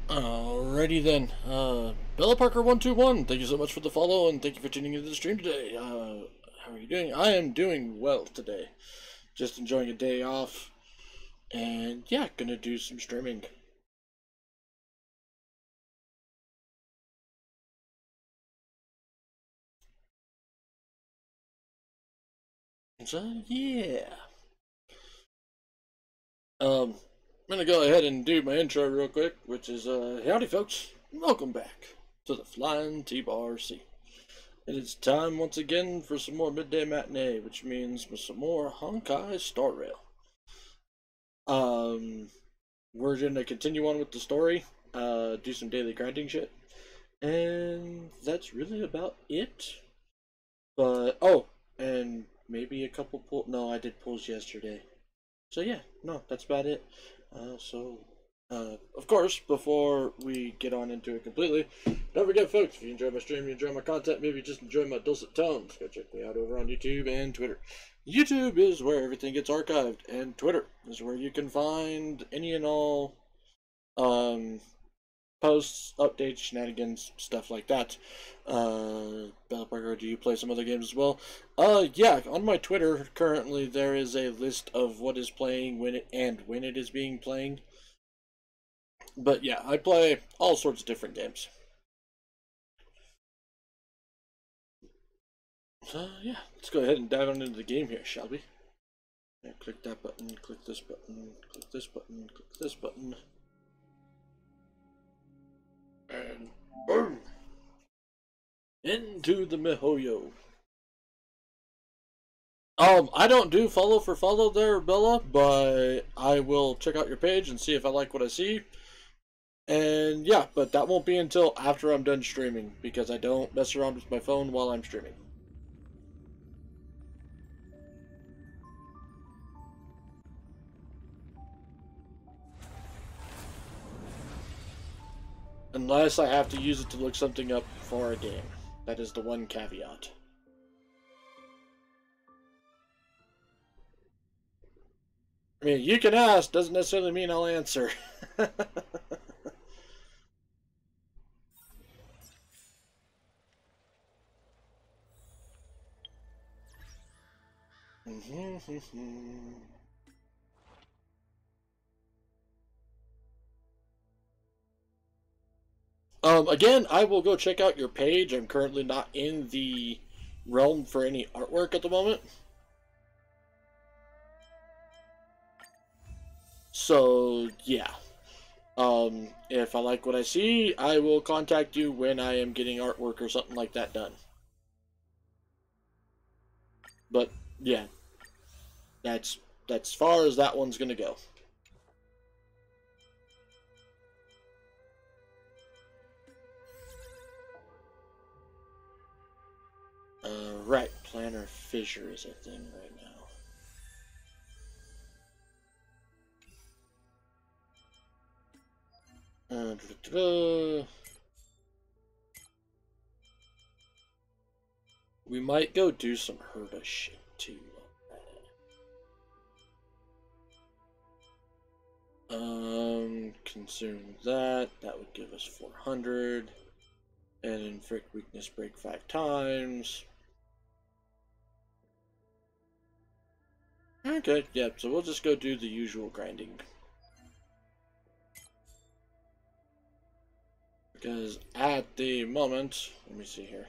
Alrighty then. Bella Parker 121, thank you so much for the follow and thank you for tuning into the stream today. How are you doing? I am doing well today. Just enjoying a day off. And yeah, gonna do some streaming. So yeah. I'm gonna go ahead and do my intro real quick, which is howdy folks. Welcome back to the Flying T-Bar C. It is time once again for some more midday matinee, which means some more Honkai Star Rail. We're gonna continue on with the story, do some daily grinding shit, and that's really about it. But oh, and maybe a couple pull. No, I did pulls yesterday. So yeah, no, that's about it. Of course, before we get on into it completely, don't forget, folks, if you enjoy my stream, you enjoy my content, maybe you just enjoy my dulcet tones, go check me out over on YouTube and Twitter. YouTube is where everything gets archived, and Twitter is where you can find any and all posts, updates, shenanigans, stuff like that. Bella Parker, do you play some other games as well? Yeah, on my Twitter currently there is a list of what is playing, when it is being playing. But yeah, I play all sorts of different games. So yeah, let's go ahead and dive on into the game here, shall we? Yeah, click that button, click this button, click this button, click this button. And boom! Into the miHoYo. I don't do follow for follow there, Bella, but I will check out your page and see if I like what I see. And yeah, but that won't be until after I'm done streaming, because I don't mess around with my phone while I'm streaming. Unless I have to use it to look something up for a game. That is the one caveat. I mean, you can ask, doesn't necessarily mean I'll answer. Again, I will go check out your page. I'm currently not in the realm for any artwork at the moment. So, yeah. If I like what I see, I will contact you when I am getting artwork or something like that done. But, yeah. That's as far as that one's gonna go. Right. Planner fissure is a thing right now. We might go do some Herda shit too. Consume that. That would give us 400. And inflict weakness break 5 times. Okay, yeah, so we'll just go do the usual grinding. Because at the moment, let me see here.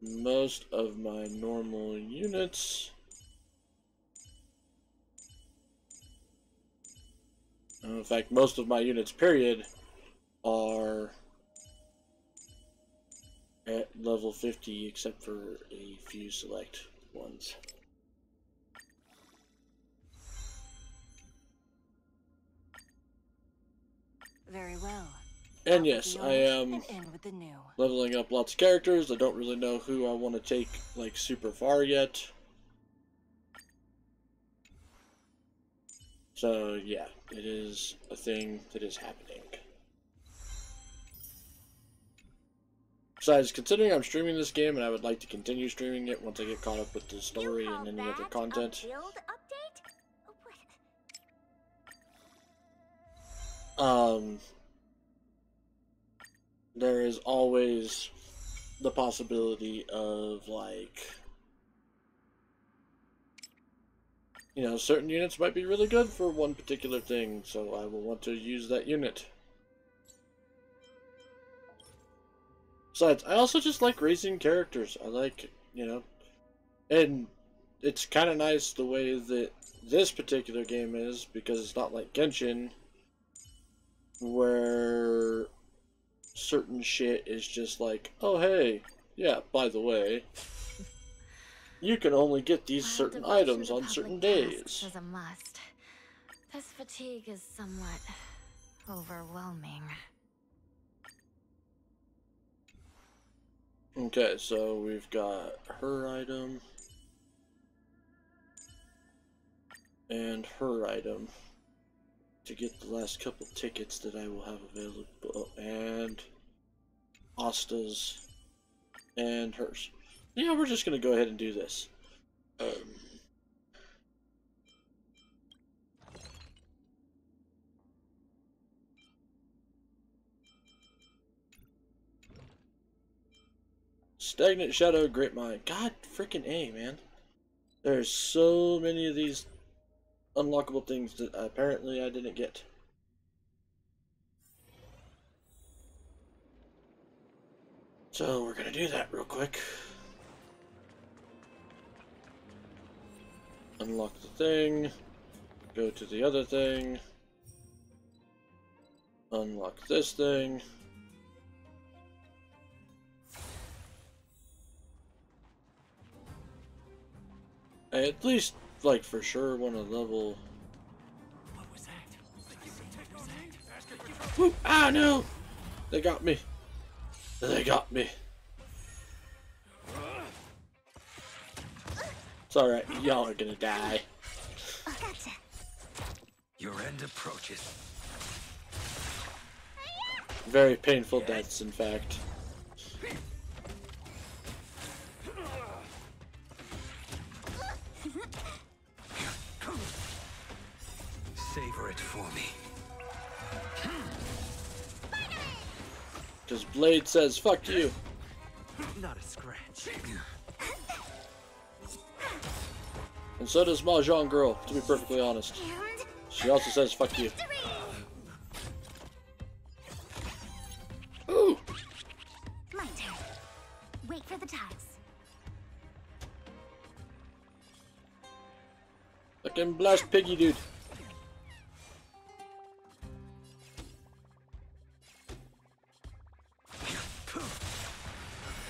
Most of my normal units. In fact, most of my units, period, are at level 50, except for a few select ones. Very well. And yes, I am leveling up lots of characters. I don't really know who I want to take, like, super far yet. So, yeah, it is a thing that is happening. Besides, considering I'm streaming this game and I would like to continue streaming it once I get caught up with the story and any other content. um, there is always the possibility of, like, you know, certain units might be really good for one particular thing, so I will want to use that unit. Besides, I also just like raising characters. I like, you know, and it's kind of nice the way that this particular game is, because it's not like Genshin, where certain shit is just like, oh hey, yeah, by the way, you can only get these While certain devotion items to on public certain tasks days. is a must, this fatigue is somewhat overwhelming. Okay, so we've got her item and her item to get the last couple tickets that I will have available, and Asta's and hers. Yeah, we're just gonna go ahead and do this. Stagnant Shadow, Great Mind. God freaking A, man. There's so many of these unlockable things that apparently I didn't get. So we're gonna do that real quick. Unlock the thing. Go to the other thing. Unlock this thing. I at least, like, for sure want to level. What was that? Whoop! Ah, no! They got me. They got me. It's alright, y'all are gonna die. Gotcha. Your end approaches. Very painful deaths, in fact. Savor it for me. Because Blade says, fuck you. Not a scratch. And so does Mahjong Girl, to be perfectly honest. And She also says, fuck you. Ooh! my turn. Wait for the tiles. Fucking blast piggy, dude.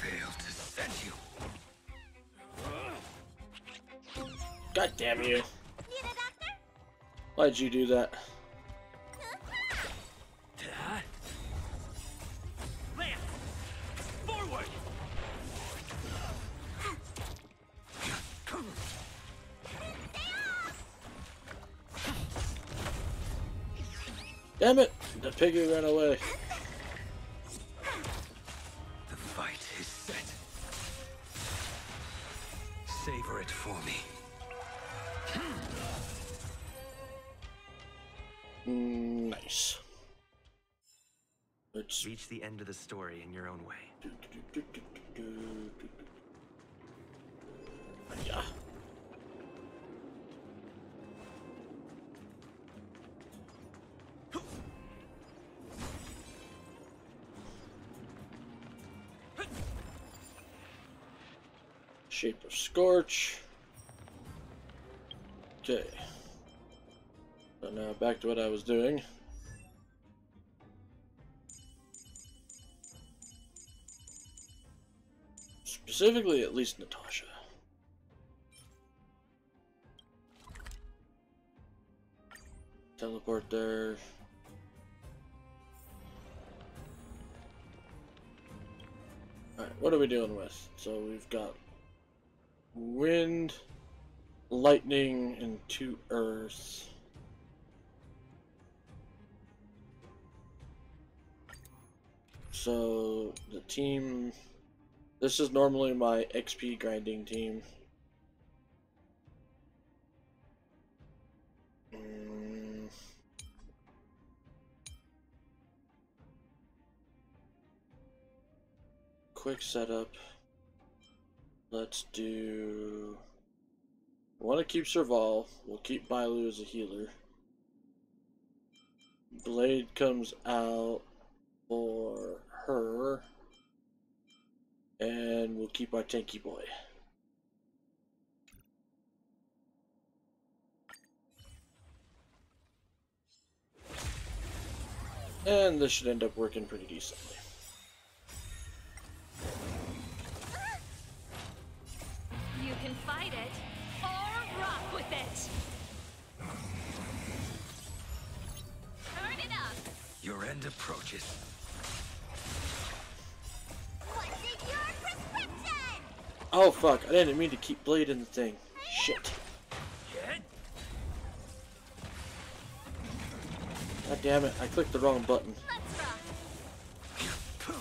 Failed to send you. God damn you. Need a doctor? Why'd you do that? Lance! Forward! Damn it! The piggy ran away. The fight is set. Savor it for me. Nice. Let's... Reach the end of the story in your own way. Yeah. Shape of Scorch. Okay. So now back to what I was doing. Specifically, at least Natasha. Teleport there. Alright, what are we dealing with? So we've got wind, lightning, and 2 earth. So the team, this is normally my XP grinding team. quick setup. Let's do... I want to keep Serval. We'll keep Bailu as a healer. Blade comes out for her. And we'll keep our tanky boy. And this should end up working pretty decently. You can fight it, or rock with it. Turn it up. Your end approaches. What's in your prescription? Oh fuck, I didn't mean to keep Blade in the thing. Shit. Hit. God damn it, I clicked the wrong button. Let's rock.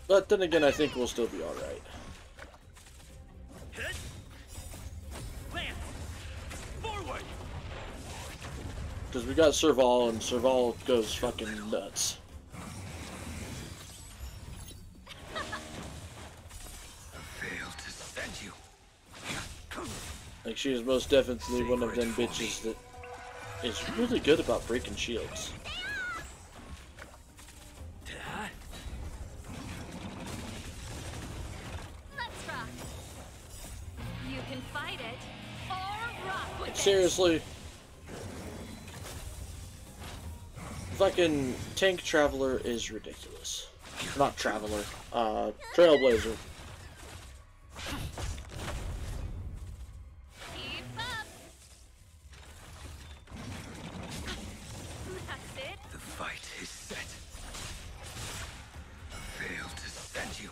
But then again, I think we'll still be alright. Hit. Lance. Forward. Because we got Serval, and Serval goes fucking nuts. Failed to send you. Like, she is most definitely one of them bitches that is really good about breaking shields. Let's rock. You can fight it, or rock with it. Seriously. Fucking Tank Traveler is ridiculous. Not Traveler, Trailblazer. Keep up. That's it. The fight is set. Failed to send you.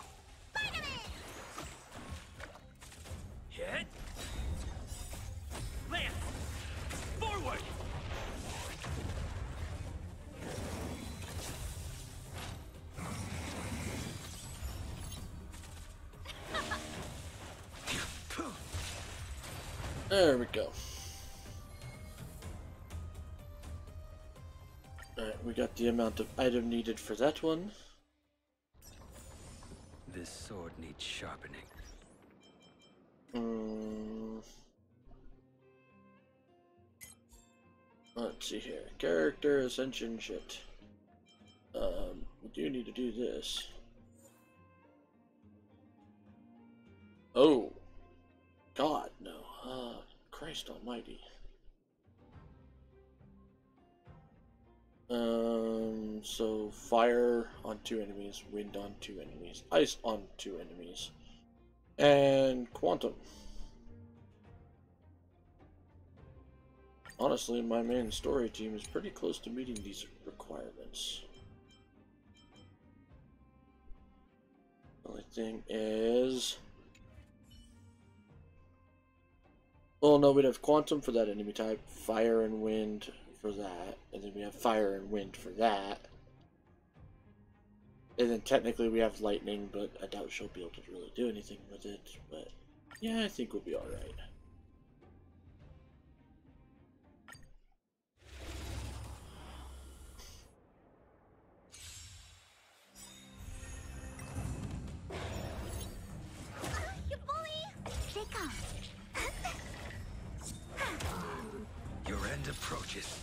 Hit. Lance. Forward. There we go. Alright, we got the amount of item needed for that one. This sword needs sharpening. Let's see here. Character ascension shit. We do need to do this. Oh. God, no. Christ almighty. So fire on 2 enemies, wind on 2 enemies, ice on 2 enemies, and quantum. Honestly, my main story team is pretty close to meeting these requirements. The only thing is... well, no, we'd have quantum for that enemy type, fire and wind for that, and then we have fire and wind for that. And then technically we have lightning, but I doubt she'll be able to really do anything with it. But yeah, I think we'll be alright. You bully! They come. Your end approaches.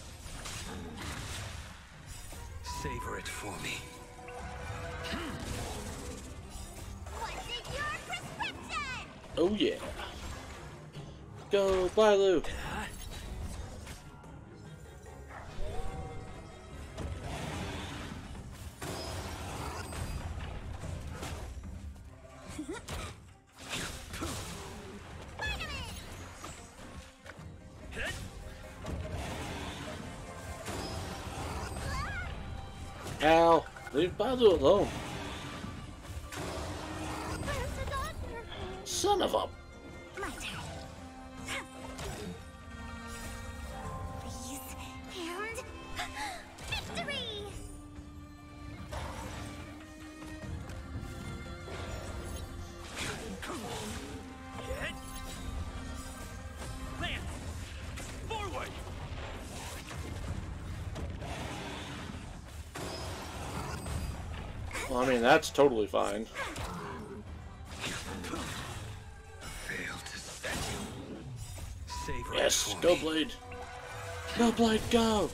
Savor it for me. What's in your prescription? Oh yeah. Go, Bailu! Ow! Leave Bailu alone. Where's the doctor? Son of a... My turn. Please, and victory! Hit. Lance. Forward. Well, I mean, that's totally fine. Failed to set you. Savor it Yes, for go me. Blade. Go Blade, go!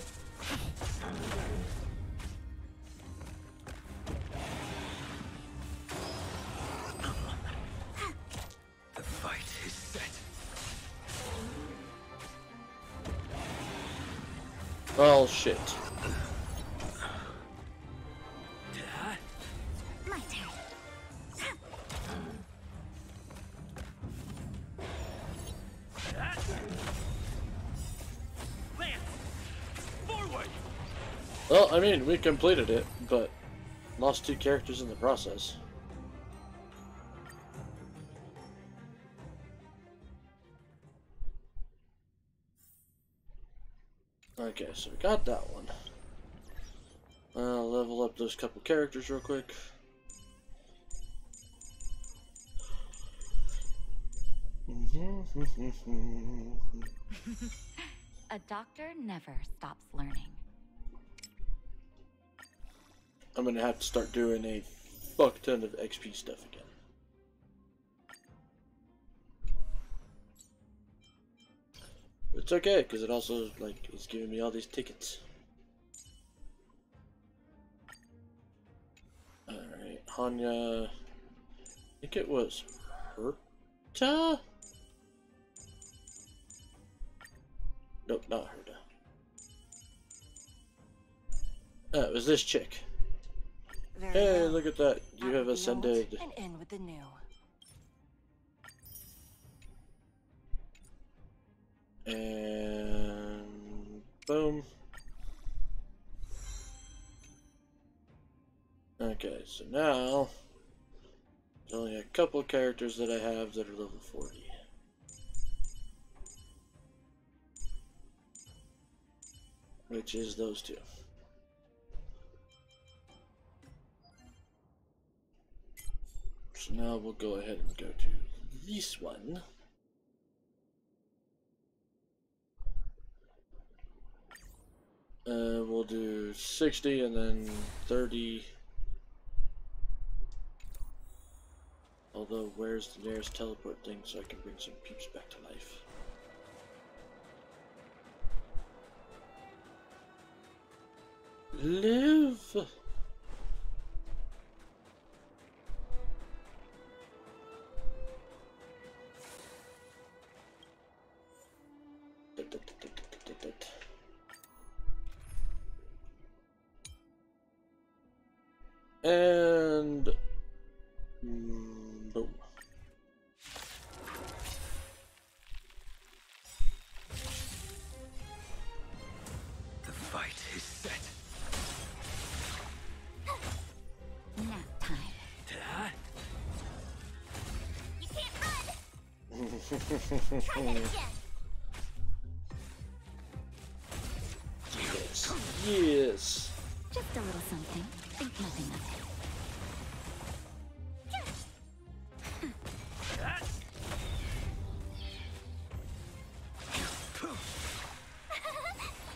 The fight is set. Oh, shit. My turn. Lance! Forward! Well, I mean, we completed it, but lost 2 characters in the process. Okay, so we got that one. Level up those couple characters real quick. A doctor never stops learning. I'm gonna have to start doing a fuck ton of XP stuff again. It's okay, because it also, like, is giving me all these tickets. Alright, Hanya. I think it was Herta? Nope, not Herta. It was this chick. Very Hey, well. look at that. You Out have with the old ascended. and in with the new. And boom. Okay, so now there's only a couple of characters that I have that are level 40. Which is those 2. So now we'll go ahead and go to this one. We'll do 60 and then 30. Although, where's the nearest teleport thing so I can bring some peeps back to life? Live! And boom. The fight is set. Nap time. You can't run! Try that again! Yes. Yes. Just a little something. Think nothing of it.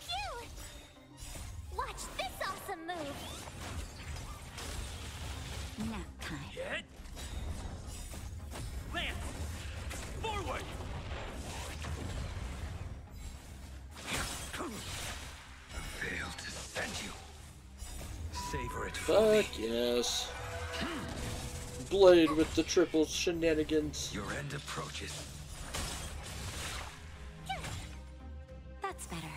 Cute! Watch this awesome move! Nap time. Get. Lance! Forward! Failed to send you. Savor it for me. Fuck yes. Blade with the triple shenanigans. Your end approaches. That's better.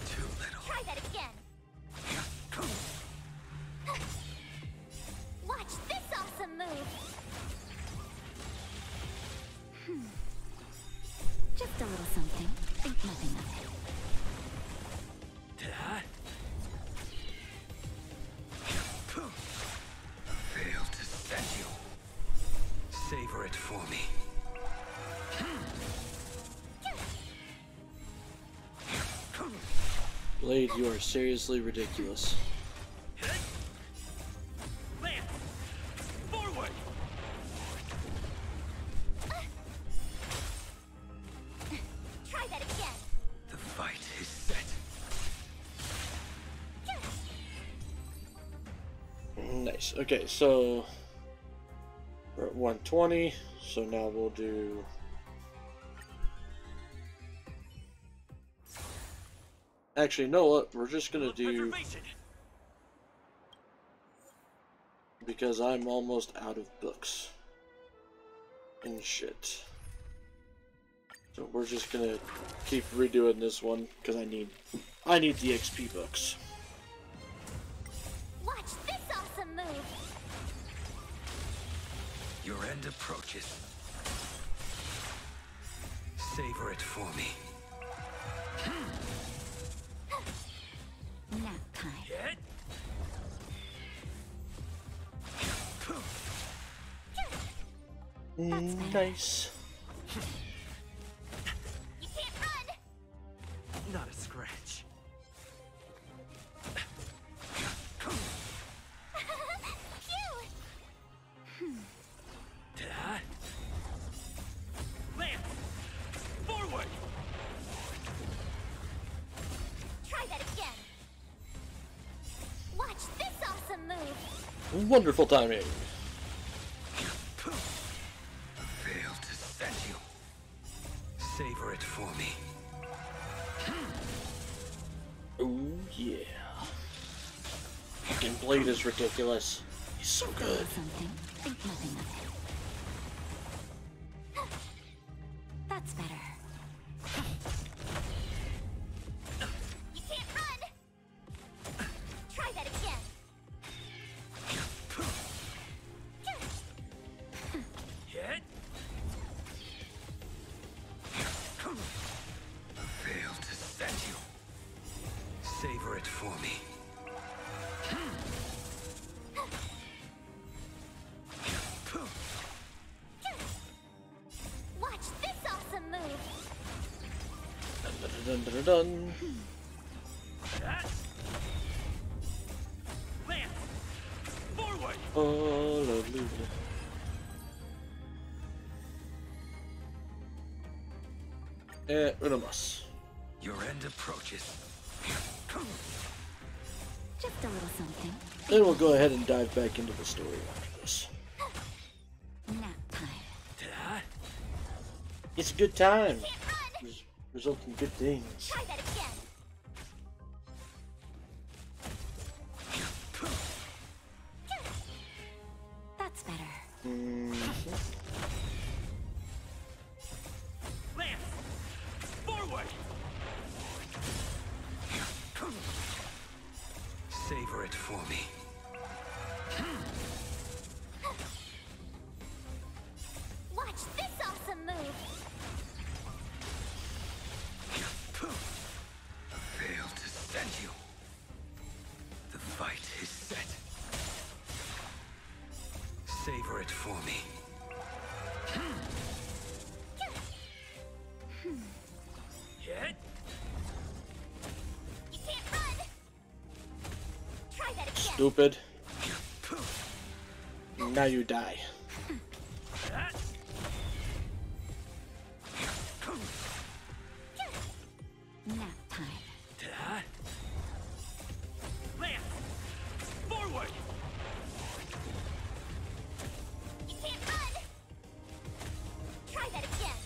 Too little. Try that again! Watch this awesome move! Just a little something. Think nothing of it. Failed to send you. Savor it for me. Blade, you are seriously ridiculous. Lance! Forward! Try that again! The fight is Nice. Okay, so we're at 120. So now we'll do. Actually, you know what? We're just gonna do, because I'm almost out of books and shit. So we're just gonna keep redoing this one because I need the XP books. Watch this awesome move. Your end approaches. Savor it for me. Nap time. Get. Nice. You can't run. Not a scratch. Phew. Da. Lance! Forward! Try that again. Watch this awesome move. Wonderful timing. Fail to send you. Savor it for me. Oh yeah. Fucking Blade is ridiculous. He's so good. Something. Think nothing of it. That's better. You can't run. Try that again. Get. Fail to send you. Savor it for me. Watch this awesome move. Dun, dun, dun, dun. Lance! Forward! Hallelujah. Unamas. Your end approaches. Just a little something. Then we'll go ahead and dive back into the story after this. Nap time. Da. It's a good time. Can't run. Result in good things. Try that again. That's better. Lance! Forward! Savor it for me. Watch this awesome move. Fail to send you. The fight is set. Savor it for me. Get. You can't run. Try that again. Stupid. Now you die. That. Nap time. Da. Lance! Forward! You can't run. Try that again.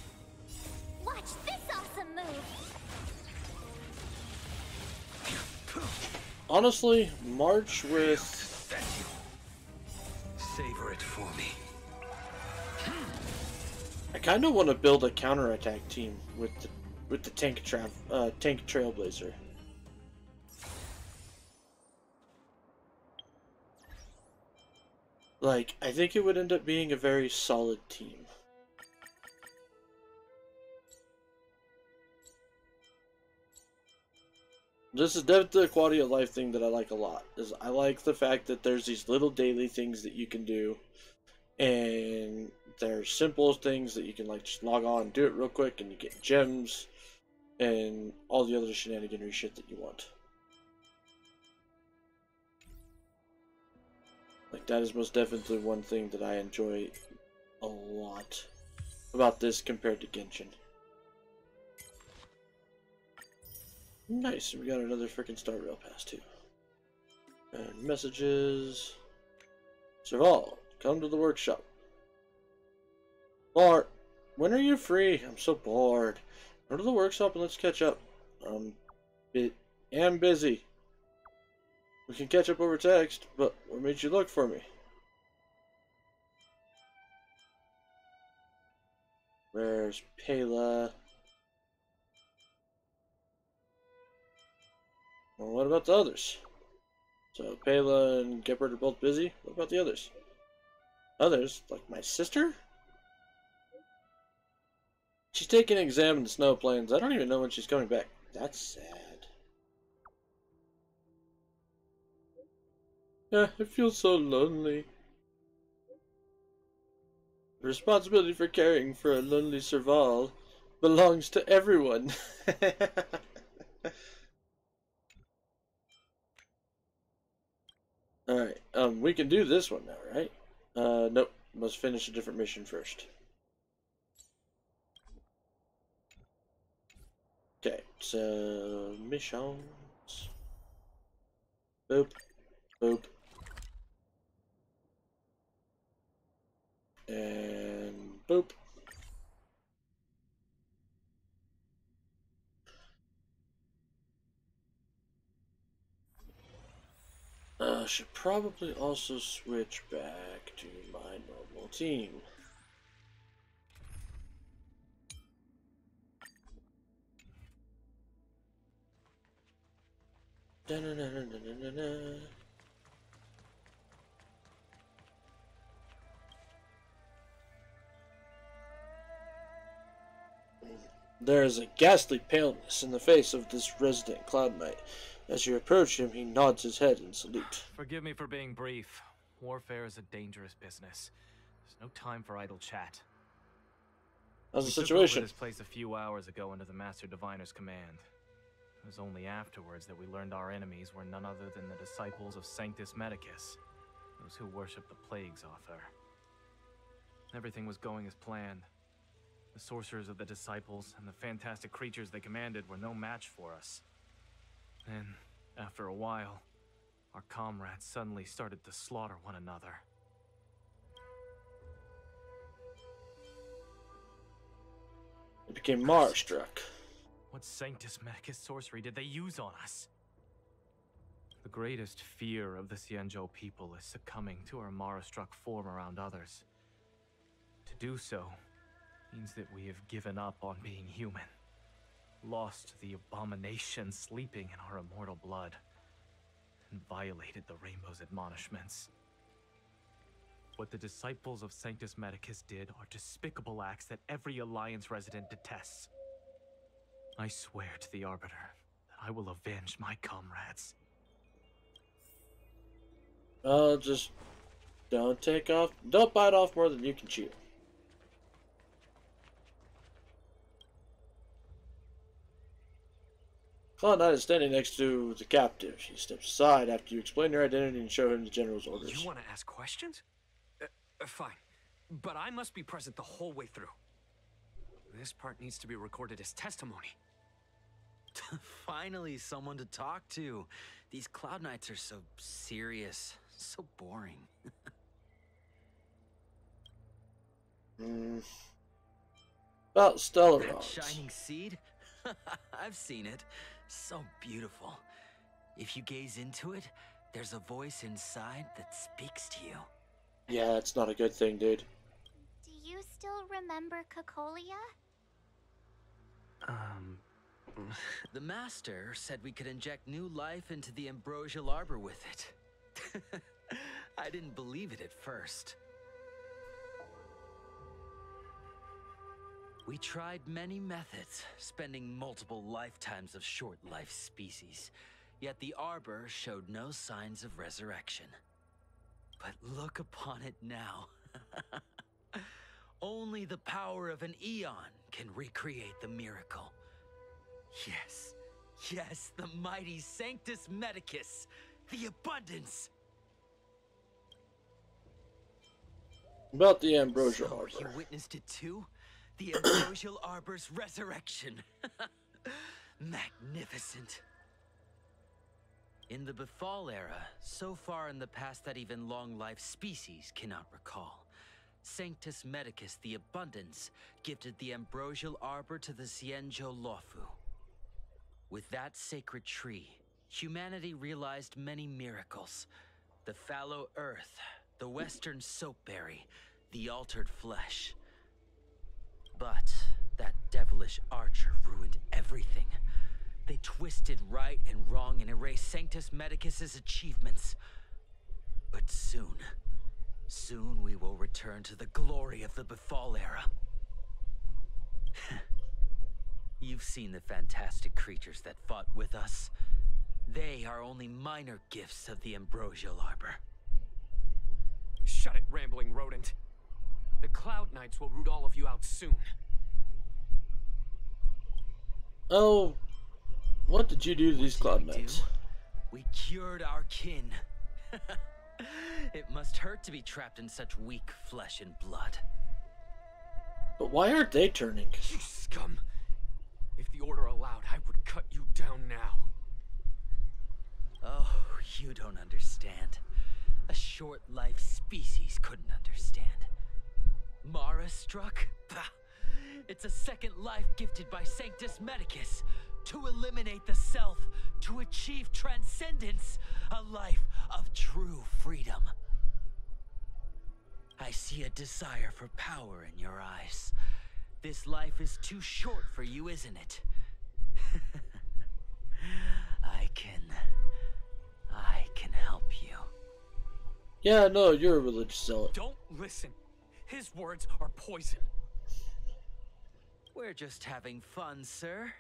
Watch this awesome move. Honestly, March with Send you. Savor it for me. I kind of want to build a counterattack team with the tank trailblazer. Like, I think it would end up being a very solid team. This is definitely a quality of life thing that I like a lot. Is I like the fact that there's these little daily things that you can do, and there's simple things that you can like just log on and do it real quick, and you get gems and all the other shenaniganry shit that you want. Like, that is most definitely one thing that I enjoy a lot about this compared to Genshin. Nice, we got another freaking Star Rail Pass too. And messages. Serval, come to the workshop. Bart, when are you free? I'm so bored. Go to the workshop and let's catch up. I'm busy. We can catch up over text, but what made you look for me? Where's Pela? Well, what about the others? So Pela and Gepard are both busy. What about the others? Others? Like my sister? She's taking an exam in the snow plains. I don't even know when she's coming back. That's sad. Yeah, it feels so lonely. The responsibility for caring for a lonely Serval belongs to everyone. Alright, we can do this one now, right? Nope. Must finish a different mission first. Okay, so missions. Boop. Boop. And boop. Should probably also switch back to my normal team. Da-na-na-na-na-na-na. There is a ghastly paleness in the face of this resident Cloud Knight. As you approach him, he nods his head in salute. Forgive me for being brief. Warfare is a dangerous business. There's no time for idle chat. How's the We took situation? over this place a few hours ago under the Master Diviner's command. It was only afterwards that we learned our enemies were none other than the disciples of Sanctus Medicus, those who worship the plague's author. Everything was going as planned. The sorcerers of the disciples and the fantastic creatures they commanded were no match for us. Then, after a while, our comrades suddenly started to slaughter one another. It became Mara-struck. What Sanctus Medicus sorcery did they use on us? The greatest fear of the Xianzhou people is succumbing to our Mara-struck form around others. To do so means that we have given up on being human, lost the abomination sleeping in our immortal blood, and violated the Rainbow's admonishments. What the disciples of Sanctus Medicus did are despicable acts that every Alliance resident detests. I swear to the Arbiter that I will avenge my comrades. Just don't bite off more than you can chew. Cloud Knight is standing next to the captive. She steps aside after you explain your identity and show him the general's orders. You want to ask questions? Fine. But I must be present the whole way through. This part needs to be recorded as testimony. Finally, someone to talk to. These Cloud Knights are so serious, so boring. About stellar That rods. shining seed? I've seen it. So beautiful. If you gaze into it, there's a voice inside that speaks to you. Yeah, it's not a good thing, dude. Do you still remember Cocolia? The Master said we could inject new life into the ambrosial arbor with it. I didn't believe it at first. We tried many methods, spending multiple lifetimes of short-life species, yet the arbor showed no signs of resurrection. But look upon it now. Only the power of an eon can recreate the miracle. Yes, yes, the mighty Sanctus Medicus, the abundance. About the ambrosial So arbor. you witnessed it too? The ambrosial arbor's resurrection. Magnificent. In the Befall era, so far in the past that even long-lived species cannot recall, Sanctus Medicus the Abundance gifted the ambrosial arbor to the Xianzhou Luofu. With that sacred tree, humanity realized many miracles. The fallow earth, the western soapberry, the altered flesh. But that devilish archer ruined everything. They twisted right and wrong and erased Sanctus Medicus's achievements. But soon we will return to the glory of the Befall era. You've seen the fantastic creatures that fought with us. They are only minor gifts of the ambrosial arbor. Shut it, rambling rodent. The Cloud Knights will root all of you out soon. Oh, what did you do to these Cloud Knights? We cured our kin. It must hurt to be trapped in such weak flesh and blood. But why aren't they turning? You scum! If the Order allowed, I would cut you down now. Oh, you don't understand. A short-life species couldn't understand. Mara struck? Pah! It's a second life gifted by Sanctus Medicus to eliminate the self, to achieve transcendence, a life of true freedom. I see a desire for power in your eyes. This life is too short for you, isn't it? I can help you. Yeah, no, you're a religious zealot. Don't listen. His words are poison. We're just having fun, sir.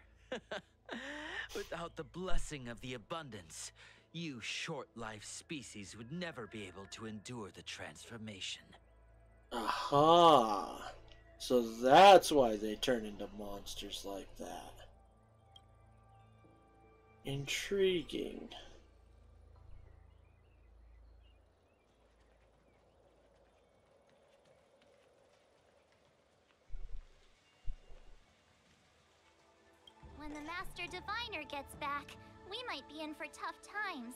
Without the blessing of the abundance, you short-life species would never be able to endure the transformation. Aha! So that's why they turn into monsters like that. Intriguing. When the Master Diviner gets back, we might be in for tough times.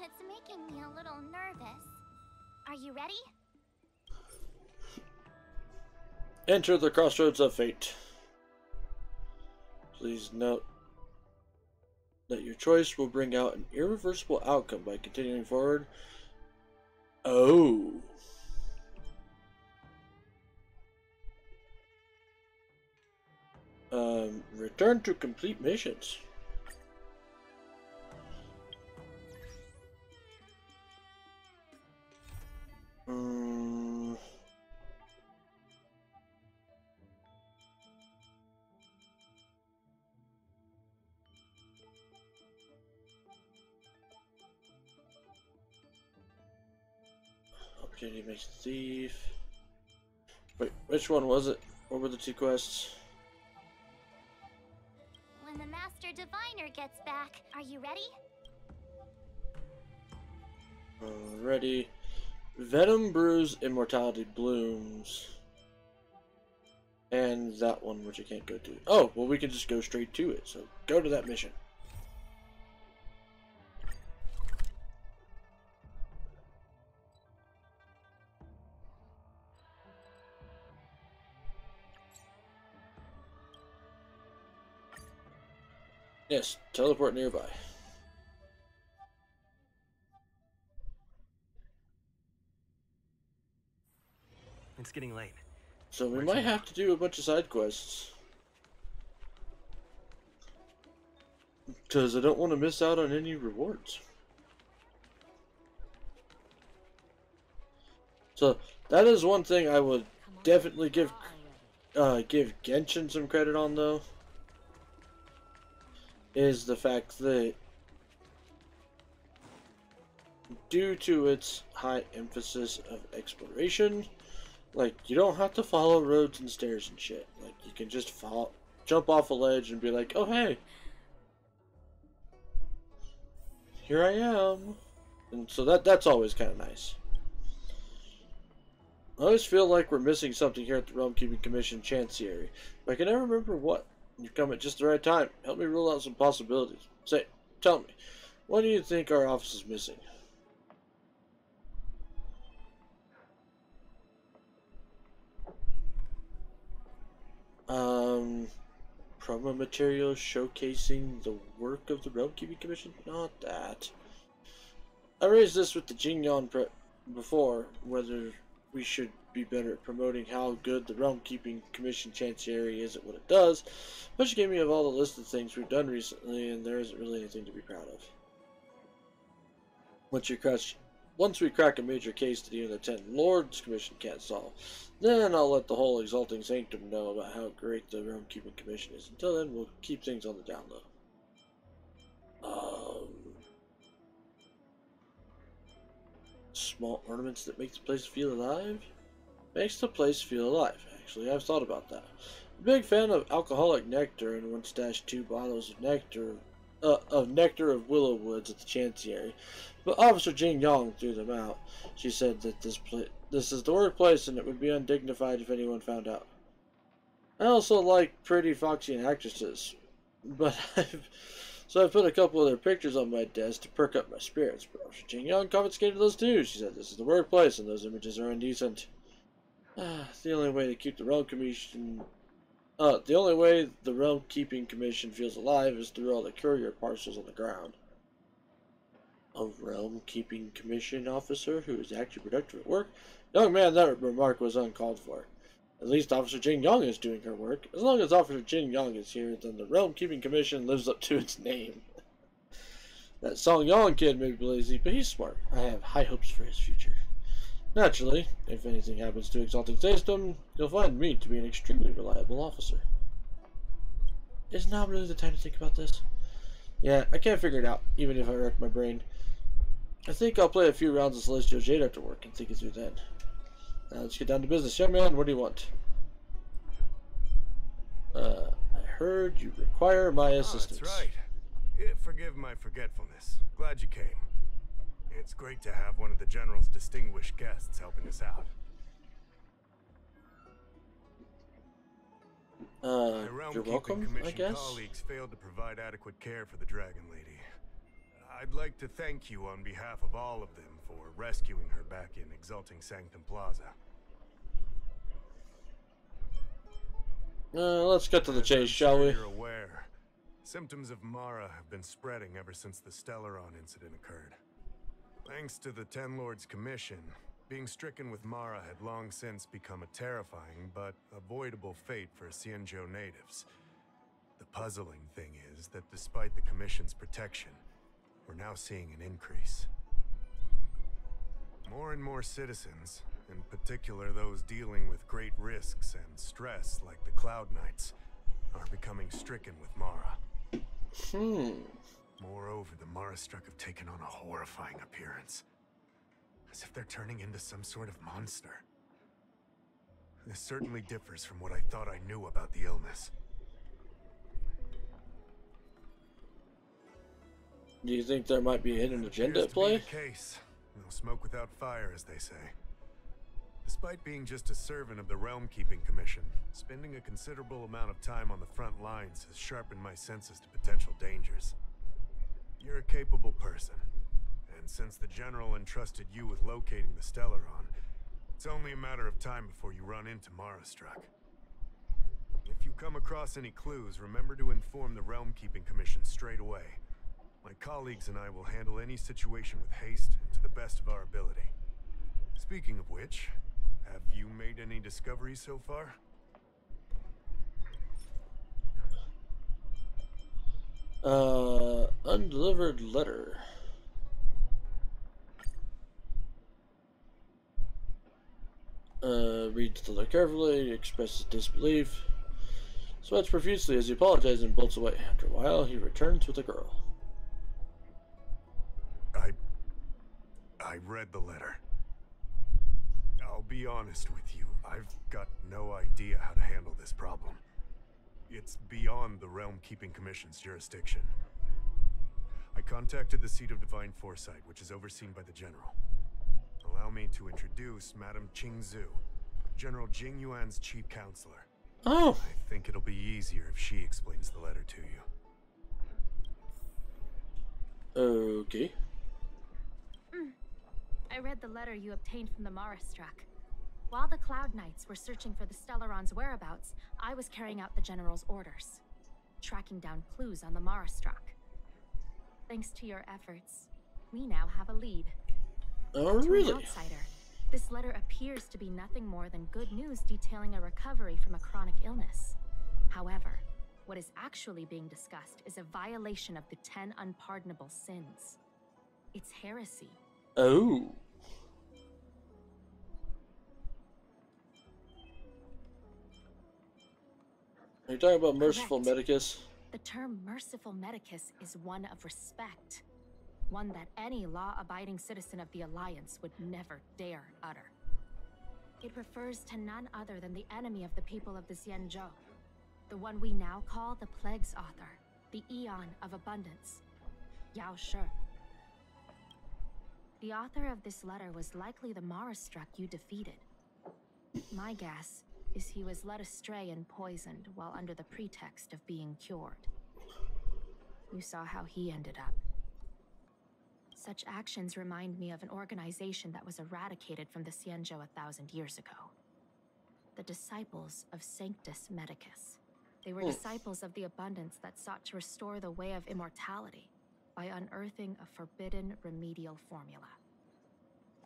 It's making me a little nervous. Are you ready? Enter the crossroads of fate. Please note that your choice will bring out an irreversible outcome by continuing forward. Oh. Return to complete missions. Opportunity makes a thief. Wait, which one was it? What were the two quests? When the Master Diviner gets back, are you ready? Ready. Venom brews, immortality blooms. And that one, which I can't go to. Oh, well, we can just go straight to it. So go to that mission. Yes, teleport nearby. It's getting late. So we might have to do a bunch of side quests. Because I don't want to miss out on any rewards. So that is one thing I would definitely give Genshin some credit on, though. Is the fact that due to its high emphasis of exploration, like, you don't have to follow roads and stairs and shit. Like, you can just jump off a ledge and be like, oh hey, here I am. And so that's always kind of nice. I always feel like we're missing something here at the Realm Keeping Commission Chancery, but I can never remember what. You come at just the right time. Help me rule out some possibilities. Tell me, What do you think our office is missing? Promo materials showcasing the work of the Realm Keeping Commission? Not that. I raised this with the Jingyon before, whether we should be better at promoting how good the Realm Keeping Commission Chancery is at what it does, but she gave me of all the list of things we've done recently, and there isn't really anything to be proud of. Once we crack a major case that even the Ten Lords Commission can't solve, then I'll let the whole Exalting Sanctum know about how great the Realm Keeping Commission is. Until then, we'll keep things on the down low. Small ornaments that make the place feel alive? Makes the place feel alive, actually. I've thought about that. I'm a big fan of alcoholic nectar and once stashed 2 bottles of nectar of willow woods at the Chancery, but Officer Jing Yong threw them out. She said that this is the workplace and it would be undignified if anyone found out. I also like pretty foxy actresses, but I've put a couple of their pictures on my desk to perk up my spirits. But Officer Jing Yong confiscated those too. She said this is the workplace and those images are indecent. The only way to keep the Realm Commission the only way the Realm Keeping Commission feels alive is through all the courier parcels on the ground. A Realm Keeping Commission officer who is actually productive at work? Young man, that remark was uncalled for. At least Officer Jing Yong is doing her work. As long as Officer Jing Yong is here, then the Realm Keeping Commission lives up to its name. That Song Yong kid may be lazy, but he's smart. I have high hopes for his future. Naturally, if anything happens to Exalting Sanctum, you'll find me to be an extremely reliable officer. Is now really the time to think about this? Yeah, I can't figure it out, even if I wreck my brain. I think I'll play a few rounds of Celestial Jade after work and think it through then. Now let's get down to business. Young man, what do you want? I heard you require my assistance. That's right. Forgive my forgetfulness. Glad you came. It's great to have one of the General's distinguished guests helping us out. You're welcome, I guess. Colleagues failed to provide adequate care for the Dragon Lady. I'd like to thank you on behalf of all of them for rescuing her back in Exalting Sanctum Plaza. Let's get to the chase, shall we? You're aware, symptoms of Mara have been spreading ever since the Stellaron incident occurred. Thanks to the Ten Lords Commission, being stricken with Mara had long since become a terrifying but avoidable fate for Xianzhou natives. The puzzling thing is that despite the Commission's protection, we're now seeing an increase. More and more citizens, in particular those dealing with great risks and stress like the Cloud Knights, are becoming stricken with Mara. Moreover, the Marastruck have taken on a horrifying appearance. As if they're turning into some sort of monster. This certainly differs from what I thought I knew about the illness. Do you think there might be a hidden agenda at play? The case. No smoke without fire, as they say. Despite being just a servant of the Realm Keeping Commission, spending a considerable amount of time on the front lines has sharpened my senses to potential dangers. You're a capable person, and since the General entrusted you with locating the Stellaron, it's only a matter of time before you run into Marastruck. If you come across any clues, remember to inform the Realm Keeping Commission straight away. My colleagues and I will handle any situation with haste and to the best of our ability. Speaking of which, have you made any discoveries so far? Undelivered letter. Reads the letter carefully, expresses disbelief, sweats profusely as he apologizes and bolts away. After a while, he returns with a girl. I read the letter. I'll be honest with you, I've got no idea how to handle this problem. It's beyond the Realm Keeping Commission's jurisdiction. I contacted the seat of Divine Foresight, which is overseen by the General. Allow me to introduce Madame Qingzhu, General Jing Yuan's chief counselor. Oh! I think it'll be easier if she explains the letter to you. Okay. I read the letter you obtained from the Marastruck. While the Cloud Knights were searching for the Stellaron's whereabouts, I was carrying out the General's orders, tracking down clues on the Marastruck. Thanks to your efforts, we now have a lead. Oh, To really? an outsider, this letter appears to be nothing more than good news detailing a recovery from a chronic illness. However, what is actually being discussed is a violation of the 10 unpardonable sins. It's heresy. Oh. Are you talking about Merciful Correct. Medicus? The term merciful medicus is one of respect. One that any law-abiding citizen of the Alliance would never dare utter. It refers to none other than the enemy of the people of the Xianzhou. The one we now call the Plague's author, the Eon of Abundance, Yao Shi. The author of this letter was likely the Marastruck you defeated. My guess is he was led astray and poisoned while under the pretext of being cured. You saw how he ended up. Such actions remind me of an organization that was eradicated from the Xianzhou 1,000 years ago. The Disciples of Sanctus Medicus. They were disciples of the Abundance that sought to restore the way of immortality by unearthing a forbidden remedial formula.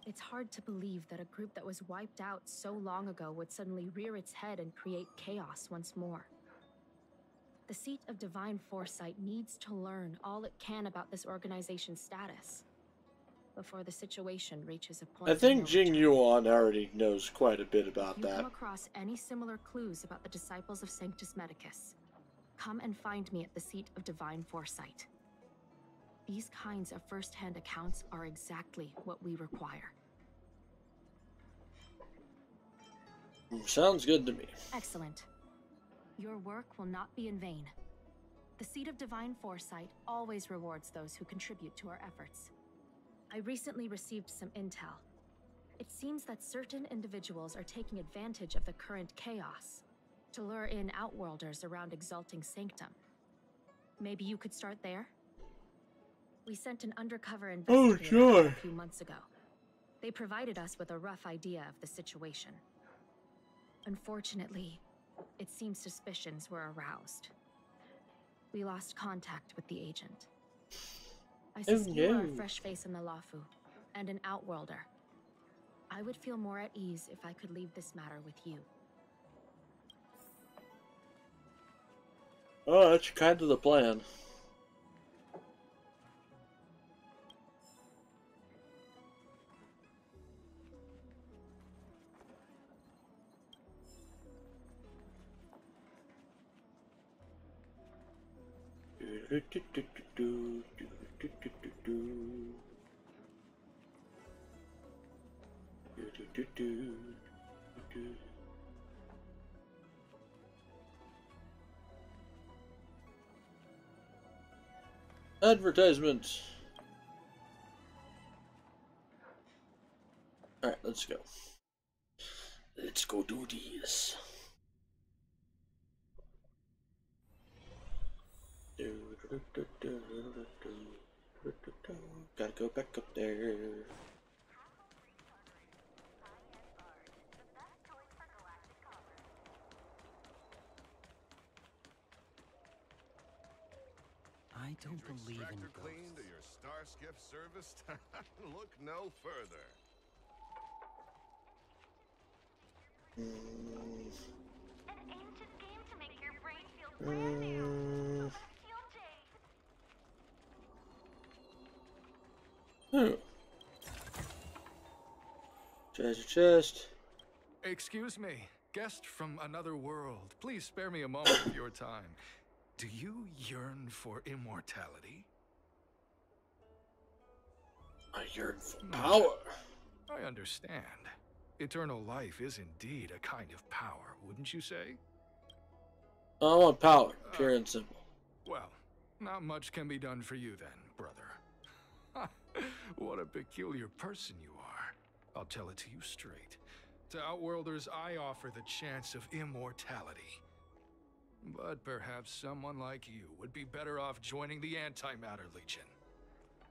It's hard to believe that a group that was wiped out so long ago would suddenly rear its head and create chaos once more. The Seat of Divine Foresight needs to learn all it can about this organization's status before the situation reaches a point. I think of no Jing return. Yuan already knows quite a bit about If you come that. across any similar clues about the Disciples of Sanctus Medicus, come and find me at the Seat of Divine Foresight. These kinds of first-hand accounts are exactly what we require. Sounds good to me. Excellent. Your work will not be in vain. The Seat of Divine Foresight always rewards those who contribute to our efforts. I recently received some intel. It seems that certain individuals are taking advantage of the current chaos to lure in outworlders around Exalting Sanctum. Maybe you could start there? We sent an undercover investigator a few months ago. They provided us with a rough idea of the situation. Unfortunately, it seems suspicions were aroused. We lost contact with the agent. I suspect you are a fresh face in the Lafu, and an outworlder. I would feel more at ease if I could leave this matter with you. Oh, that's kind of the plan. Advertisement. Alright, let's go. Let's go do this. Gotta go back up there. I don't believe in Extractor cleaned ghosts. or your star skiff serviced? Look no further. An ancient game to make your brain feel brand new. Oh. Treasure chest. Excuse me, guest from another world. Please spare me a moment of your time. Do you yearn for immortality? I yearn for power. I understand. Eternal life is indeed a kind of power, wouldn't you say? I want power, pure and simple. Well, not much can be done for you then, brother. What a peculiar person you are. I'll tell it to you straight. To Outworlders, I offer the chance of immortality. But perhaps someone like you would be better off joining the Antimatter Legion.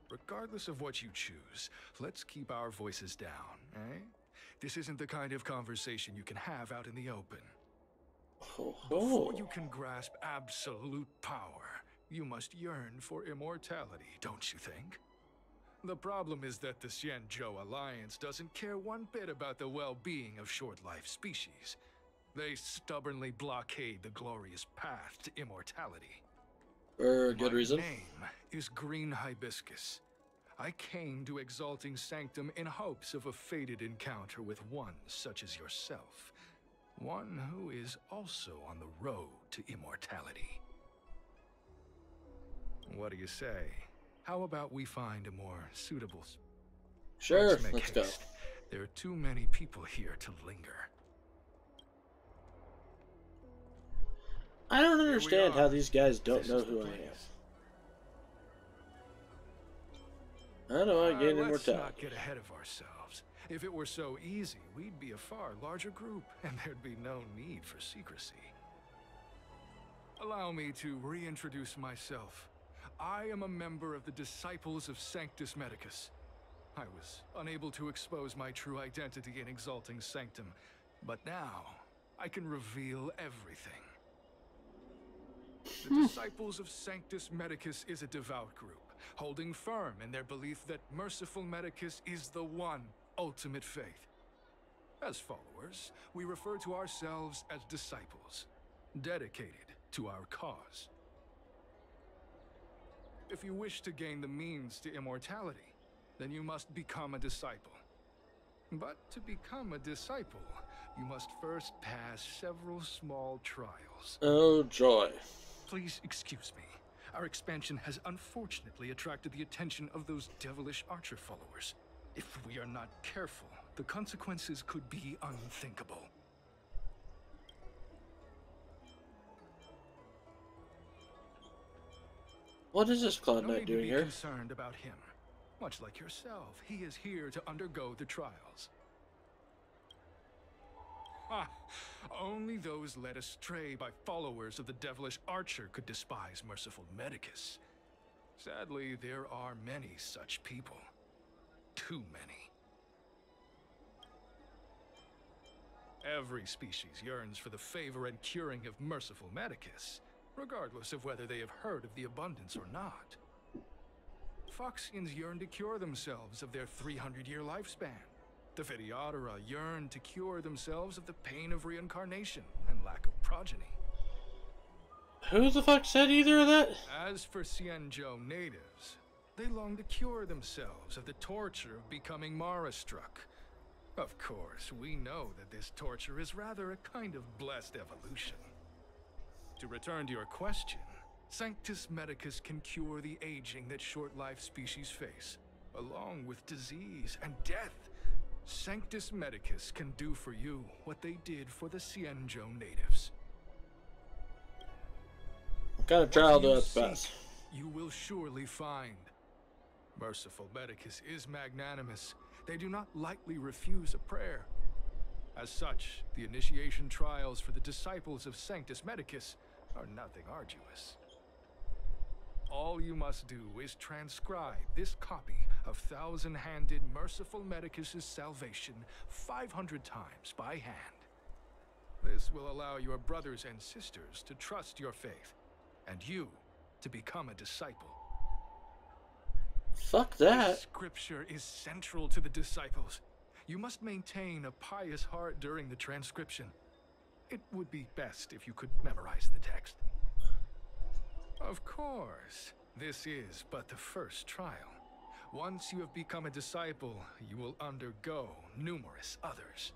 Regardless of what you choose, let's keep our voices down, eh? This isn't the kind of conversation you can have out in the open. Before you can grasp absolute power, you must yearn for immortality, don't you think? The problem is that the Xianzhou Alliance doesn't care one bit about the well-being of short-life species. They stubbornly blockade the glorious path to immortality. For good reason. My name is Green Hibiscus. I came to Exalting Sanctum in hopes of a fated encounter with one such as yourself. One who is also on the road to immortality. What do you say? How about we find a more suitable... Sure, make let's go. haste. There are too many people here to linger. I don't understand how these guys don't This know is the who I am. place. How do I gain Let's immortality? not get ahead of ourselves. If it were so easy, we'd be a far larger group, and there'd be no need for secrecy. Allow me to reintroduce myself. I am a member of the Disciples of Sanctus Medicus. I was unable to expose my true identity in Exalting Sanctum, but now I can reveal everything. The Disciples of Sanctus Medicus is a devout group, holding firm in their belief that Merciful Medicus is the one ultimate faith. As followers, we refer to ourselves as disciples, dedicated to our cause. If you wish to gain the means to immortality, then you must become a disciple. But to become a disciple, you must first pass several small trials. Oh, joy. Please excuse me. Our expansion has unfortunately attracted the attention of those devilish archer followers. If we are not careful, the consequences could be unthinkable. What is this Cloud No Knight need to doing be here? concerned about him. Much like yourself, he is here to undergo the trials. Ah, only those led astray by followers of the devilish archer could despise Merciful Medicus. Sadly, there are many such people. Too many. Every species yearns for the favor and curing of Merciful Medicus, regardless of whether they have heard of the abundance or not. Foxians yearn to cure themselves of their 300-year lifespan. The Vitiatara yearn to cure themselves of the pain of reincarnation and lack of progeny. Who the fuck said either of that? As for Xianzhou natives, they long to cure themselves of the torture of becoming Mara-struck. Of course, we know that this torture is rather a kind of blessed evolution. To return to your question, Sanctus Medicus can cure the aging that short-life species face, along with disease and death. Sanctus Medicus can do for you what they did for the Xianzhou natives. What kind of trial do I What have to you pass? seek, you will surely find. Merciful Medicus is magnanimous. They do not lightly refuse a prayer. As such, the initiation trials for the disciples of Sanctus Medicus are nothing arduous. All you must do is transcribe this copy of thousand-handed Merciful Medicus's salvation 500 times by hand. This will allow your brothers and sisters to trust your faith, and you to become a disciple. Fuck that. This scripture is central to the disciples. You must maintain a pious heart during the transcription. It would be best if you could memorize the text. Of course, this is but the first trial. Once you have become a disciple, you will undergo numerous others.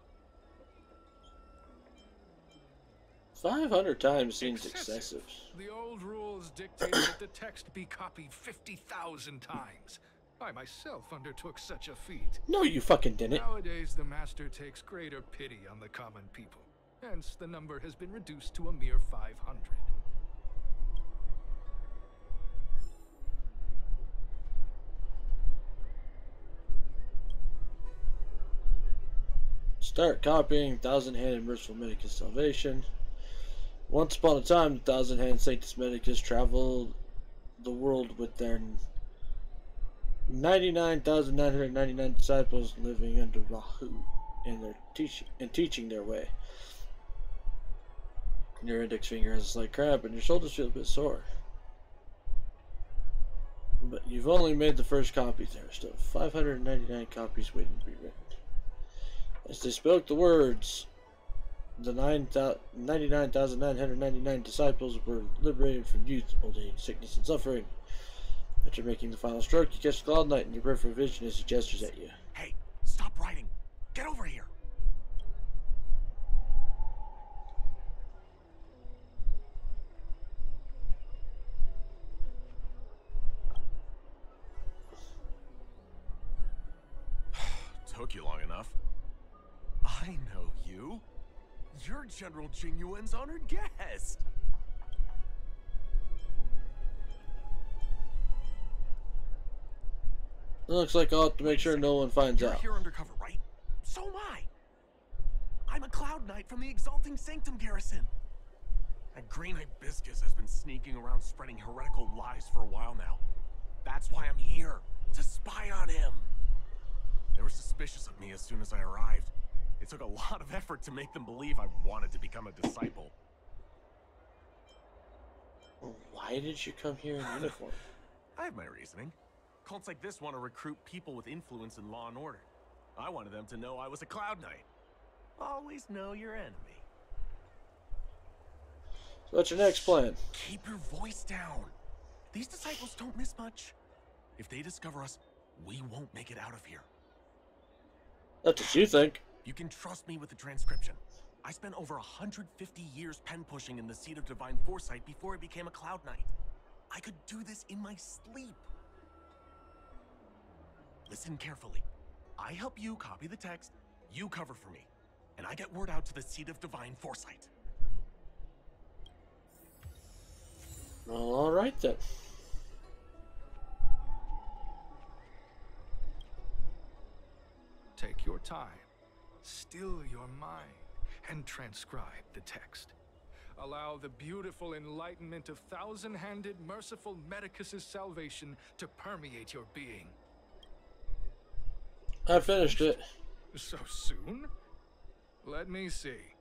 500 times seems excessive. The old rules dictate that the text be copied 50,000 times. I myself undertook such a feat. No, you fucking didn't. Nowadays, the Master takes greater pity on the common people. Hence, the number has been reduced to a mere 500. Start copying Thousand-Handed Merciful Medicus Salvation. Once upon a time, the Thousand-Handed Sanctus Medicus traveled the world with their 99,999 disciples living under Rahu and teaching their way. Your index finger has a slight cramp and your shoulders feel a bit sore. But you've only made the first copy. There are still 599 copies waiting to be written. As they spoke the words, the 99,999 disciples were liberated from youth, old age, sickness, and suffering. After making the final stroke, you catch the Cloud Knight in your peripheral vision as he gestures at you. Hey, stop writing. Get over here. Took you long enough. I know you. You're General Jingyuan's honored guest. It looks like I'll have to make sure no one finds You're out. here undercover, right? So am I. I'm a Cloud Knight from the Exalting Sanctum Garrison. That green hibiscus has been sneaking around spreading heretical lies for a while now. That's why I'm here, to spy on him. They were suspicious of me as soon as I arrived. It took a lot of effort to make them believe I wanted to become a disciple. Why did you come here in uniform? I have my reasoning. Cults like this want to recruit people with influence in law and order. I wanted them to know I was a Cloud Knight. Always know your enemy. So what's your next plan? Keep your voice down. These disciples don't miss much. If they discover us, we won't make it out of here. That's what you think. You can trust me with the transcription. I spent over 150 years pen pushing in the seat of divine foresight before I became a Cloud Knight. I could do this in my sleep. Listen carefully. I help you copy the text, you cover for me, and I get word out to the seat of divine foresight. Well, alright then. Take your time, still your mind, and transcribe the text. Allow the beautiful enlightenment of thousand-handed, merciful Medicus's salvation to permeate your being. I finished it. So soon? Let me see.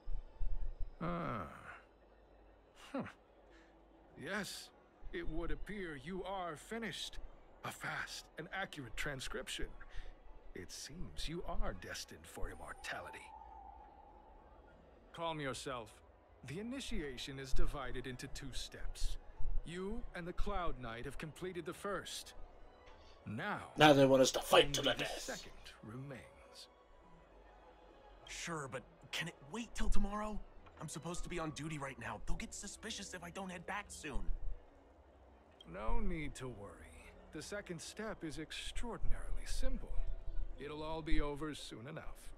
Yes, it would appear you are finished. A fast and accurate transcription. It seems you are destined for immortality. Calm yourself. The initiation is divided into 2 steps. You and the Cloud Knight have completed the first. Now they want us to fight to the only death. second remains. Sure, but can it wait till tomorrow? I'm supposed to be on duty right now. They'll get suspicious if I don't head back soon. No need to worry. The second step is extraordinarily simple. It'll all be over soon enough.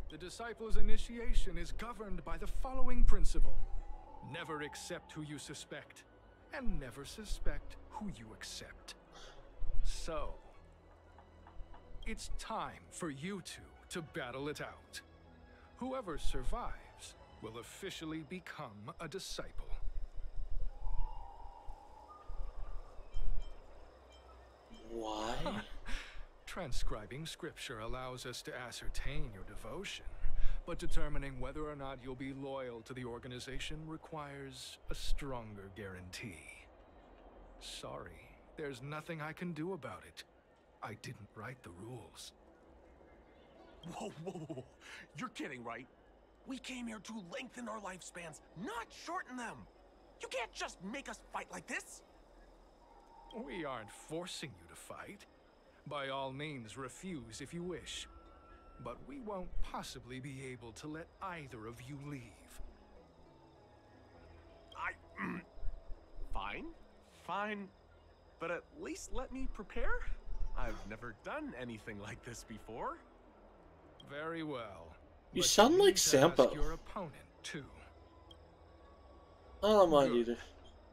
The disciple's initiation is governed by the following principle. Never accept who you suspect, and never suspect who you accept. So, it's time for you two to battle it out. Whoever survives will officially become a disciple. Why? Transcribing scripture allows us to ascertain your devotion, but determining whether or not you'll be loyal to the organization requires a stronger guarantee. Sorry, there's nothing I can do about it. I didn't write the rules. Whoa, whoa, whoa. You're kidding, right? We came here to lengthen our lifespans, not shorten them. You can't just make us fight like this. We aren't forcing you to fight. By all means, refuse if you wish. But we won't possibly be able to let either of you leave. Fine. But at least let me prepare. I've never done anything like this before. Very well. You But sound like need to ask Sampo. your opponent, too. I don't mind Good. either.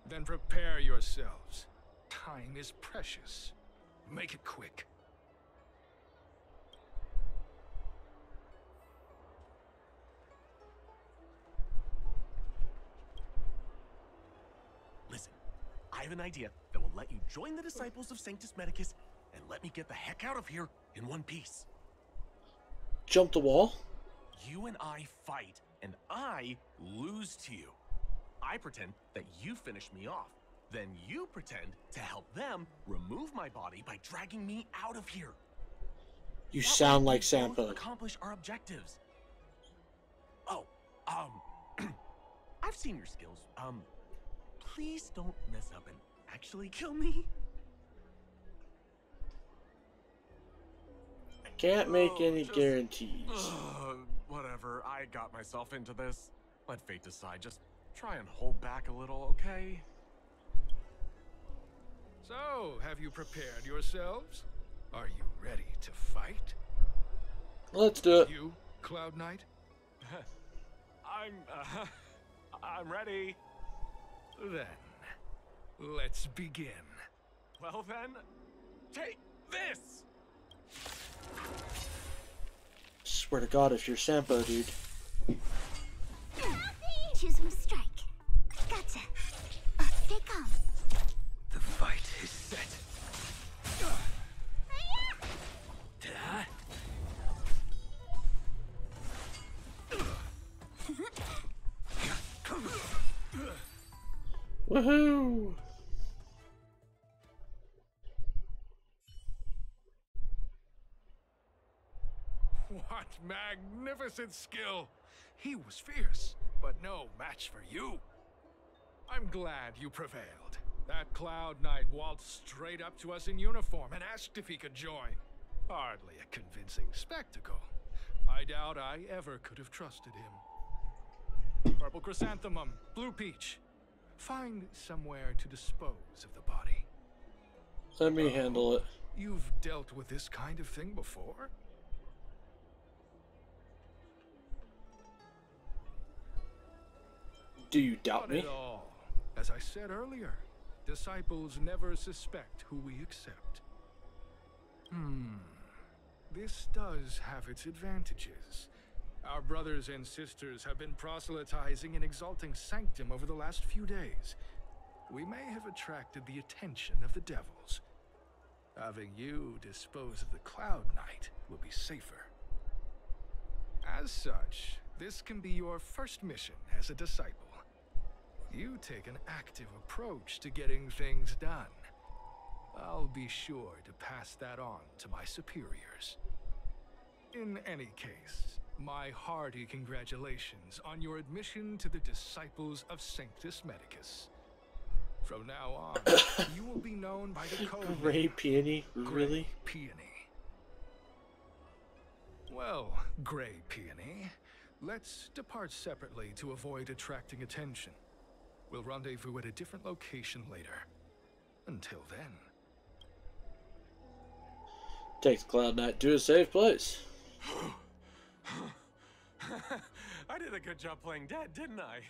Then prepare yourselves. Time is precious. Make it quick. Listen, I have an idea that will let you join the disciples of Sanctus Medicus and let me get the heck out of here in one piece. Jump the wall? You and I fight, and I lose to you. I pretend that you finish me off. Then you pretend to help them remove my body by dragging me out of here. You That sound way like we Sampo. both accomplish our objectives. Oh, I've seen your skills. Please don't mess up and actually kill me. I can't make any guarantees. Whatever, I got myself into this. Let fate decide. Just try and hold back a little, okay? So, have you prepared yourselves? Are you ready to fight? Let's do it. You, Cloud Knight? I'm ready. Then, let's begin. Well then, take this! Swear to God, if you're Sampo, dude. Choose my strike. Gotcha. Stay calm. The fight is set. Woohoo! What magnificent skill! He was fierce, but no match for you. I'm glad you prevailed. That Cloud Knight waltzed straight up to us in uniform and asked if he could join. Hardly a convincing spectacle. I doubt I ever could have trusted him. Purple chrysanthemum, blue peach. Find somewhere to dispose of the body. Let me handle it. You've dealt with this kind of thing before? Do you doubt Not me? at all. As I said earlier, disciples never suspect who we accept. This does have its advantages. Our brothers and sisters have been proselytizing and exalting sanctum over the last few days. We may have attracted the attention of the devils. Having you dispose of the Cloud Knight will be safer. As such, this can be your first mission as a disciple. You take an active approach to getting things done. I'll be sure to pass that on to my superiors. In any case, my hearty congratulations on your admission to the Disciples of Sanctus Medicus. From now on, you will be known by the code Gray Peony? Really? Gray Peony. Well, Gray Peony, let's depart separately to avoid attracting attention. We'll rendezvous at a different location later. Until then. Take the Cloud Knight to a safe place. I did a good job playing dead, didn't I?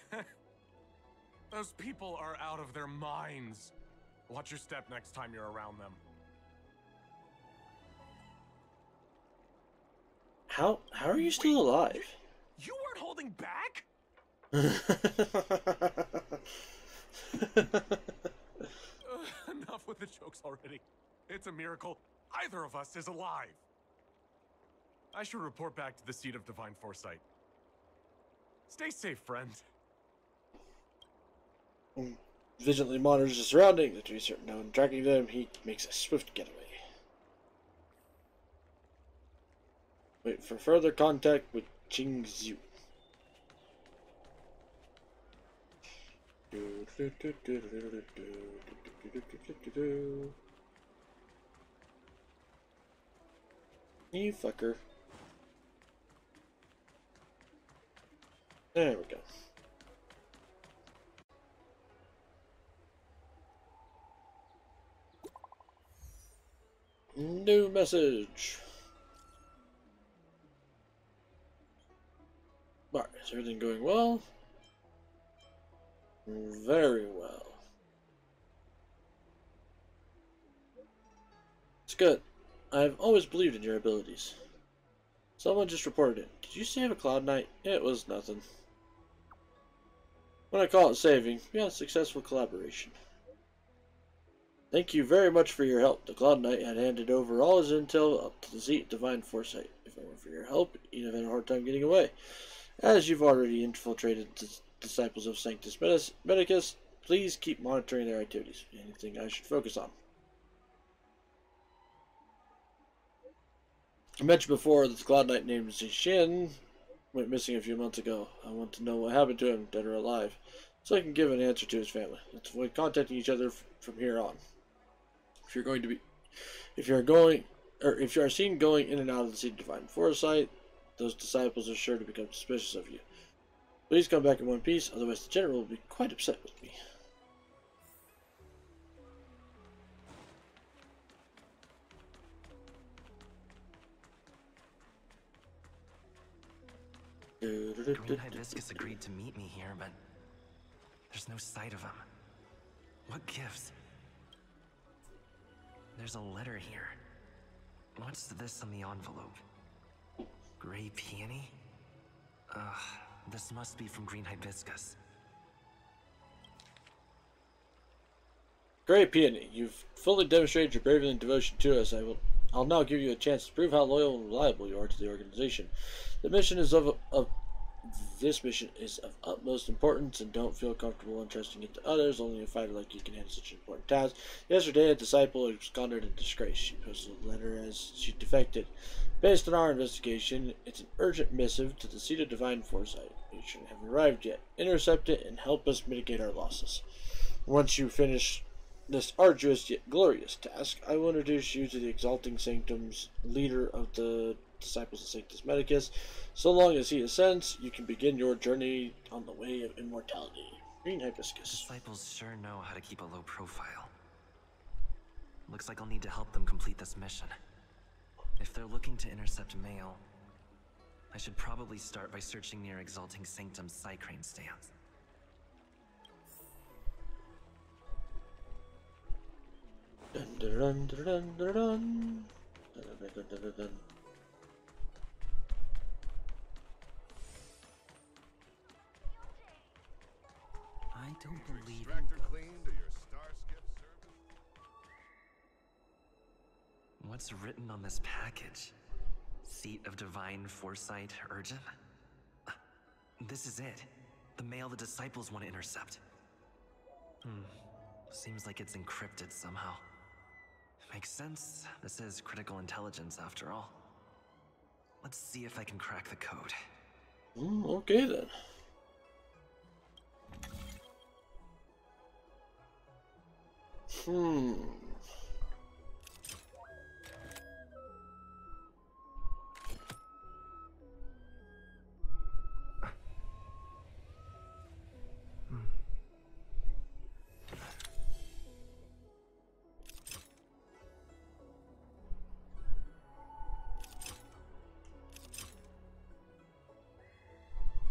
Those people are out of their minds. Watch your step next time you're around them. How are you still alive? You weren't holding back? Enough with the jokes already. It's a miracle either of us is alive. I should report back to the seat of divine foresight. Stay safe, friend. Vigilantly monitors the surroundings. The trees are known. Tracking them, he makes a swift getaway. Wait for further contact with Qingzhu. You fucker. There we go. New message. Alright, is everything going well? Very well. It's good. I've always believed in your abilities. Someone just reported it. Did you save a Cloud Knight? It was nothing. When I call it saving, we had a successful collaboration. Thank you very much for your help. The Cloud Knight had handed over all his intel up to the Seat Divine Foresight. If it weren't for your help, you'd have had a hard time getting away. As you've already infiltrated the disciples of Sanctus Medicus, please keep monitoring their activities. Anything I should focus on? I mentioned before that the Cloud Knight named Zixin went missing a few months ago. I want to know what happened to him, dead or alive, so I can give an answer to his family. Let's avoid contacting each other from here on. If you are seen going in and out of the Seat of Divine Foresight, those disciples are sure to become suspicious of you. Please come back in one piece, otherwise the general will be quite upset with me. Green Hibiscus agreed to meet me here, but there's no sight of him. What gives? There's a letter here. What's this on the envelope? Gray peony? This must be from Green Hibiscus. Gray Peony, you've fully demonstrated your bravery and devotion to us. I'll now give you a chance to prove how loyal and reliable you are to the organization. This mission is of utmost importance, and don't feel comfortable entrusting it to others. Only a fighter like you can handle such an important task. Yesterday, a disciple absconded in disgrace. She posted a letter as she defected. Based on our investigation, it's an urgent missive to the Seat of Divine Foresight. It shouldn't have arrived yet. Intercept it and help us mitigate our losses. Once you finish this arduous yet glorious task, I will introduce you to the Exalting Sanctum's leader of the Disciples of Sanctus Medicus. So long as he ascends, you can begin your journey on the way of immortality. Green Hibiscus. Disciples sure know how to keep a low profile. Looks like I'll need to help them complete this mission. If they're looking to intercept mail, I should probably start by searching near Exalting Sanctum's Psycrane stands. Dun, dun, dun, dun, dun, dun. Dun, dun, dun, dun, dun, dun. I don't believe in What's written on this package? Seat of Divine Foresight urgent? This is it. The mail the disciples want to intercept. Seems like it's encrypted somehow. Makes sense. This is critical intelligence after all. Let's see if I can crack the code. Okay then.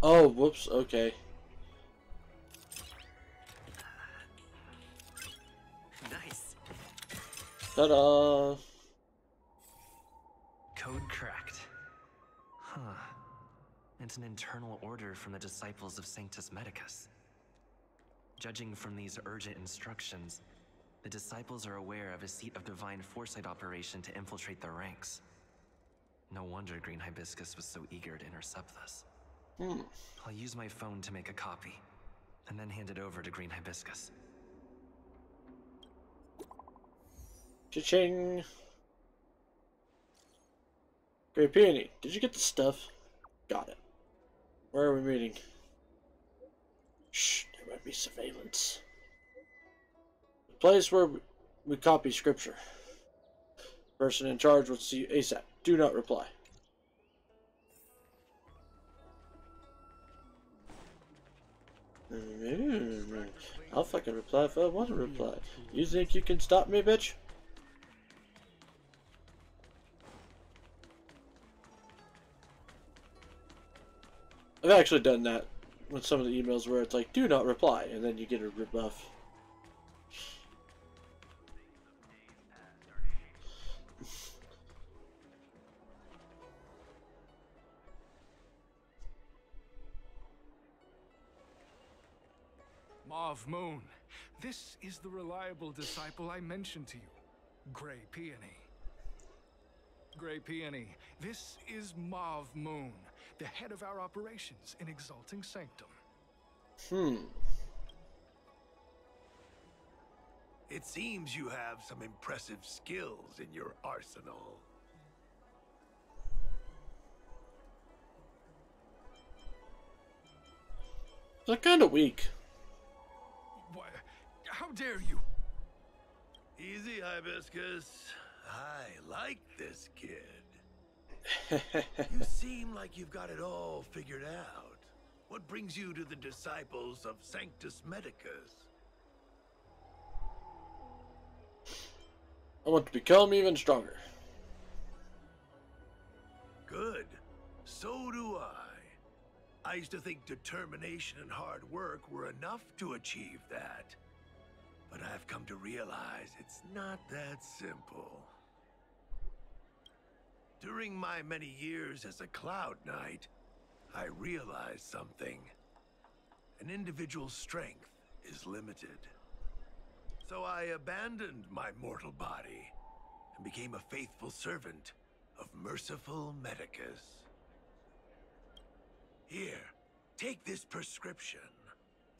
Oh, whoops, okay. Nice. Ta-da! Code cracked. Huh. It's an internal order from the disciples of Sanctus Medicus. Judging from these urgent instructions, the disciples are aware of a Seat of Divine Foresight operation to infiltrate their ranks. No wonder Green Hibiscus was so eager to intercept this. I'll use my phone to make a copy, and then hand it over to Green Hibiscus. Cha-ching! Great Peony, did you get the stuff? Got it. Where are we meeting? Shh, there might be surveillance. The place where we copy scripture. Person in charge will see you ASAP. Do not reply. I'll fucking reply if I want to reply. You think you can stop me, bitch? I've actually done that with some of the emails where it's like, do not reply, and then you get a rebuff. Mauve Moon. This is the reliable disciple I mentioned to you, Grey Peony. Grey Peony, this is Mauve Moon, the head of our operations in Exalting Sanctum. It seems you have some impressive skills in your arsenal. They're kind of weak. What? How dare you? Easy, Hibiscus. I like this kid. You seem like you've got it all figured out. What brings you to the disciples of Sanctus Medicus? I want to become even stronger. Good. So do I. I used to think determination and hard work were enough to achieve that. But I've come to realize it's not that simple. During my many years as a Cloud Knight, I realized something. An individual's strength is limited. So I abandoned my mortal body and became a faithful servant of merciful Medicus. Here, take this prescription.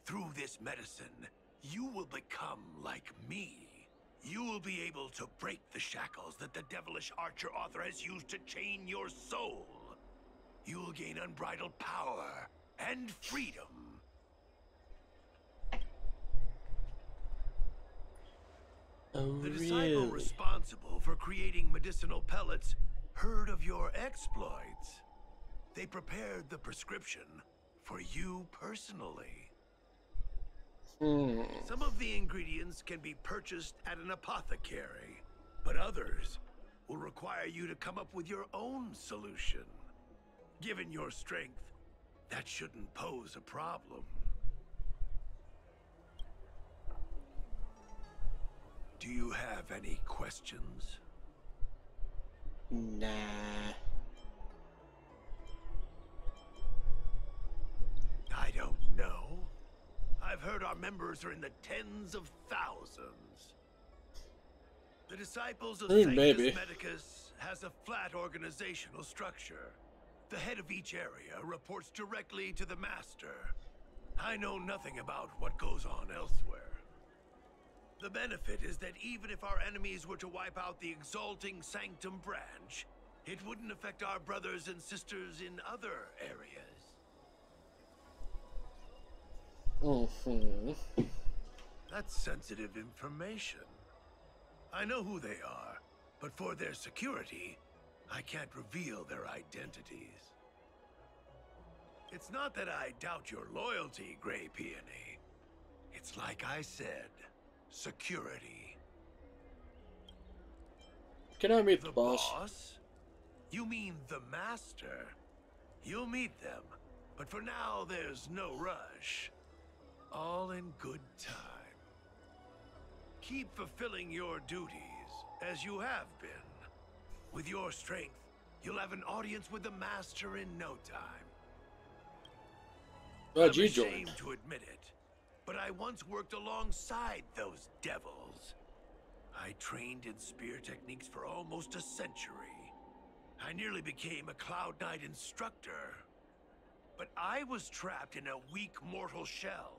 Through this medicine, you will become like me. You will be able to break the shackles that the devilish Archer author has used to chain your soul. You will gain unbridled power and freedom. Oh, The disciple really? responsible for creating medicinal pellets heard of your exploits. They prepared the prescription for you personally. Some of the ingredients can be purchased at an apothecary, but others will require you to come up with your own solution. Given your strength, that shouldn't pose a problem. Do you have any questions? Nah. I don't know. I've heard our members are in the tens of thousands. The Disciples of Sanctus Maybe. Medicus has a flat organizational structure. The head of each area reports directly to the Master. I know nothing about what goes on elsewhere. The benefit is that even if our enemies were to wipe out the Exalting Sanctum branch, it wouldn't affect our brothers and sisters in other areas. That's sensitive information. I know who they are, but for their security, I can't reveal their identities. It's not that I doubt your loyalty, Grey Peony. It's like I said, security. Can I meet The the boss? You mean the Master? You'll meet them, but for now there's no rush. All in good time. Keep fulfilling your duties, as you have been. With your strength, you'll have an audience with the Master in no time. Glad I'm you ashamed joined. to admit it, but I once worked alongside those devils. I trained in spear techniques for almost a century. I nearly became a Cloud Knight instructor. But I was trapped in a weak mortal shell.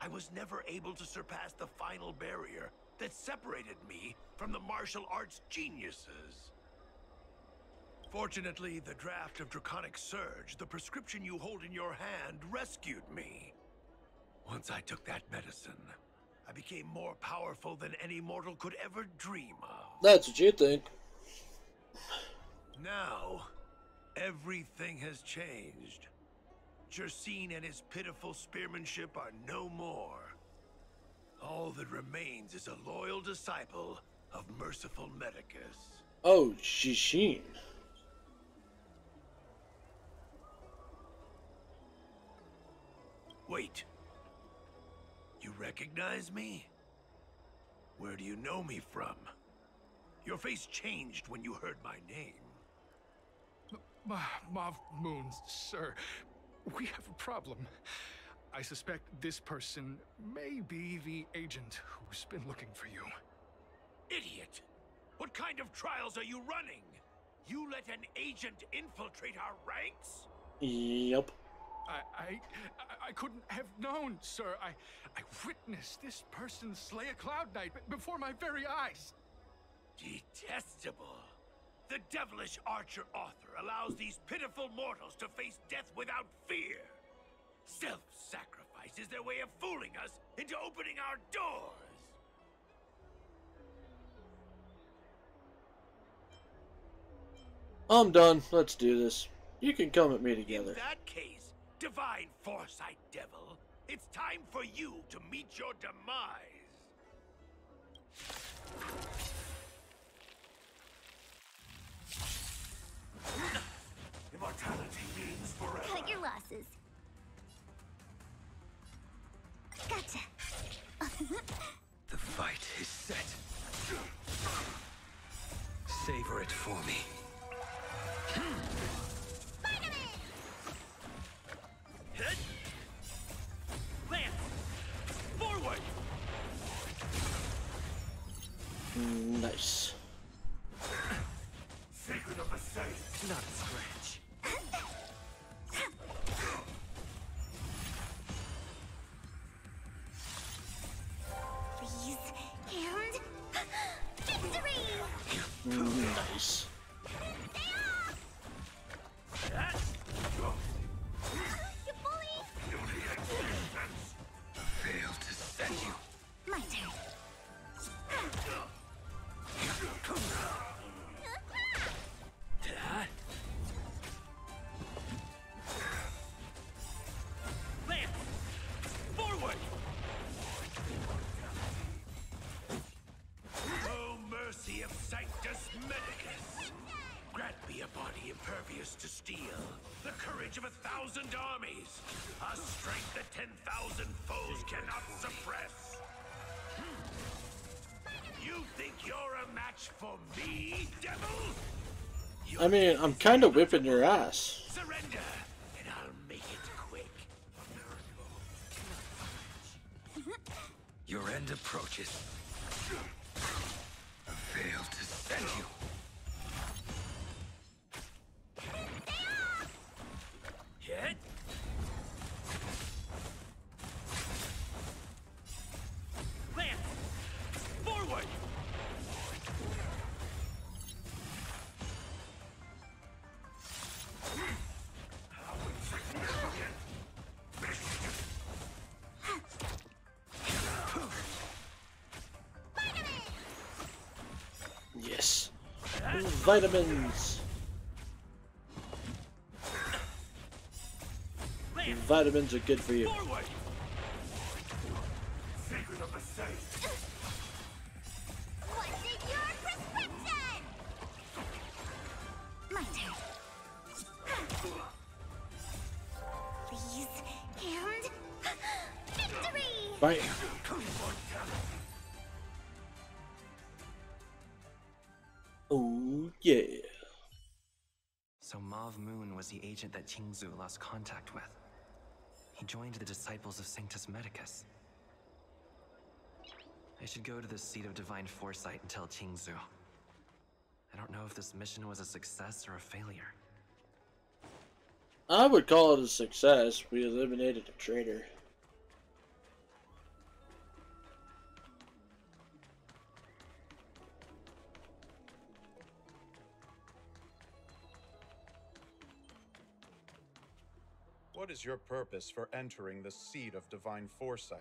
I was never able to surpass the final barrier that separated me from the martial arts geniuses. Fortunately, the draft of Draconic Surge, the prescription you hold in your hand, rescued me. Once I took that medicine, I became more powerful than any mortal could ever dream of. That's what you think. Now, everything has changed. Jersine and his pitiful spearmanship are no more. All that remains is a loyal disciple of merciful Medicus. Oh, Shishin. Wait. You recognize me? Where do you know me from? Your face changed when you heard my name. Mauve Moon, sir. We have a problem. I suspect this person may be the agent who's been looking for you. Idiot! What kind of trials are you running? You let an agent infiltrate our ranks? Yep. I couldn't have known, sir. I witnessed this person slay a Cloud Knight before my very eyes. Detestable. The devilish archer author allows these pitiful mortals to face death without fear. Self-sacrifice is their way of fooling us into opening our doors. I'm done. Let's do this. You can come at me together. In that case, Divine Foresight Devil, it's time for you to meet your demise. Immortality means forever. Cut your losses. Gotcha. The fight is set. Savor it for me. Hit! Lance! Forward! Nice. Secret of the safe. Not a scratch. Please, and victory! Nice. You bully! Failed to set you. My turn. That? Lance! Forward! Oh, mercy of Sanctus Medicus! Grant me a body impervious to steel, the courage of 1,000 armies, a strength that 10,000 foes cannot suppress. You think you're a match for me, devil? I mean, I'm kind of whipping your ass. Surrender, and I'll make it quick. Your end approaches. Failed to set you. Hit! Lance! Forward! Yes. Vitamins. Vitamins are good for you. Forward! Secret of the safe. What's in your prescription? My turn. Please, and victory! Right. Oh, yeah. So Mauve Moon was the agent that Qingzu lost contact with. He joined the Disciples of Sanctus Medicus. I should go to the seat of Divine Foresight and tell Qingzu. I don't know if this mission was a success or a failure. I would call it a success. We eliminated a traitor. What is your purpose for entering the seat of Divine Foresight?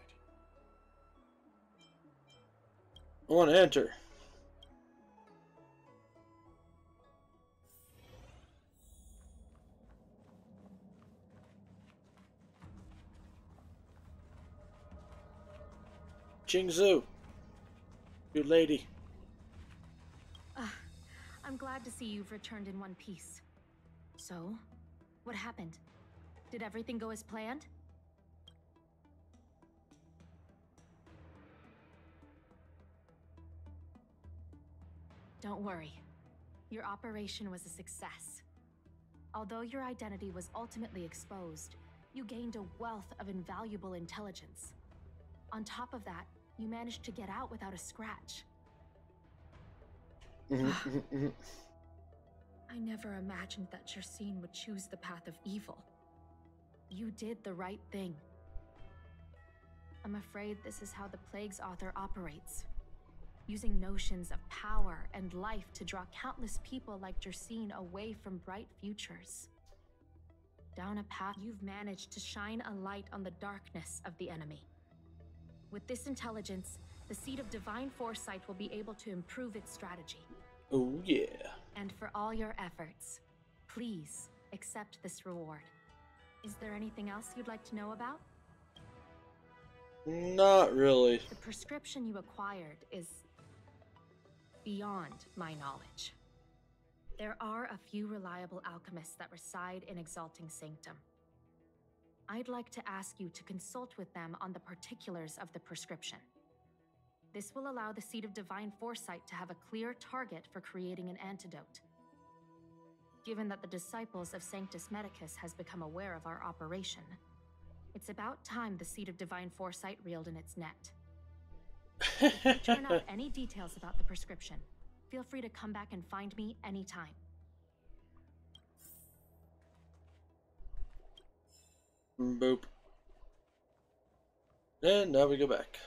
I want to enter. Qingzu, good lady. I'm glad to see you've returned in one piece. So, what happened? Did everything go as planned? Don't worry. Your operation was a success. Although your identity was ultimately exposed, You gained a wealth of invaluable intelligence. On top of that, you managed to get out without a scratch. I never imagined that Jersine would choose the path of evil. You did the right thing. I'm afraid this is how the Plague's author operates. Using notions of power and life to draw countless people like Jersine away from bright futures. Down a path, you've managed to shine a light on the darkness of the enemy. With this intelligence, the Seed of Divine Foresight will be able to improve its strategy. Oh yeah. And for all your efforts, please accept this reward. Is there anything else you'd like to know about? Not really. The prescription you acquired is beyond my knowledge. There are a few reliable alchemists that reside in Exalting Sanctum. I'd like to ask you to consult with them on the particulars of the prescription. This will allow the Seed of Divine Foresight to have a clear target for creating an antidote. Given that the disciples of Sanctus Medicus has become aware of our operation, it's about time the Seed of Divine Foresight reeled in its net. If you turn up any details about the prescription, feel free to come back and find me anytime. Boop. And now we go back.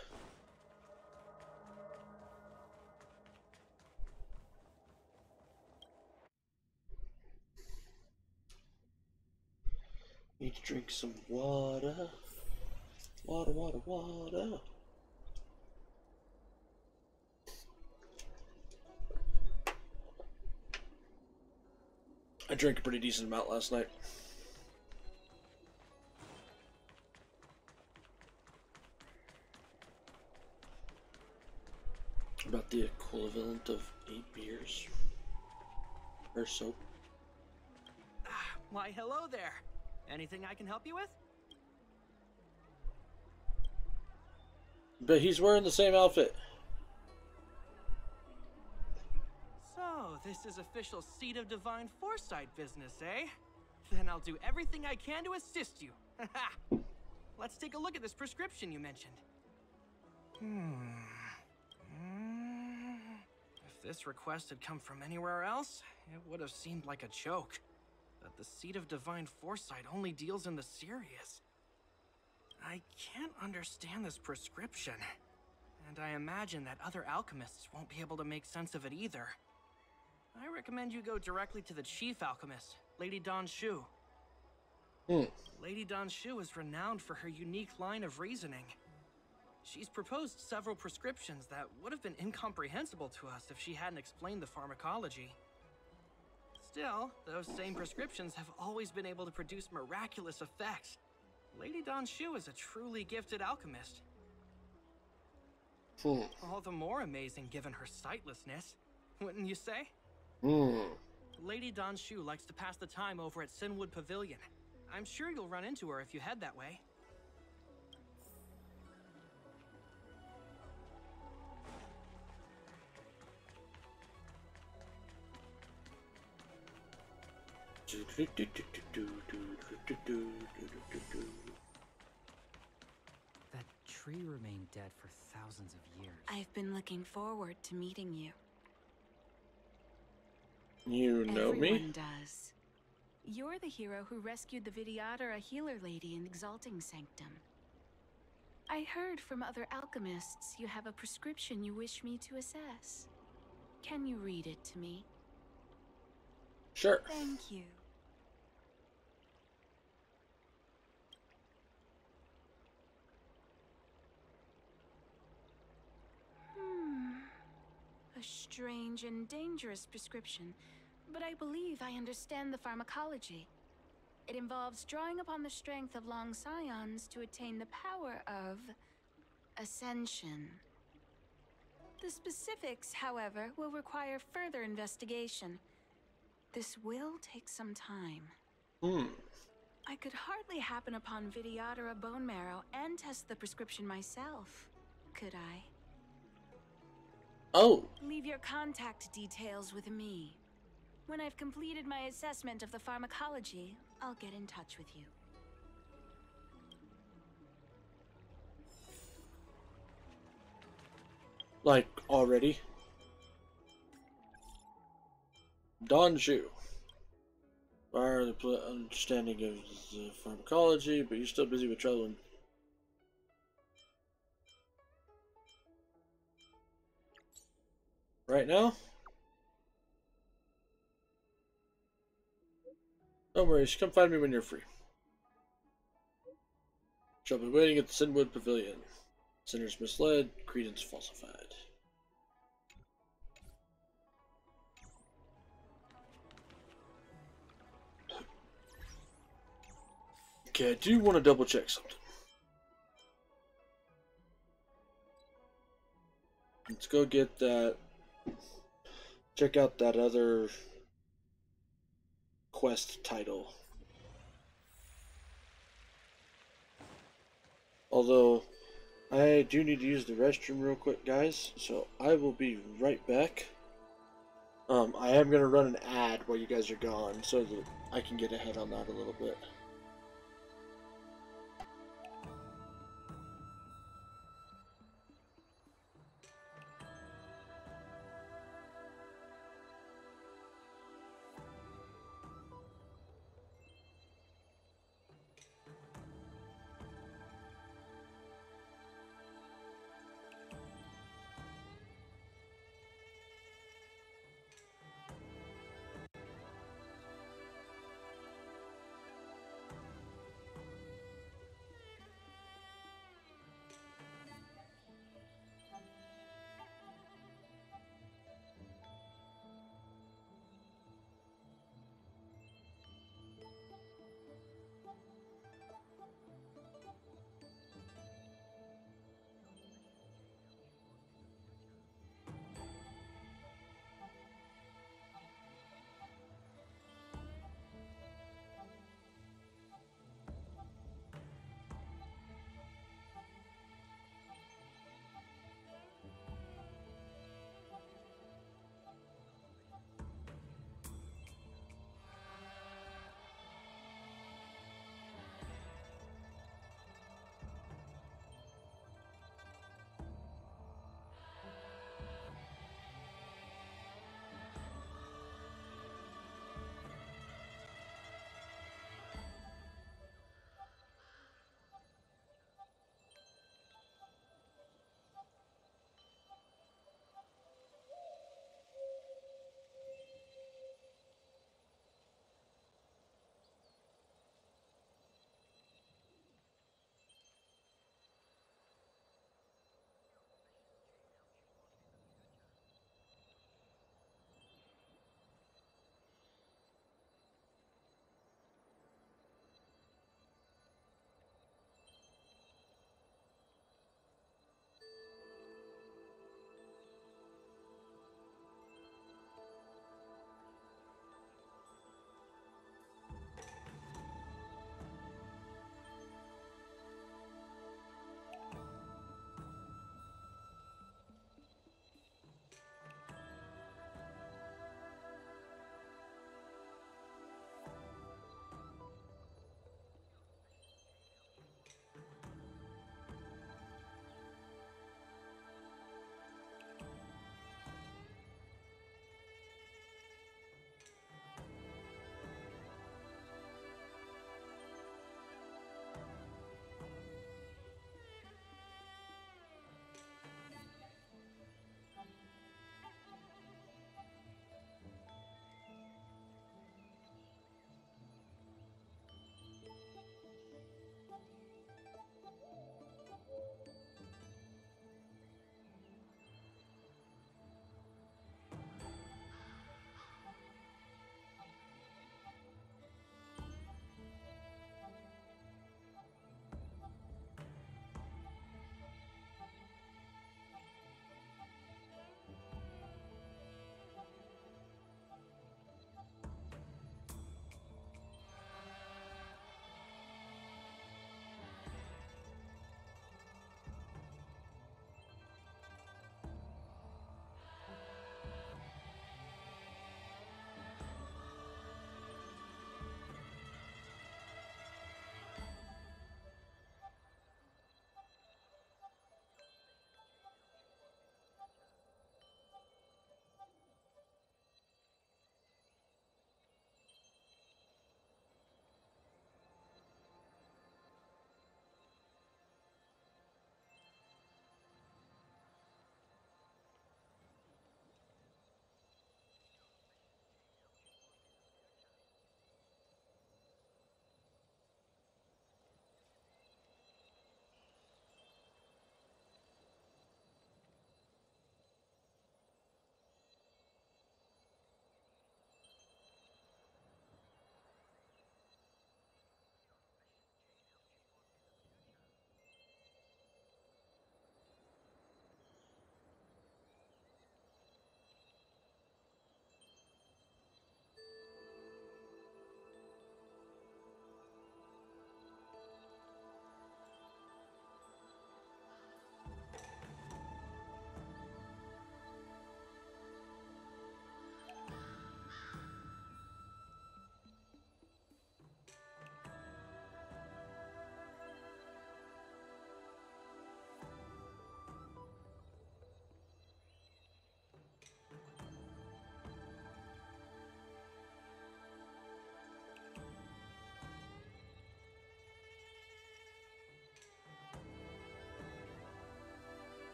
Need to drink some water. Water, water, water. I drank a pretty decent amount last night. About the equivalent of 8 beers. Or so. Why, hello there. Anything I can help you with? But he's wearing the same outfit. So, this is official Seed of Divine Foresight business, eh? Then I'll do everything I can to assist you. Let's take a look at this prescription you mentioned. If this request had come from anywhere else, it would have seemed like a joke. But the Seed of Divine Foresight only deals in the serious. I can't understand this prescription. And I imagine that other alchemists won't be able to make sense of it either. I recommend you go directly to the chief alchemist, Lady Dan Shu. Lady Dan Shu is renowned for her unique line of reasoning. She's proposed several prescriptions that would have been incomprehensible to us if she hadn't explained the pharmacology. Still, those same prescriptions have always been able to produce miraculous effects. Lady Dan Shu is a truly gifted alchemist. All the more amazing given her sightlessness, wouldn't you say? Lady Dan Shu likes to pass the time over at Sinwood Pavilion. I'm sure you'll run into her if you head that way. That tree remained dead for thousands of years. I've been looking forward to meeting you. You know me? Everyone does. You're the hero who rescued the Vidyadhara healer lady in Exalting Sanctum. I heard from other alchemists you have a prescription you wish me to assess. Can you read it to me? Sure. Thank you. A strange and dangerous prescription, but I believe I understand the pharmacology. It involves drawing upon the strength of long scions to attain the power of ascension. The specifics, however, will require further investigation. This will take some time. I could hardly happen upon Vidyadhara bone marrow and test the prescription myself, could I? Oh. Leave your contact details with me. When I've completed my assessment of the pharmacology, I'll get in touch with you. Like, already. Donju. Are the understanding of the pharmacology, but you're still busy with traveling. Right now? Don't worry, come find me when you're free. Shall be waiting at the Sinwood Pavilion. Sinners misled, credence falsified. Okay, I do want to double check something. Let's go get that. Check out that other quest title. Although, I do need to use the restroom real quick, guys, so I will be right back. I am going to run an ad while you guys are gone, so that I can get ahead on that a little bit.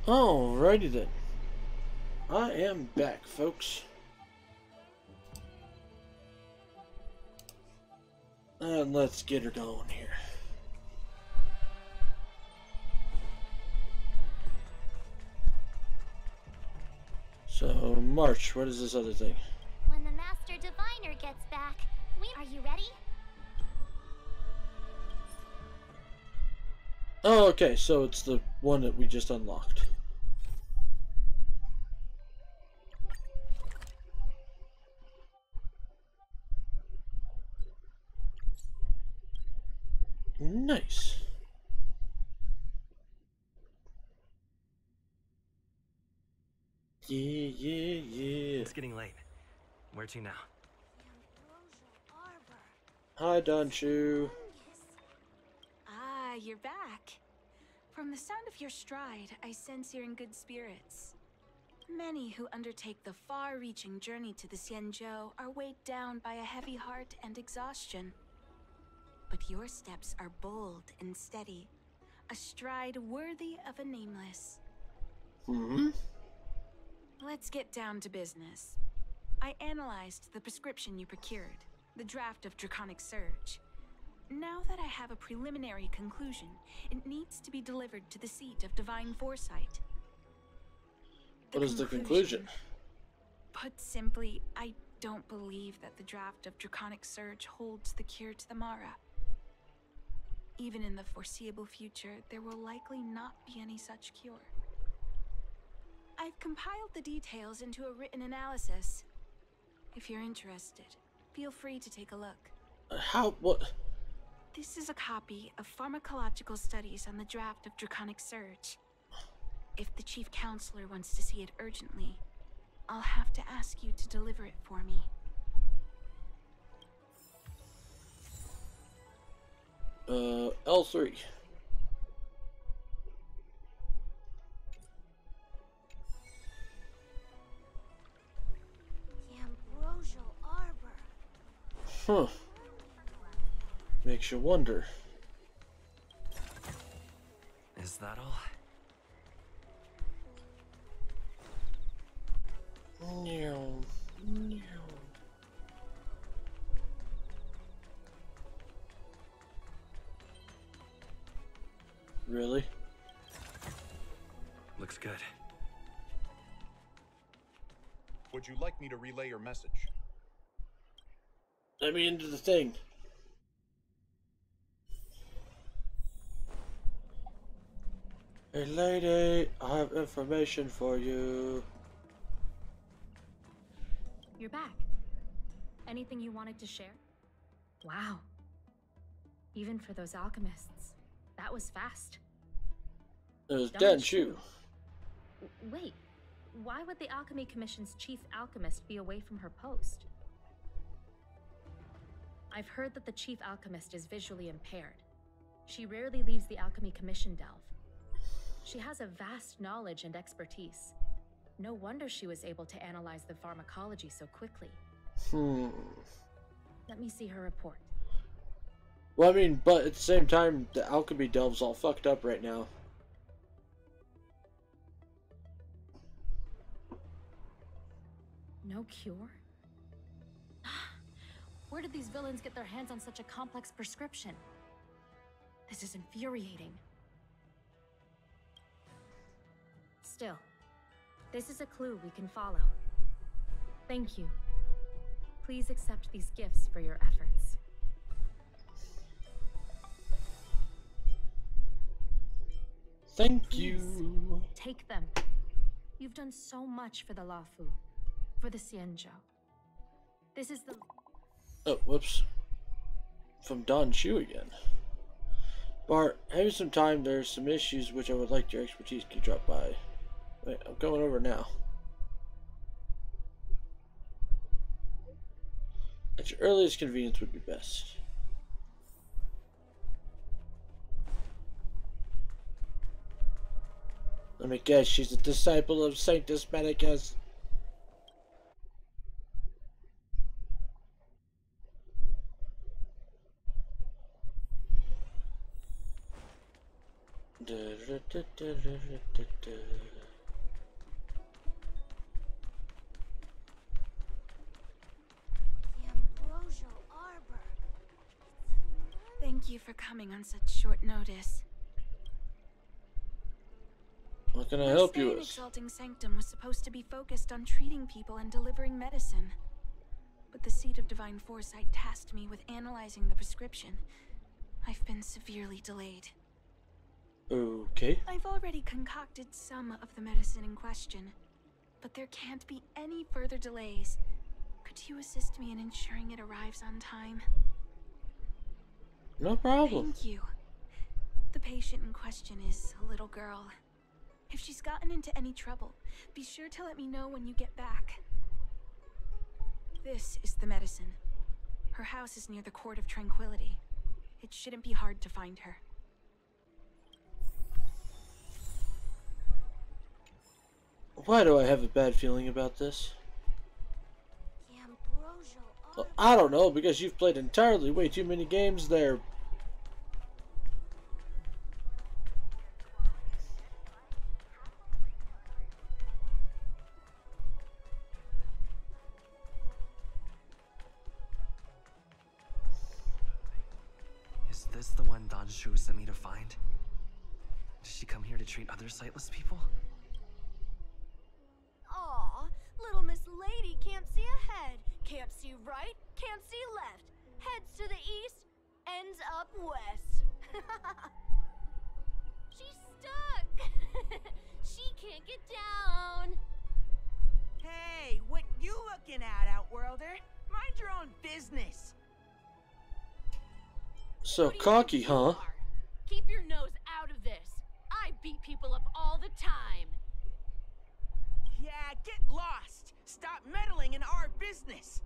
Alrighty then. I am back, folks. And let's get her going here. So, March, what is this other thing? When the Master Diviner gets back, Are you ready? Oh, okay, so it's the one that we just unlocked. Nice. Yeah. It's getting late. Where to now? Hi, Donshu. Ah, you're back. From the sound of your stride, I sense you're in good spirits. Many who undertake the far-reaching journey to the Xianzhou are weighed down by a heavy heart and exhaustion. But your steps are bold and steady, a stride worthy of a nameless. Let's get down to business. I analyzed the prescription you procured, the draft of Draconic Surge. Now that I have a preliminary conclusion, it needs to be delivered to the seat of Divine Foresight. What is the conclusion? Put simply, I don't believe that the draft of Draconic Surge holds the cure to the Mara. Even in the foreseeable future, there will likely not be any such cure. I've compiled the details into a written analysis. If you're interested, feel free to take a look. What? This is a copy of pharmacological studies on the draft of Draconic Surge. If the Chief Counselor wants to see it urgently, I'll have to ask you to deliver it for me. L3. The Ambrosial Arbor. Huh. Makes you wonder. Is that all? No. Really? Looks good. Would you like me to relay your message? Let me into the thing. Hey lady, I have information for you. You're back. Anything you wanted to share? Wow. Even for those alchemists, that was fast. It was Denshu. Wait, why would the Alchemy Commission's chief alchemist be away from her post? I've heard that the chief alchemist is visually impaired. She rarely leaves the Alchemy Commission delve. She has a vast knowledge and expertise. No wonder she was able to analyze the pharmacology so quickly. Let me see her report. Well, I mean, but at the same time, the alchemy delve's all fucked up right now. No cure? Where did these villains get their hands on such a complex prescription? This is infuriating. Still, this is a clue we can follow. Thank you. Please accept these gifts for your efforts. Thank you. Take them. You've done so much for the Lafu, for the Xianzhou. This is the... Oh, whoops. From Don Shu again. Bart, having some time, there's some issues which I would like your expertise. Can you drop by? Wait, I'm going over now. At your earliest convenience would be best. Let me guess, she's a disciple of Sanctus Medicus. Thank you for coming on such short notice. What can I My help stay you in with? Exalting Sanctum was supposed to be focused on treating people and delivering medicine. But the Seed of Divine Foresight tasked me with analyzing the prescription. I've been severely delayed. Okay. I've already concocted some of the medicine in question, but there can't be any further delays. Could you assist me in ensuring it arrives on time? No problem. Thank you. The patient in question is a little girl. If she's gotten into any trouble, be sure to let me know when you get back. This is the medicine. Her house is near the Court of Tranquility. It shouldn't be hard to find her. Why do I have a bad feeling about this? Well, I don't know, because you've played entirely way too many games there. Is this the one Don Shu sent me to find? Does she come here to treat other sightless people? Aw, little Miss Lady can't see ahead, can't see right, can't see left. Heads to the east, ends up west. She's stuck. She can't get down. Hey, what you looking at, Outworlder? Mind your own business. So cocky, huh? Keep your nose out of this. I beat people up all the time. Yeah, get lost. Stop meddling in our business.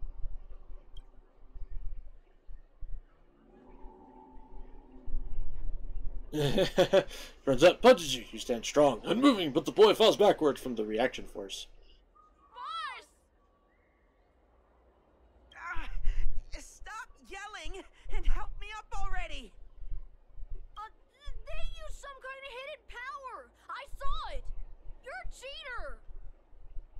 Turns out punches you. You stand strong, unmoving, but the boy falls backward from the reaction force. Stop yelling and help me up already. They used some kind of hidden power. I saw it. You're a cheater.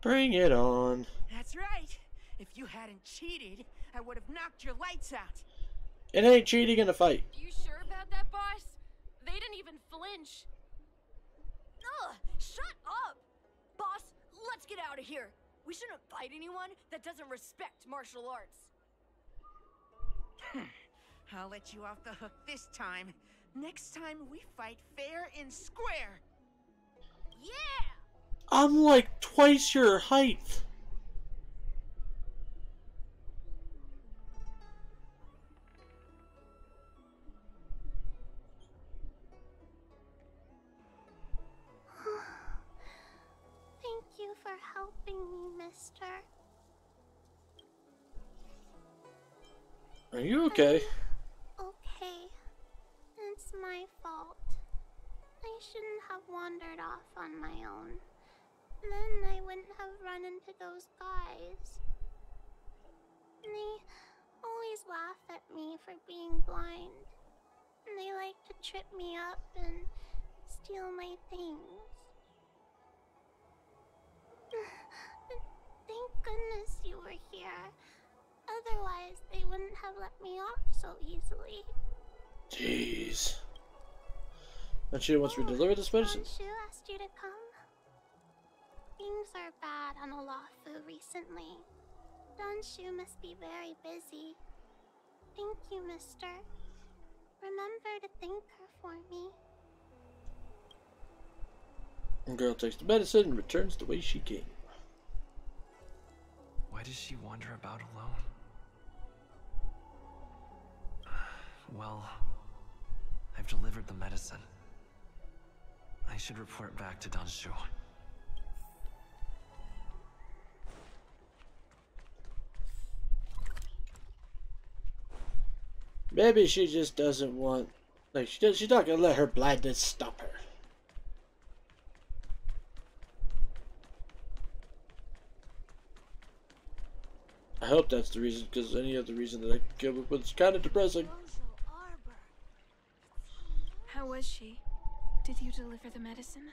Bring it on. That's right. If you hadn't cheated, I would have knocked your lights out. It ain't cheating in a fight. You sure about that, boss? They didn't even flinch. Ugh, shut up! Boss, let's get out of here. We shouldn't fight anyone that doesn't respect martial arts. I'll let you off the hook this time. Next time we fight fair and square. Yeah! I'm like twice your height. Thank you for helping me, mister. Are you okay? Okay. It's my fault. I shouldn't have wandered off on my own. Then I wouldn't have run into those guys. They always laugh at me for being blind. And they like to trip me up and steal my things. Thank goodness you were here. Otherwise, they wouldn't have let me off so easily. Jeez. And she wants me to deliver this medicine. Shu asked you to come. Things are bad on Olafu recently. Don Shu must be very busy. Thank you, mister. Remember to thank her for me. The girl takes the medicine and returns the way she came. Why does she wander about alone? Well, I've delivered the medicine. I should report back to Don Shu. Maybe she just doesn't want, like, she's not gonna let her blindness stop her. I hope that's the reason, because any other reason that I could come up with is kind of depressing. How was she? Did you deliver the medicine?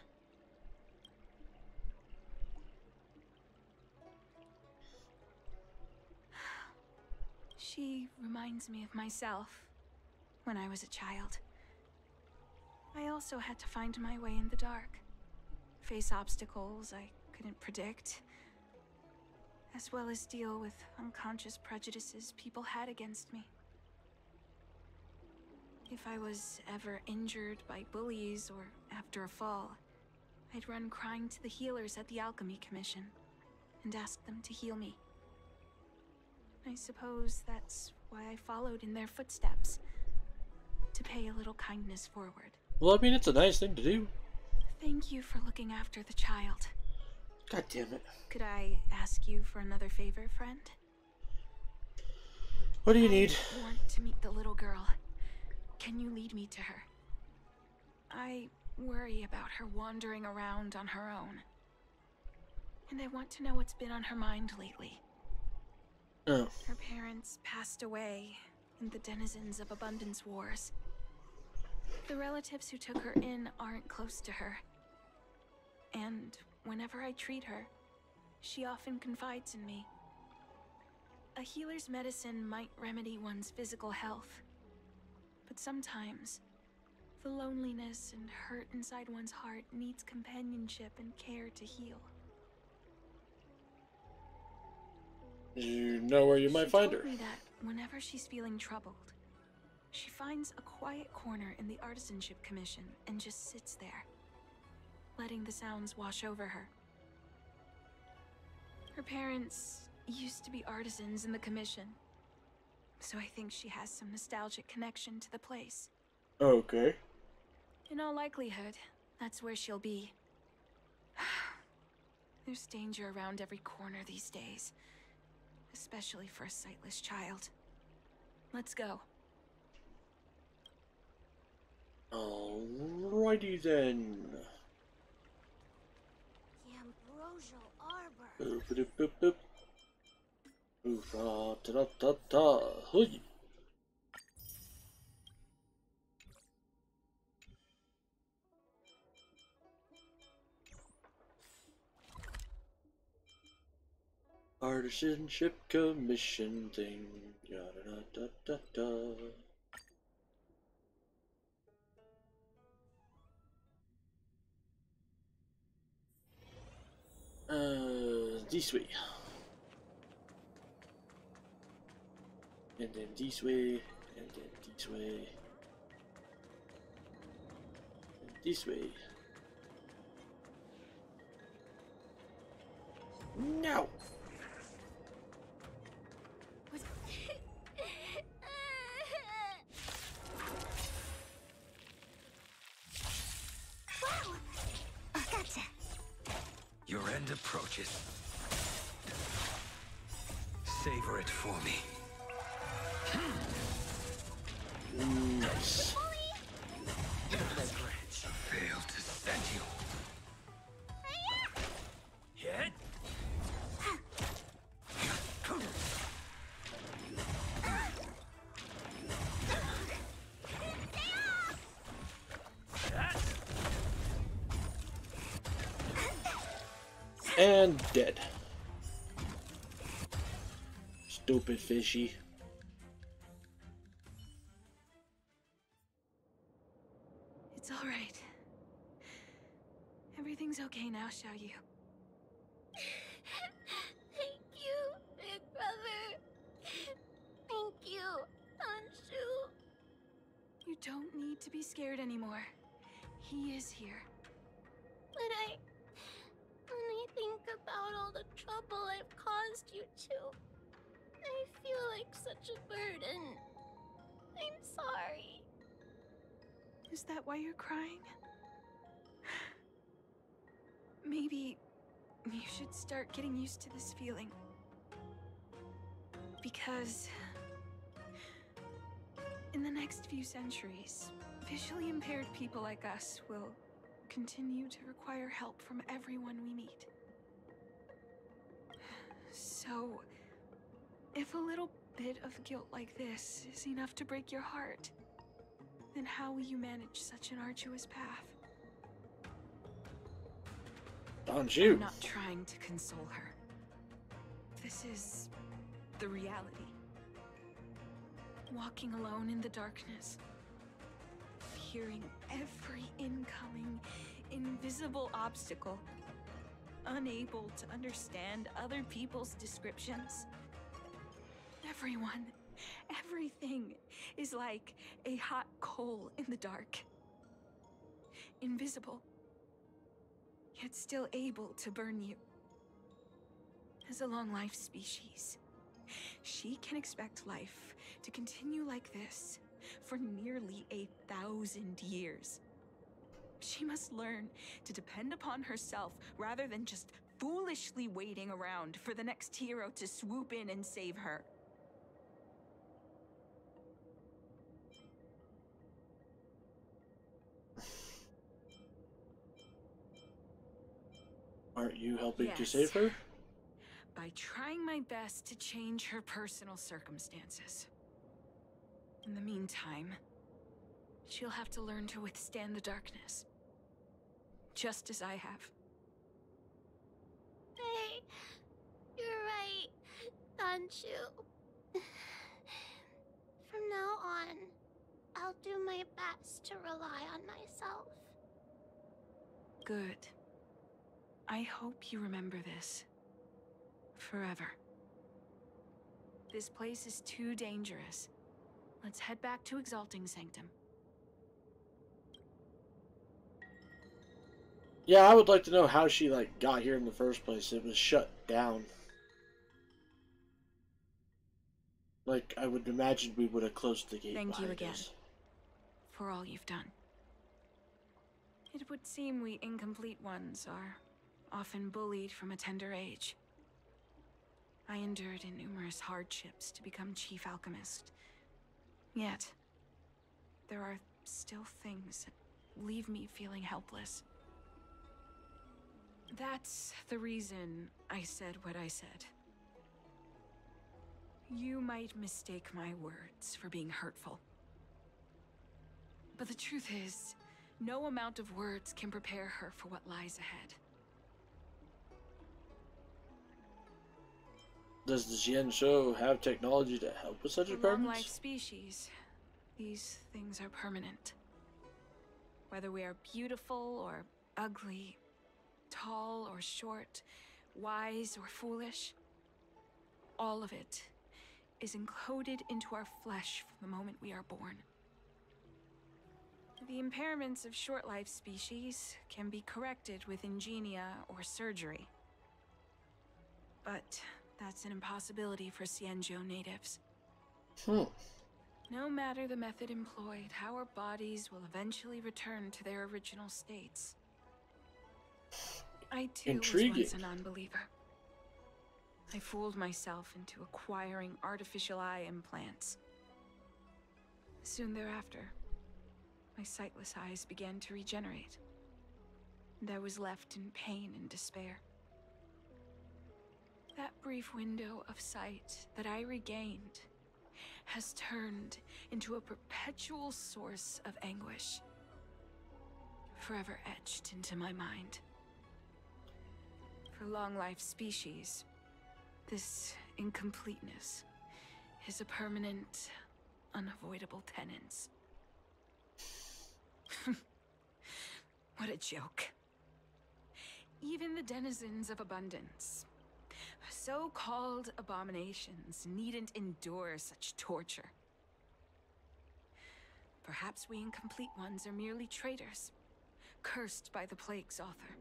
She reminds me of myself when I was a child. I also had to find my way in the dark, face obstacles I couldn't predict, as well as deal with unconscious prejudices people had against me. If I was ever injured by bullies or after a fall, I'd run crying to the healers at the Alchemy Commission and ask them to heal me. I suppose that's why I followed in their footsteps, to pay a little kindness forward. Well, I mean, it's a nice thing to do. Thank you for looking after the child. God damn it. Could I ask you for another favor, friend? What do you need? I want to meet the little girl. Can you lead me to her? I worry about her wandering around on her own. And I want to know what's been on her mind lately. Oh. Her parents passed away in the denizens of Abundance Wars. The relatives who took her in aren't close to her. And whenever I treat her, she often confides in me. A healer's medicine might remedy one's physical health, but sometimes the loneliness and hurt inside one's heart needs companionship and care to heal. You know where you might find her. She told me that whenever she's feeling troubled, she finds a quiet corner in the Artisanship Commission and just sits there, letting the sounds wash over her. Her parents used to be artisans in the commission, so I think she has some nostalgic connection to the place. Okay. In all likelihood, that's where she'll be. There's danger around every corner these days, especially for a sightless child. Let's go. Alrighty then. The Ambrosial Arbor. Boop, boop, boop, boop. Oof, ah, ta da da da. Hey. Artisanship commission thing. Yada da da da da. This way. And then this way, and then this way. And this way. No! Wow! Gotcha. Your end approaches. Savor it for me. Nice. Failed to send you. Hit. And dead. Stupid fishy. It's all right. Everything's okay now, Xiao Yu. Thank you, big brother. Thank you, Anshu. You don't need to be scared anymore. He is here. But when I think about all the trouble I've caused you two, I feel like such a burden. I'm sorry. Is that why you're crying? Maybe you should start getting used to this feeling. Because in the next few centuries, visually impaired people like us will continue to require help from everyone we meet. So, if a little bit of guilt like this is enough to break your heart, then how will you manage such an arduous path? On you. I'm not trying to console her. This is the reality. Walking alone in the darkness. Hearing every incoming, invisible obstacle. Unable to understand other people's descriptions. Everyone, everything is like a hot coal in the dark. Invisible, yet still able to burn you. As a long-life species, she can expect life to continue like this for nearly 1,000 years. She must learn to depend upon herself rather than just foolishly waiting around for the next hero to swoop in and save her. Aren't you helping to Yes. save her? By trying my best to change her personal circumstances. In the meantime, she'll have to learn to withstand the darkness. Just as I have. Hey, you're right, Danchu. From now on, I'll do my best to rely on myself. Good. I hope you remember this. Forever. This place is too dangerous. Let's head back to Exalting Sanctum. Yeah, I would like to know how she got here in the first place. It was shut down. I would imagine we would have closed the gate. Thank you behind again us. for all you've done. It would seem we incomplete ones are often bullied from a tender age. I endured numerous hardships to become Chief Alchemist. Yet, there are still things that leave me feeling helpless. That's the reason I said what I said. You might mistake my words for being hurtful. But the truth is, no amount of words can prepare her for what lies ahead. Does the Xianzhou have technology to help with such For impairments? long-life species, these things are permanent. Whether we are beautiful or ugly, tall or short, wise or foolish, all of it is encoded into our flesh from the moment we are born. The impairments of short-life species can be corrected with ingenia or surgery. But that's an impossibility for Xianzhou natives. No matter the method employed, our bodies will eventually return to their original states. I too was once a non-believer. I fooled myself into acquiring artificial eye implants. Soon thereafter, my sightless eyes began to regenerate, and I was left in pain and despair. That brief window of sight that I regained has turned into a perpetual source of anguish, forever etched into my mind. For long-life species, this incompleteness is a permanent, unavoidable tenance. What a joke. Even the denizens of abundance, so-called abominations, needn't endure such torture. Perhaps we incomplete ones are merely traitors, cursed by the plague's author.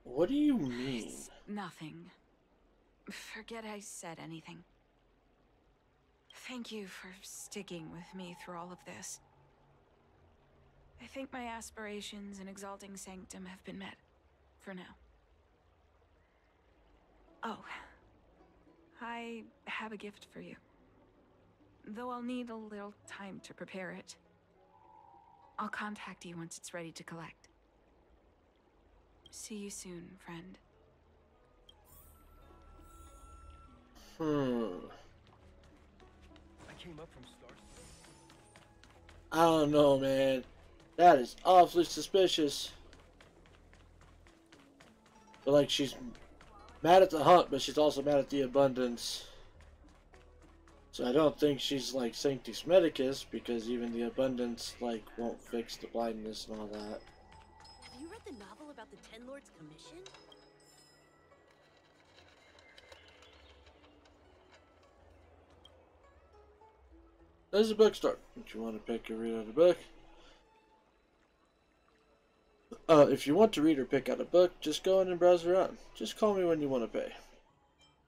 What do you mean? It's nothing. Forget I said anything. Thank you for sticking with me through all of this. I think my aspirations in Exalting Sanctum have been met, for now. Oh, I have a gift for you. Though I'll need a little time to prepare it. I'll contact you once it's ready to collect. See you soon, friend. I came up from Star. I don't know, man. That is awfully suspicious. But like, she's mad at the hunt, but she's also mad at the abundance. So I don't think she's like Sanctus Medicus, because even the abundance like won't fix the blindness and all that. Have you read the novel about the Ten Lords Commission? There's a bookstore. If you want to pick or read out a book. If you want to read or pick out a book, just go in and browse around. Just call me when you want to pay.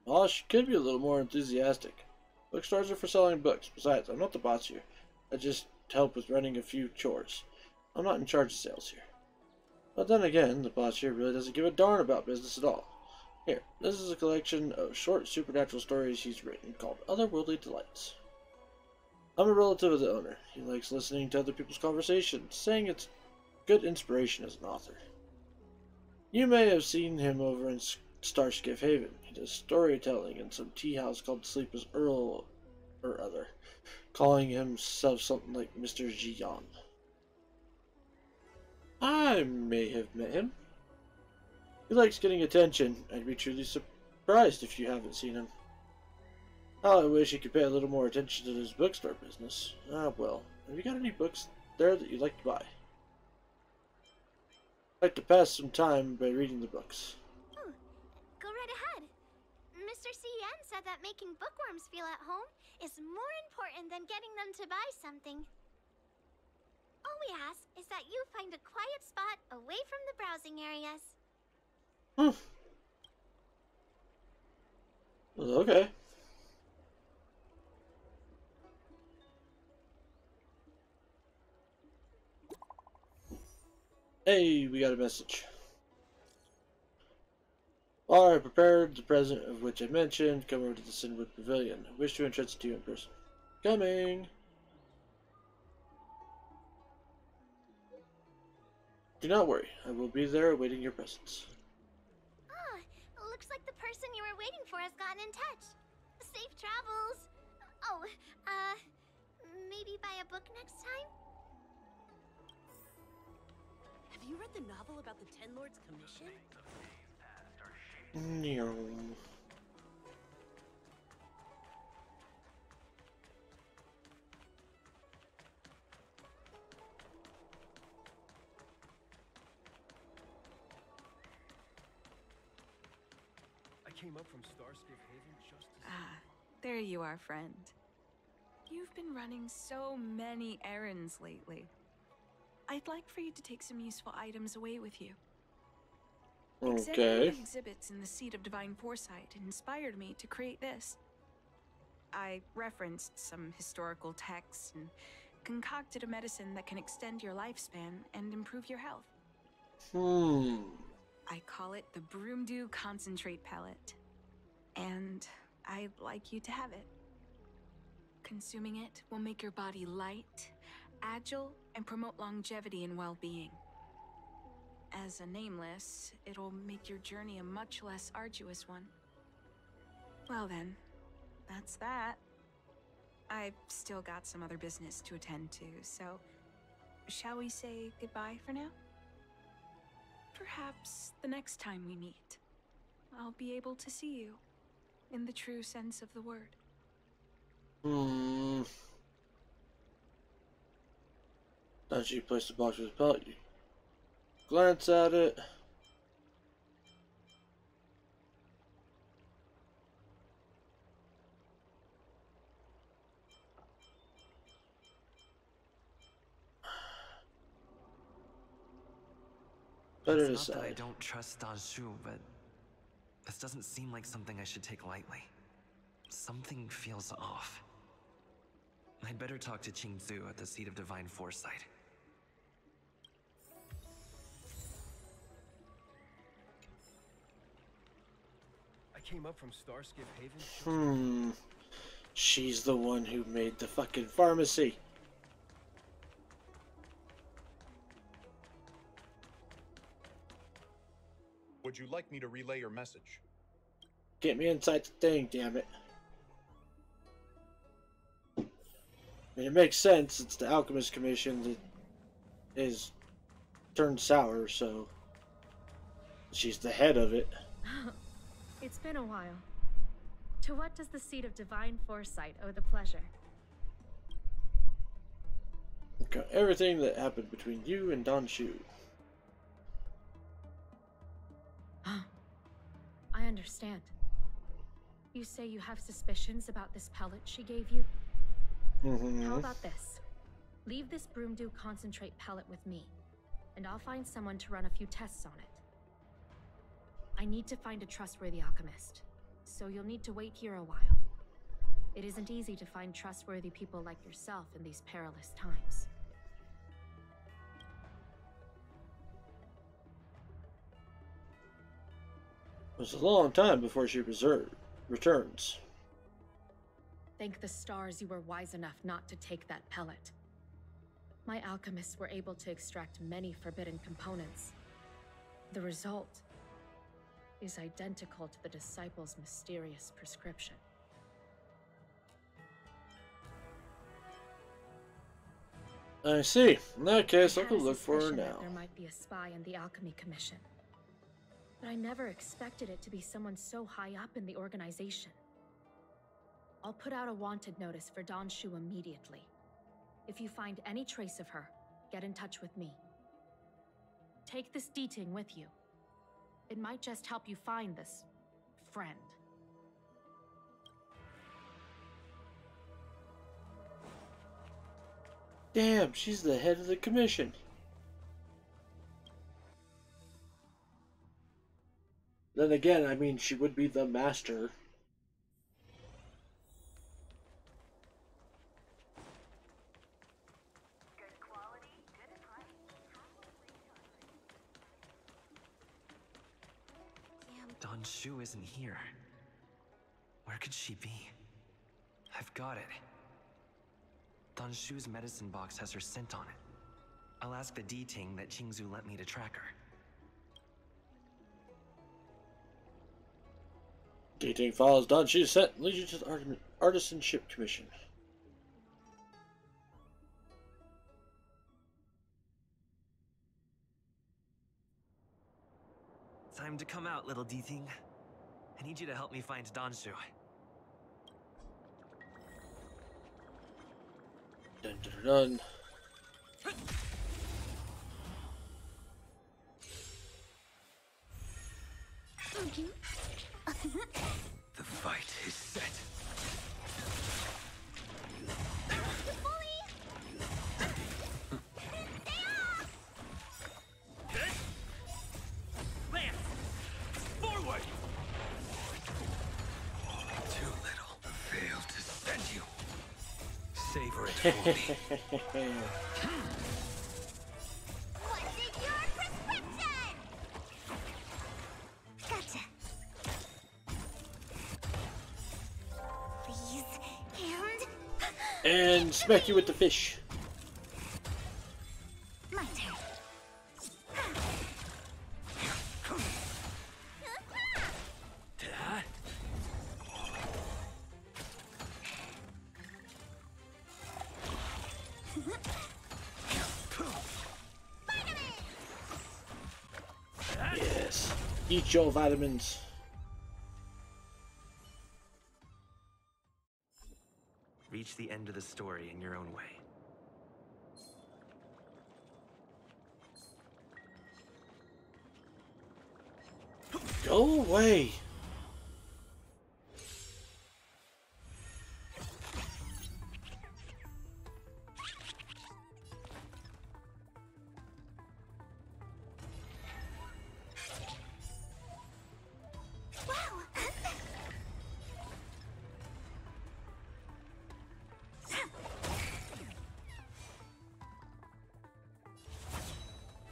Boss could be a little more enthusiastic. Bookstores are for selling books. Besides, I'm not the boss here. I just help with running a few chores. I'm not in charge of sales here. But then again, the boss here really doesn't give a darn about business at all. Here, this is a collection of short supernatural stories he's written called Otherworldly Delights. I'm a relative of the owner. He likes listening to other people's conversations, saying it's good inspiration as an author. You may have seen him over in Starskiff Haven. He does storytelling in some tea house called Sleeper's Earl or other, calling himself something like Mr. Jian. I may have met him. He likes getting attention. I'd be truly surprised if you haven't seen him. Oh, I wish he could pay a little more attention to his bookstore business. Ah, well. Have you got any books there that you'd like to buy? I'd like to pass some time by reading the books. Oh, go right ahead. Mr. C.N. said that making bookworms feel at home is more important than getting them to buy something. All we ask is that you find a quiet spot away from the browsing areas. Well, okay. Hey, we got a message. I prepared the present of which I mentioned. Come over to the Cinwood Pavilion. I wish to entrust you in person. Coming! Do not worry. I will be there awaiting your presence. Ah, looks like the person you were waiting for has gotten in touch. Safe travels. Oh, maybe buy a book next time? Have you read the novel about the Ten Lords Commission? No. I came up from Starskiff Haven just as... Ah, there you are, friend. You've been running so many errands lately. I'd like for you to take some useful items away with you. Examining the exhibits in the Seat of Divine Foresight inspired me to create this. I referenced some historical texts and concocted a medicine that can extend your lifespan and improve your health. I call it the Broomdew Concentrate Pellet. And I'd like you to have it. Consuming it will make your body light, agile, and promote longevity and well-being. As a nameless, it'll make your journey a much less arduous one. Well then, that's that. I've still got some other business to attend to, so shall we say goodbye for now? Perhaps the next time we meet, I'll be able to see you in the true sense of the word. As you place the box with the pellet, you glance at it. It's not that I don't trust Danju, but this doesn't seem like something I should take lightly. Something feels off. I'd better talk to Qingzu at the Seat of Divine Foresight. I came up from Starskiff Haven. She's the one who made the fucking pharmacy. Would you like me to relay your message? Get me inside the thing, damn it. I mean, it makes sense. It's the Alchemist Commission that is turned sour, so she's the head of it. It's been a while. To what does the seed of divine foresight owe the pleasure? Okay, everything that happened between you and Don Shu. I understand. You say you have suspicions about this pellet she gave you? How about this? Leave this broomdew concentrate pellet with me, and I'll find someone to run a few tests on it. I need to find a trustworthy alchemist, so you'll need to wait here a while. It isn't easy to find trustworthy people like yourself in these perilous times. It was a long time before she returns. Thank the stars you were wise enough not to take that pellet. My alchemists were able to extract many forbidden components. The result is identical to the disciple's mysterious prescription. I see. In that case, I'll I go had a look for her suspicion that now. there might be a spy in the Alchemy Commission, but I never expected it to be someone so high up in the organization. I'll put out a wanted notice for Don Shu immediately. If you find any trace of her, get in touch with me. Take this D-Ting with you. It might just help you find this friend. Damn, she's the head of the commission. Then again, I mean, she would be the master. Don Shu isn't here. Where could she be? I've got it. Don Shu's medicine box has her scent on it. I'll ask the D-Ting that Qingzu lent me to track her. D-Ting follows Don Shu's scent and leads you to the Artisanship Commission. Time to come out, little D-Ting. I need you to help me find Don Shu. Dun dun dun. The fight is set. Lance! Forward! Too little. Failed to send you. Savor it fully. What's in your prescription? Gotcha. Please, And smack you with the fish. my turn. Yes. Eat your vitamins. Reach the end of the story in your own way. Go away.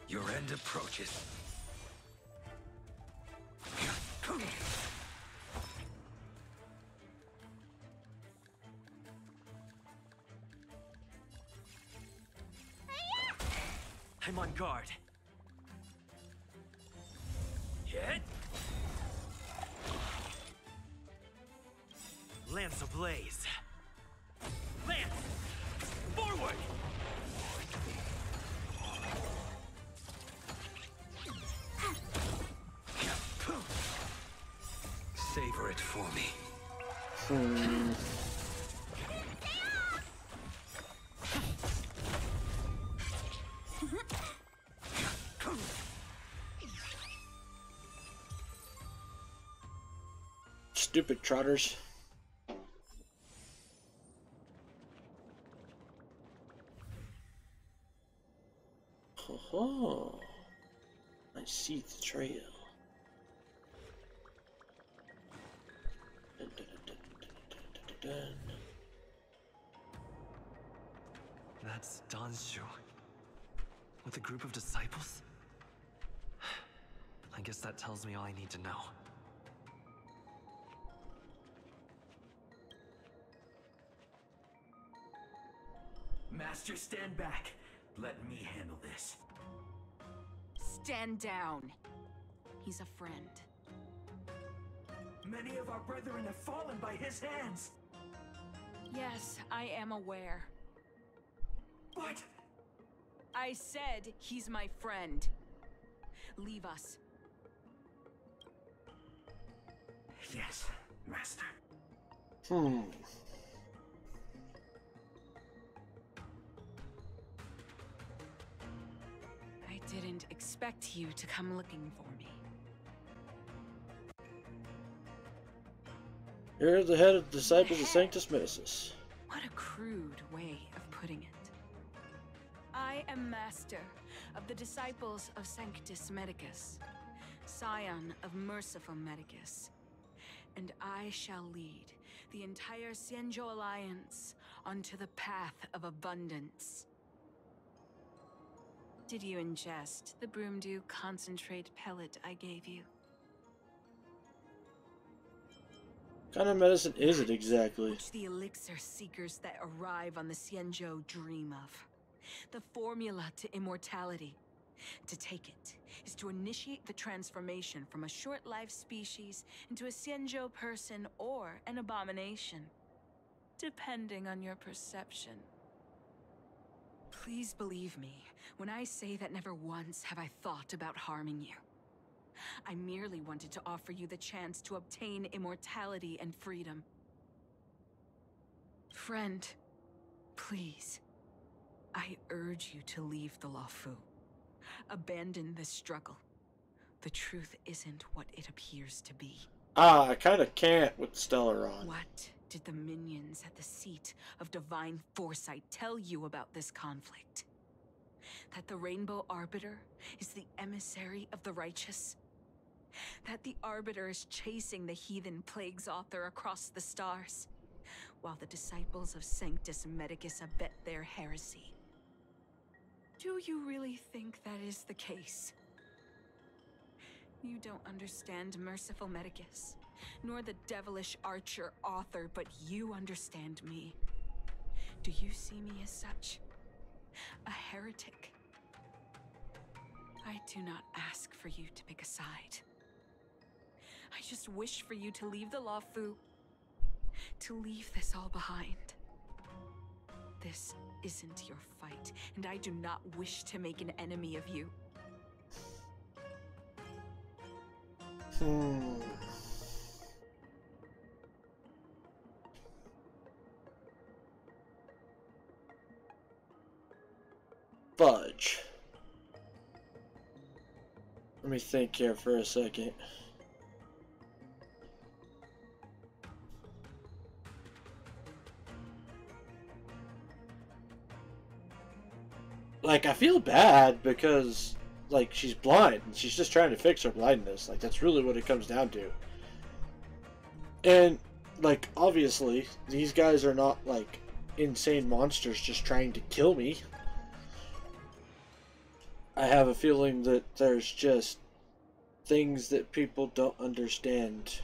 Your end approaches. I'm on guard. Hit. Lance ablaze. Lance! Forward! Savor it for me. Stupid trotters. Oh, I see the trail. Dun, dun, dun, dun, dun, dun, dun. That's Danshu. With a group of disciples? I guess that tells me all I need to know. Master, stand back. Let me handle this. Stand down. He's a friend. Many of our brethren have fallen by his hands. Yes, I am aware. What? I said he's my friend. Leave us. Yes, Master. I didn't expect you to come looking for me. You're the head of the disciples of Sanctus Medicus. What a crude way of putting it. I am master of the disciples of Sanctus Medicus, scion of merciful Medicus, and I shall lead the entire Xianzhou Alliance onto the path of abundance. Did you ingest the Broomdew concentrate pellet I gave you? What kind of medicine is it exactly? Which the elixir seekers that arrive on the Xianzhou dream of. The formula to immortality. To take it is to initiate the transformation from a short-lived species into a Xianzhou person or an abomination, depending on your perception. Please believe me when I say that never once have I thought about harming you. I merely wanted to offer you the chance to obtain immortality and freedom. Friend, please, I urge you to leave the Luofu. Abandon this struggle. The truth isn't what it appears to be. I kinda can't with Stellaron. What did the minions at the seat of divine foresight tell you about this conflict? That the Rainbow Arbiter is the emissary of the righteous? That the Arbiter is chasing the heathen plagues author across the stars, while the disciples of Sanctus Medicus abet their heresy? Do you really think that is the case? You don't understand merciful Medicus, nor the devilish archer author, but you understand me. Do you see me as such? A heretic? I do not ask for you to pick a side. I just wish for you to leave the Luofu, to leave this all behind. This isn't your fight, and I do not wish to make an enemy of you. Fudge. Let me think here for a second. Like, I feel bad because, like, she's blind and she's just trying to fix her blindness. Like, that's really what it comes down to. And, like, obviously, these guys are not, like, insane monsters just trying to kill me. I have a feeling that there's just things that people don't understand.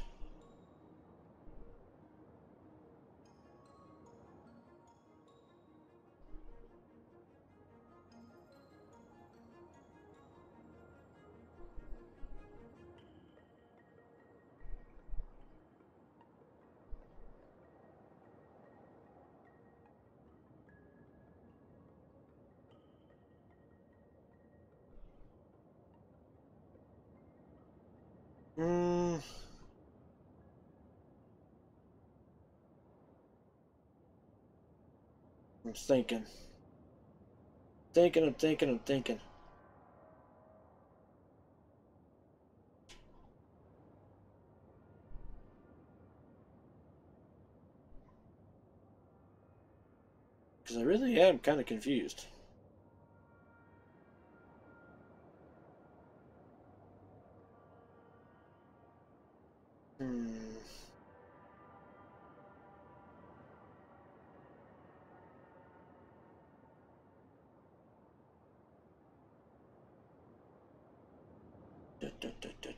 I'm thinking. I'm thinking. Because I really am kind of confused.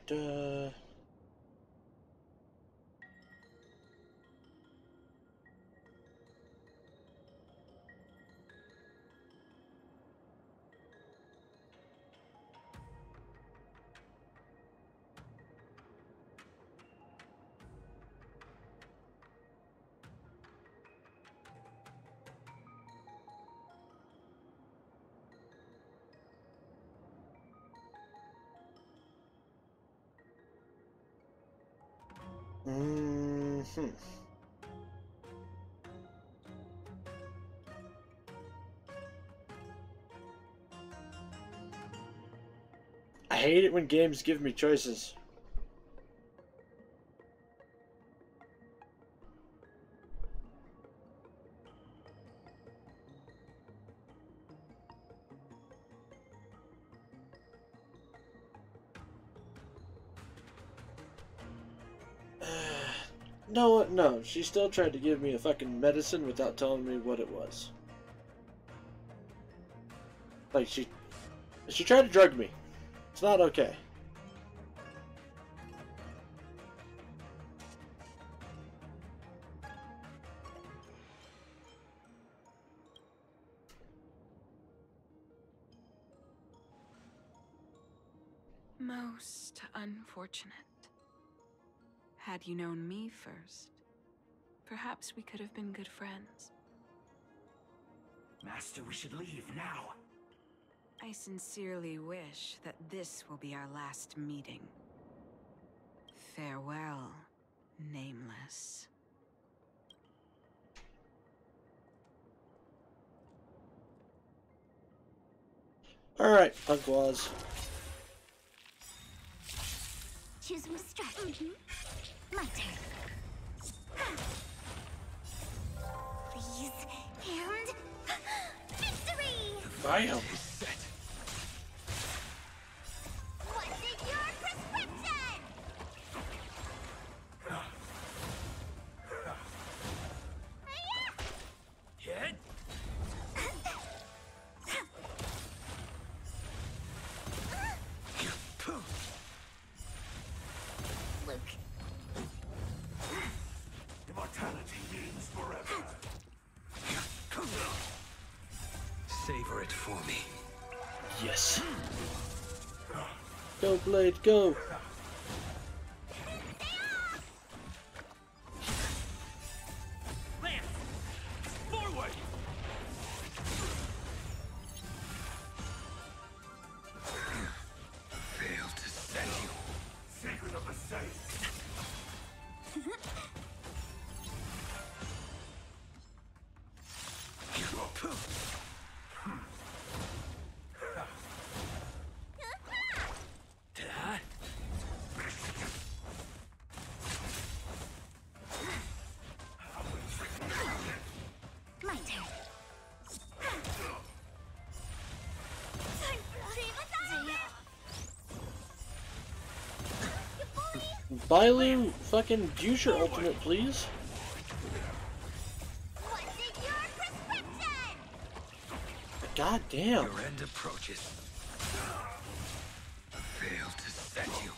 Da. I hate it when games give me choices. No, she still tried to give me a fucking medicine without telling me what it was. Like, she tried to drug me. It's not okay. Most unfortunate. Had you known me first, perhaps we could have been good friends. Master, we should leave now. I sincerely wish that this will be our last meeting. Farewell, Nameless. Alright, Punkwaz. Choose my strategy. My turn. Please, and victory! Bam! What's in your prescription? Hit. Luke. Immortality means forever. Savor it for me. Yes. Go, Blade, go! Lance, forward! Failed to set you. Secret of the Saints. My turn. Bailu, fucking use your ultimate, please. What's in your prescription? God damn. Your end approaches. Failed to set you.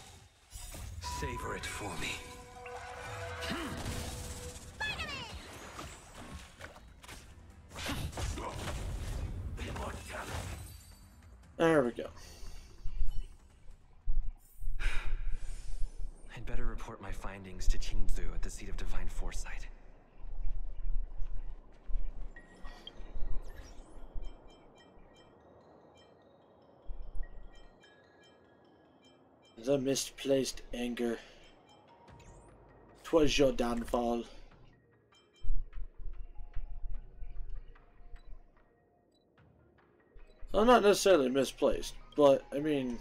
Savor it for me. There we go. I'd better report my findings to Qingzu at the Seat of Divine Foresight. The misplaced anger. 'Twas your downfall. Well, not necessarily misplaced, but I mean,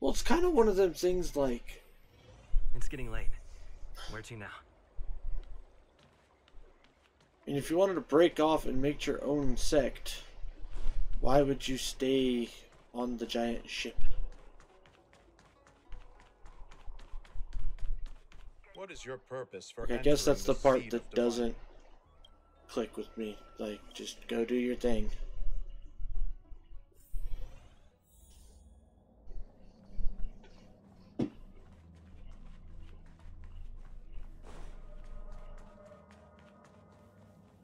well, it's kind of one of them things like. It's getting late. Where to now? And if you wanted to break off and make your own sect, why would you stay on the giant ship? What is your purpose for Like, I guess that's the part seed that of divine- doesn't click with me. Like, just go do your thing.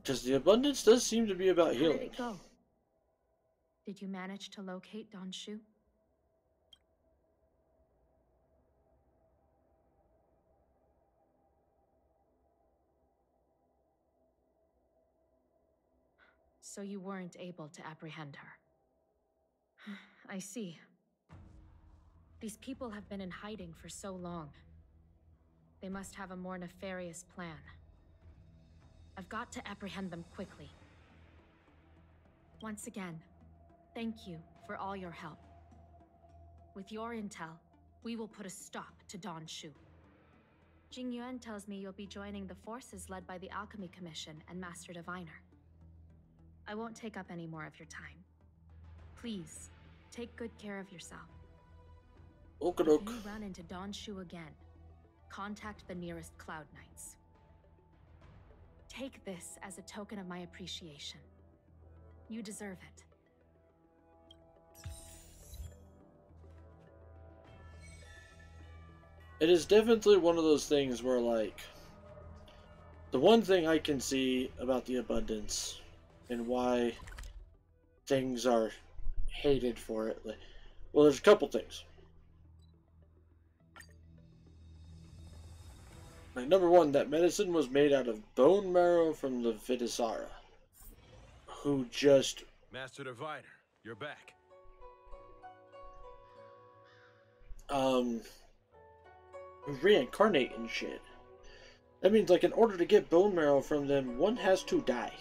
Because the abundance does seem to be about How did healing. it go? Did you manage to locate Don Shu? So you weren't able to apprehend her. I see. These people have been in hiding for so long. They must have a more nefarious plan. I've got to apprehend them quickly. Once again, thank you for all your help. With your intel, we will put a stop to Don Shu. Jing Yuan tells me you'll be joining the forces led by the Alchemy Commission and Master Diviner. I won't take up any more of your time. Please, take good care of yourself. If you run into Don Shu again, contact the nearest Cloud Knights. Take this as a token of my appreciation. You deserve it. It is definitely one of those things where, like, the one thing I can see about the abundance and why things are hated for it, like, well, there's a couple things. Like, number one, that medicine was made out of bone marrow from the Vidisara, who just Master Diviner, you're back. reincarnate and shit. That means, like, in order to get bone marrow from them, one has to die.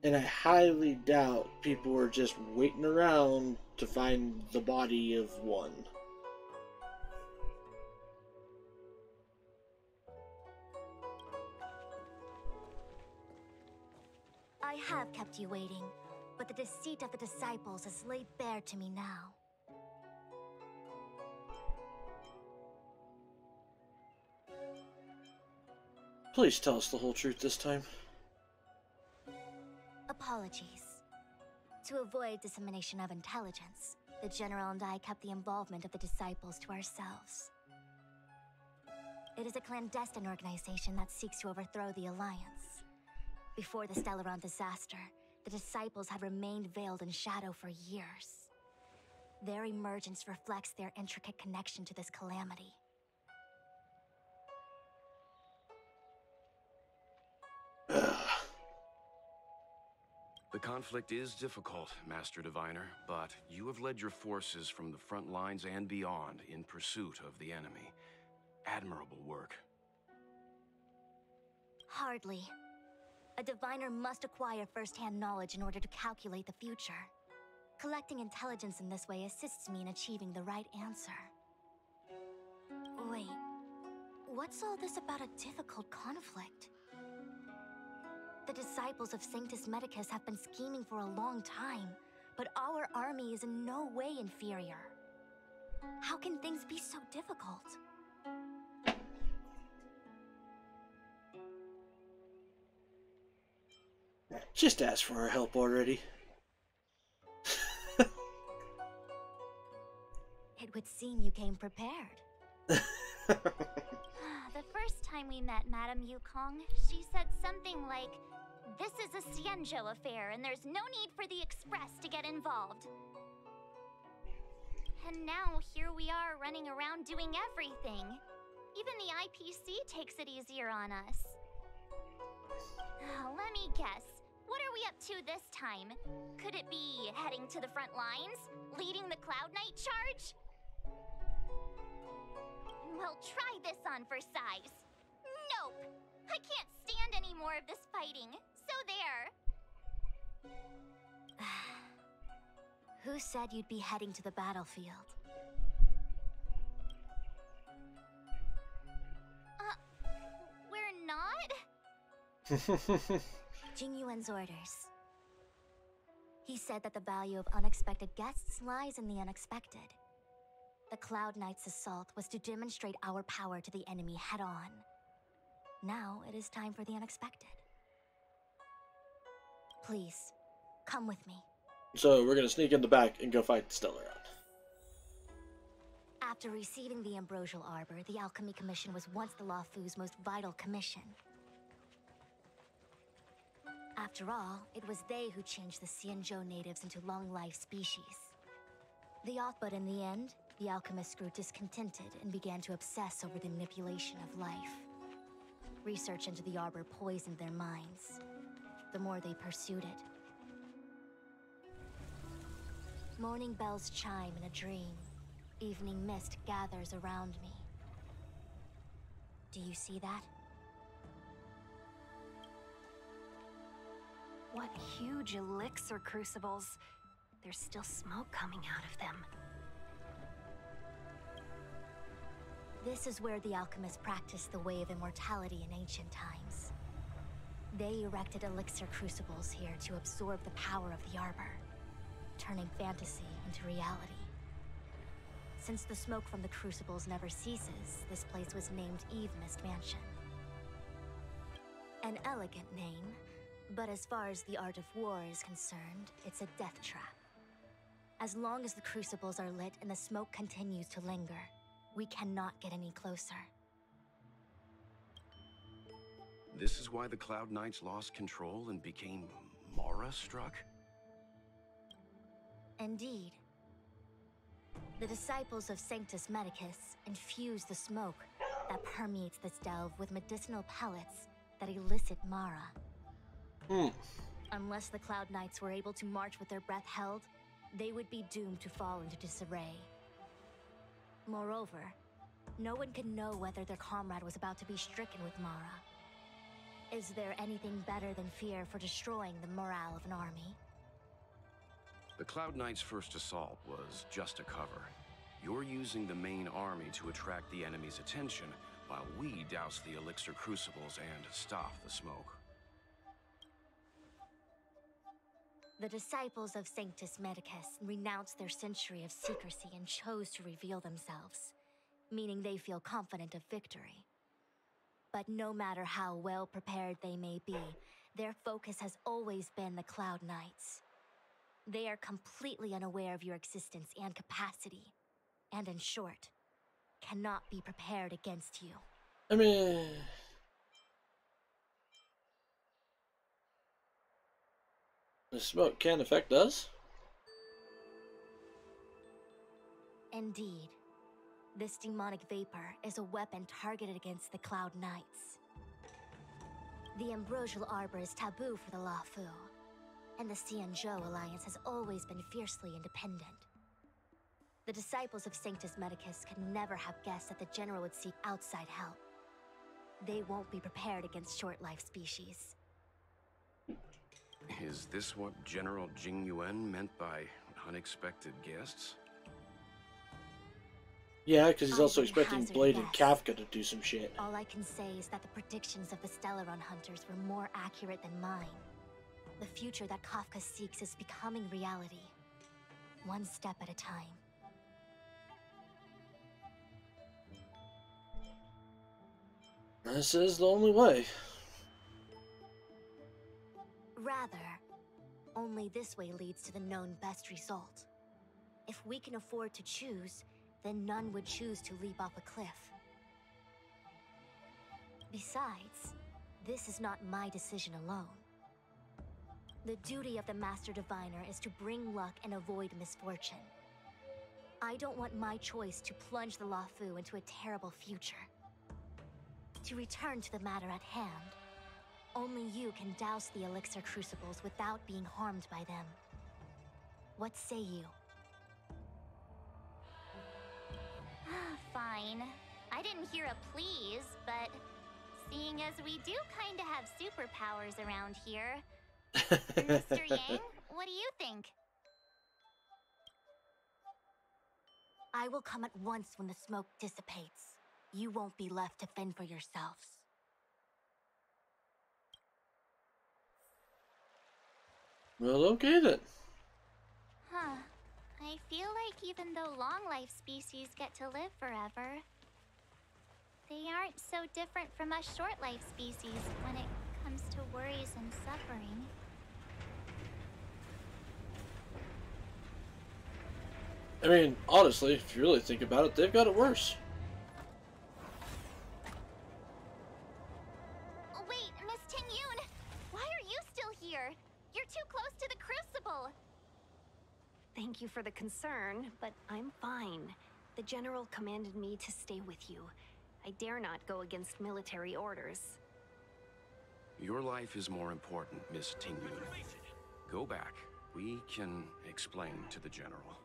And I highly doubt people were just waiting around to find the body of one. I have kept you waiting, but the deceit of the disciples is laid bare to me now. Please tell us the whole truth this time. Apologies. To avoid dissemination of intelligence, the General and I kept the involvement of the disciples to ourselves. It is a clandestine organization that seeks to overthrow the Alliance. Before the Stellaron disaster, the disciples had remained veiled in shadow for years. Their emergence reflects their intricate connection to this calamity. The conflict is difficult, Master Diviner, but you have led your forces from the front lines and beyond in pursuit of the enemy. Admirable work. Hardly. A diviner must acquire first-hand knowledge in order to calculate the future. Collecting intelligence in this way assists me in achieving the right answer. Wait, what's all this about a difficult conflict? The disciples of Sanctus Medicus have been scheming for a long time, but our army is in no way inferior. How can things be so difficult? Just ask for our help already. It would seem you came prepared. The first time we met Madame Yukong, she said something like, "This is a Xianzhou affair, and there's no need for the Express to get involved." And now here we are running around doing everything. Even the IPC takes it easier on us. Let me guess. What are we up to this time? Could it be heading to the front lines? Leading the Cloud Knight charge? Well, try this on for size. Nope! I can't stand any more of this fighting. So there. Who said you'd be heading to the battlefield? We're not? Jing Yuan's orders. He said that the value of unexpected guests lies in the unexpected. The Cloud Knight's assault was to demonstrate our power to the enemy head-on. Now it is time for the unexpected. Please, come with me. So we're gonna sneak in the back and go fight Stellaron. After receiving the Ambrosial Arbor, the Alchemy Commission was once the Luofu's most vital commission. After all, it was they who changed the Xianzhou natives into long-life species. But in the end, the alchemists grew discontented and began to obsess over the manipulation of life. Research into the Arbor poisoned their minds. The more they pursued it. Morning bells chime in a dream. Evening mist gathers around me. Do you see that? What huge elixir crucibles. There's still smoke coming out of them. This is where the alchemists practiced the way of immortality in ancient times. They erected elixir crucibles here to absorb the power of the Arbor, turning fantasy into reality. Since the smoke from the crucibles never ceases, this place was named Eve Mist Mansion. An elegant name, but as far as the art of war is concerned, it's a death trap. As long as the crucibles are lit and the smoke continues to linger, we cannot get any closer. This is why the Cloud Knights lost control and became Mara-struck? Indeed. The disciples of Sanctus Medicus infuse the smoke that permeates this delve with medicinal pellets that elicit Mara. Unless the Cloud Knights were able to march with their breath held, they would be doomed to fall into disarray. Moreover, no one could know whether their comrade was about to be stricken with Mara. Is there anything better than fear for destroying the morale of an army? The Cloud Knights' first assault was just a cover. You're using the main army to attract the enemy's attention, while we douse the elixir crucibles and stop the smoke. The disciples of Sanctus Medicus renounced their century of secrecy and chose to reveal themselves, meaning they feel confident of victory. But no matter how well prepared they may be, their focus has always been the Cloud Knights. They are completely unaware of your existence and capacity, and in short, cannot be prepared against you. I mean... the smoke can affect us? Indeed. This demonic vapor is a weapon targeted against the Cloud Knights. The Ambrosial Arbor is taboo for the Luofu, and the Xianzhou Alliance has always been fiercely independent. The disciples of Sanctus Medicus could never have guessed that the General would seek outside help. They won't be prepared against short-life species. Is this what General Jing Yuan meant by unexpected guests? Yeah, because he's also expecting hazard Blade and guess. Kafka to do some shit. All I can say is that the predictions of the Stellaron hunters were more accurate than mine. The future that Kafka seeks is becoming reality, one step at a time. This is the only way. Rather, only this way leads to the known best result. If we can afford to choose, then none would choose to leap off a cliff. Besides, this is not my decision alone. The duty of the Master Diviner is to bring luck and avoid misfortune. I don't want my choice to plunge the Luofu into a terrible future. To return to the matter at hand, only you can douse the elixir crucibles without being harmed by them. What say you? Fine. I didn't hear a please, but seeing as we do kind of have superpowers around here. Mr. Yang, what do you think? I will come at once when the smoke dissipates. You won't be left to fend for yourselves. Well, okay then. Huh. I feel like even though long-life species get to live forever, they aren't so different from us short-life species when it comes to worries and suffering. I mean, honestly, if you really think about it, they've got it worse. Wait, Miss Ting-Yun! Why are you still here? You're too close to the Crucible! Thank you for the concern, but I'm fine. The General commanded me to stay with you. I dare not go against military orders. Your life is more important, Miss Ting-Yun. Go back. We can explain to the General.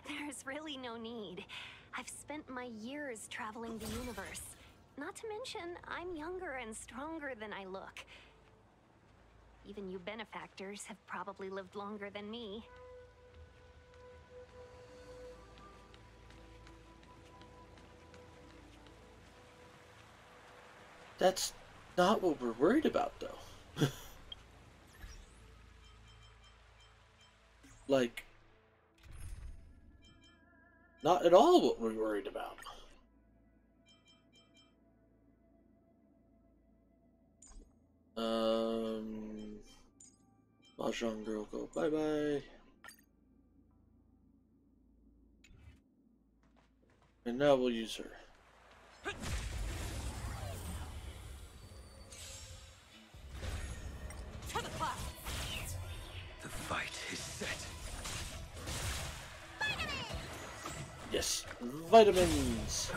There's really no need. I've spent my years traveling the universe. Not to mention, I'm younger and stronger than I look. Even you benefactors have probably lived longer than me. That's not what we're worried about, though. Like, not at all what we're worried about. Mahjong girl, go bye-bye. And now we'll use her. The fight is set. Yes, vitamins.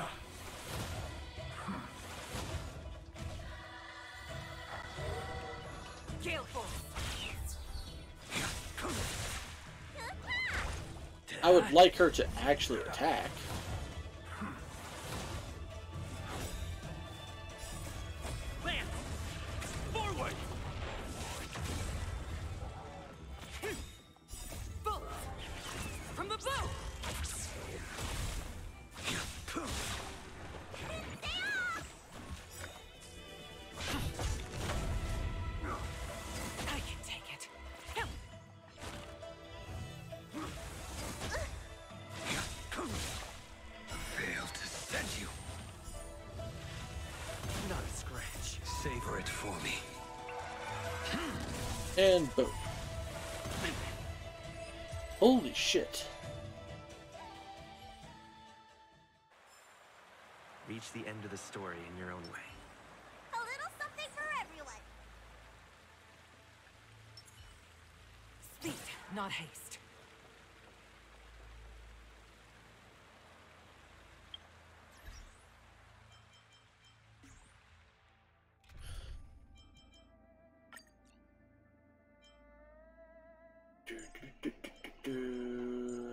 Gale Force. I would like her to actually attack. Lance! Forward! Bullets! From the bow! I can take it. Failed to send you. Not a scratch. Savor it for me. And boom. Holy shit. Reach the end of the story in your own way. A little something for everyone. Speed, not haste.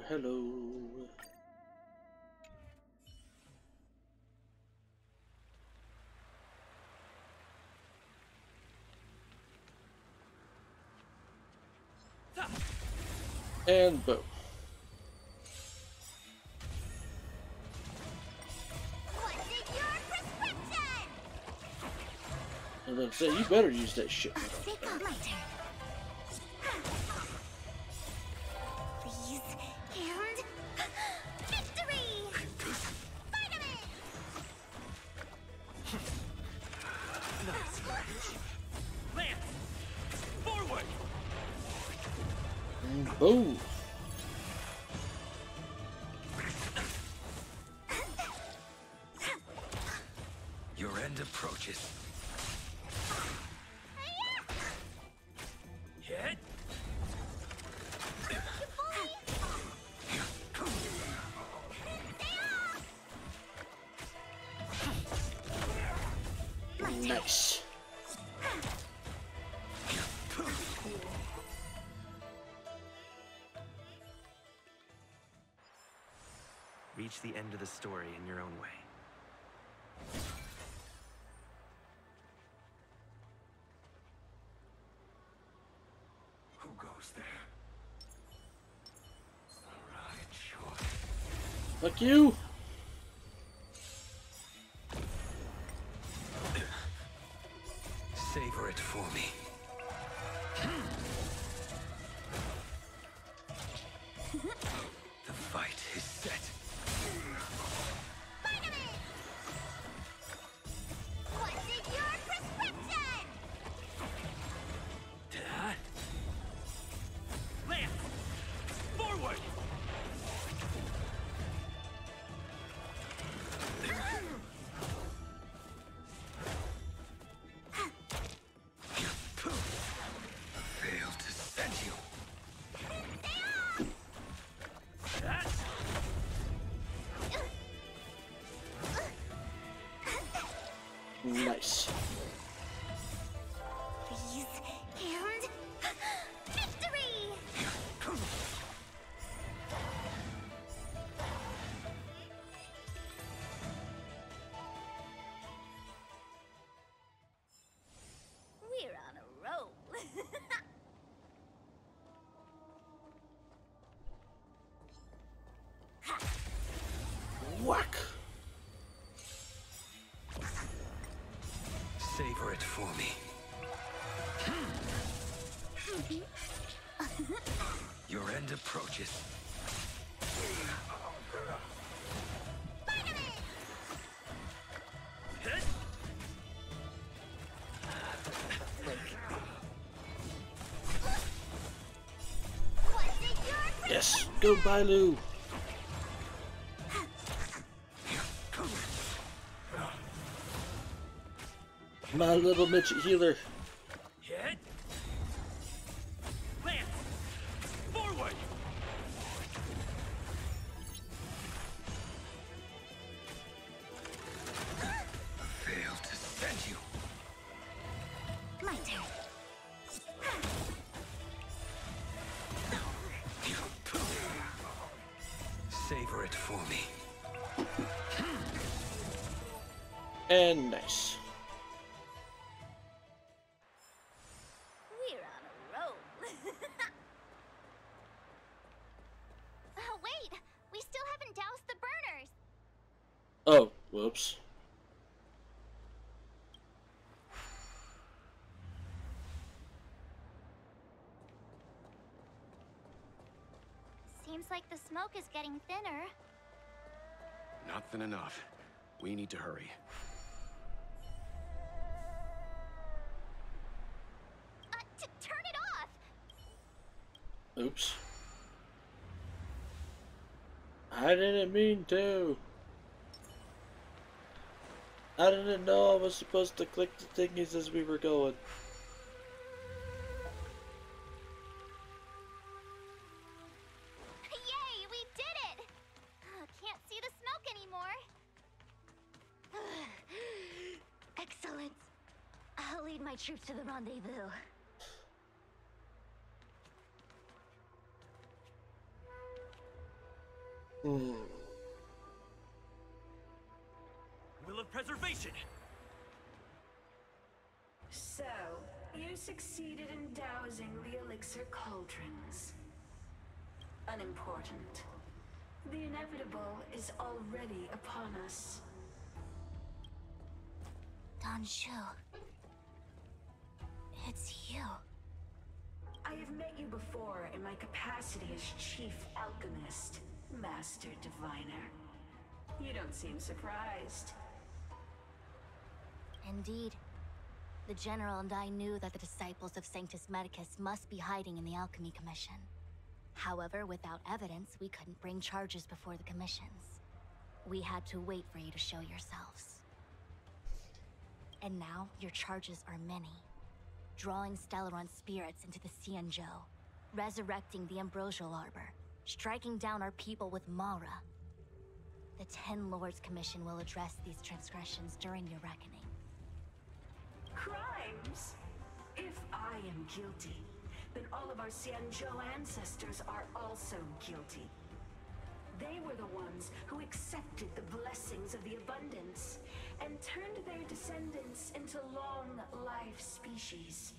Hello. And boom. What's in your prescription? I was gonna say, you better use that shit. Take on my turn. Please, and victory! Vitamin! Not a scratch. Lance! Forward! And boom. Your end approaches. Hit! Nice. Reach the end of the story in your own way. Fuck you! Savor it for me. The fight is set. What's in your prescription? Lance! Forward! Failed to send you. Nice. Freeze and victory! We're on a roll. Whack! Savor it for me. Your end approaches. Yes! Go Bailu! My little midget healer. Hit. Lance! Forward! Failed to send you. My turn. Savor it for me. And nice. We're on a roll. Oh, wait! We still haven't doused the burners! Oh, whoops. Seems like the smoke is getting thinner. Not thin enough. We need to hurry. Turn it off! Oops. I didn't mean to. I didn't know I was supposed to click the thingies as we were going. Yay, we did it! Can't see the smoke anymore. Excellent. I'll lead my troops to the rendezvous. Will of preservation! So, you succeeded in dousing the elixir cauldrons. Unimportant. The inevitable is already upon us. Don Shu. It's you. I have met you before in my capacity as Chief Alchemist, Master Diviner. You don't seem surprised. Indeed. The General and I knew that the disciples of Sanctus Medicus must be hiding in the Alchemy Commission. However, without evidence, we couldn't bring charges before the commissions. We had to wait for you to show yourselves. And now, your charges are many. Drawing Stellaron spirits into the Xianzhou, resurrecting the Ambrosial Arbor, striking down our people with Mara. The Ten Lords Commission will address these transgressions during your reckoning. Crimes? If I am guilty, then all of our Xianzhou ancestors are also guilty. They were the ones who accepted the blessings of the abundance and turned their descendants into long-life species.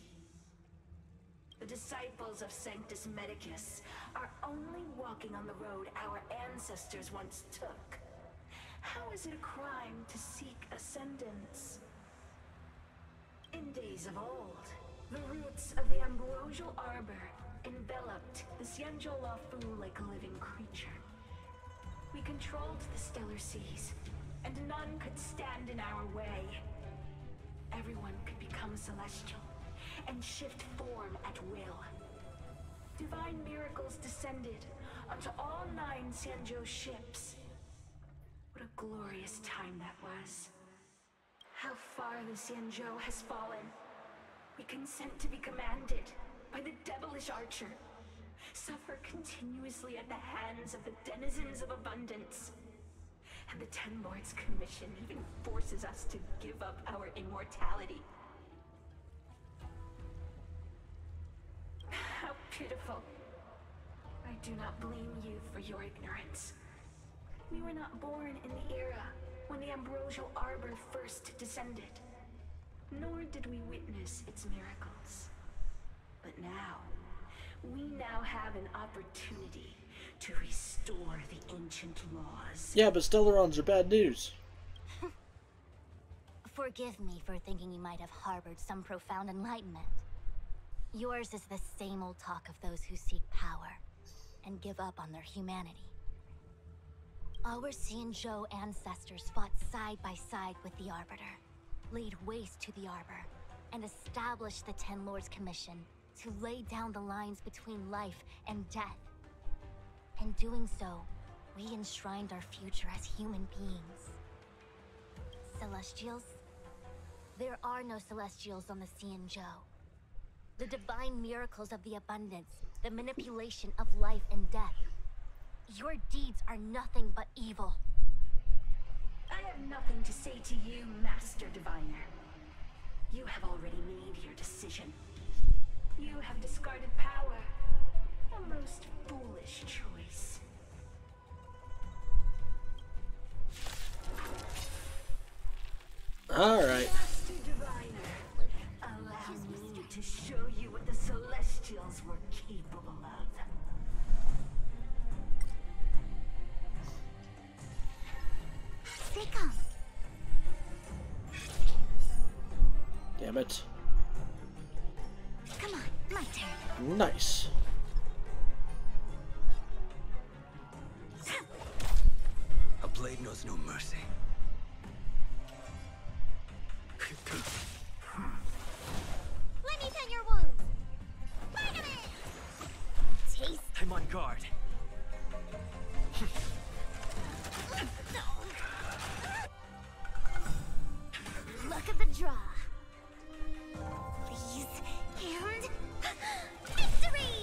The disciples of Sanctus Medicus are only walking on the road our ancestors once took. How is it a crime to seek ascendance? In days of old, the roots of the ambrosial arbor enveloped the Xianzhou Lafu like a living creature. We controlled the stellar seas, and none could stand in our way. Everyone could become celestial and shift form at will. Divine miracles descended onto all 9 Xianzhou ships. What a glorious time that was. How far the Xianzhou has fallen. We consent to be commanded by the devilish archer. Suffer continuously at the hands of the denizens of abundance. And the Ten Lords Commission even forces us to give up our immortality. How pitiful. I do not blame you for your ignorance. We were not born in the era when the ambrosial arbor first descended, nor did we witness its miracles. But now, we now have an opportunity to restore the ancient laws. Yeah, but Stellarons are bad news. Forgive me for thinking you might have harbored some profound enlightenment. Yours is the same old talk of those who seek power and give up on their humanity. Our Xianzhou ancestors fought side by side with the Arbiter, laid waste to the Arbor, and established the Ten Lords Commission to lay down the lines between life and death. In doing so, we enshrined our future as human beings. Celestials? There are no Celestials on the Xianzhou. The divine miracles of the abundance, the manipulation of life and death. Your deeds are nothing but evil. I have nothing to say to you, Master Diviner. You have already made your decision. You have discarded power. A most foolish choice. Alright. Master Diviner, allow me to show you what the Celestials were capable of. Stay calm. Damn it. Come on, my turn. Nice. A blade knows no mercy. Let me tend your wounds. Vitamin! Taste. I'm on guard. Look at the draw. Please, and victory!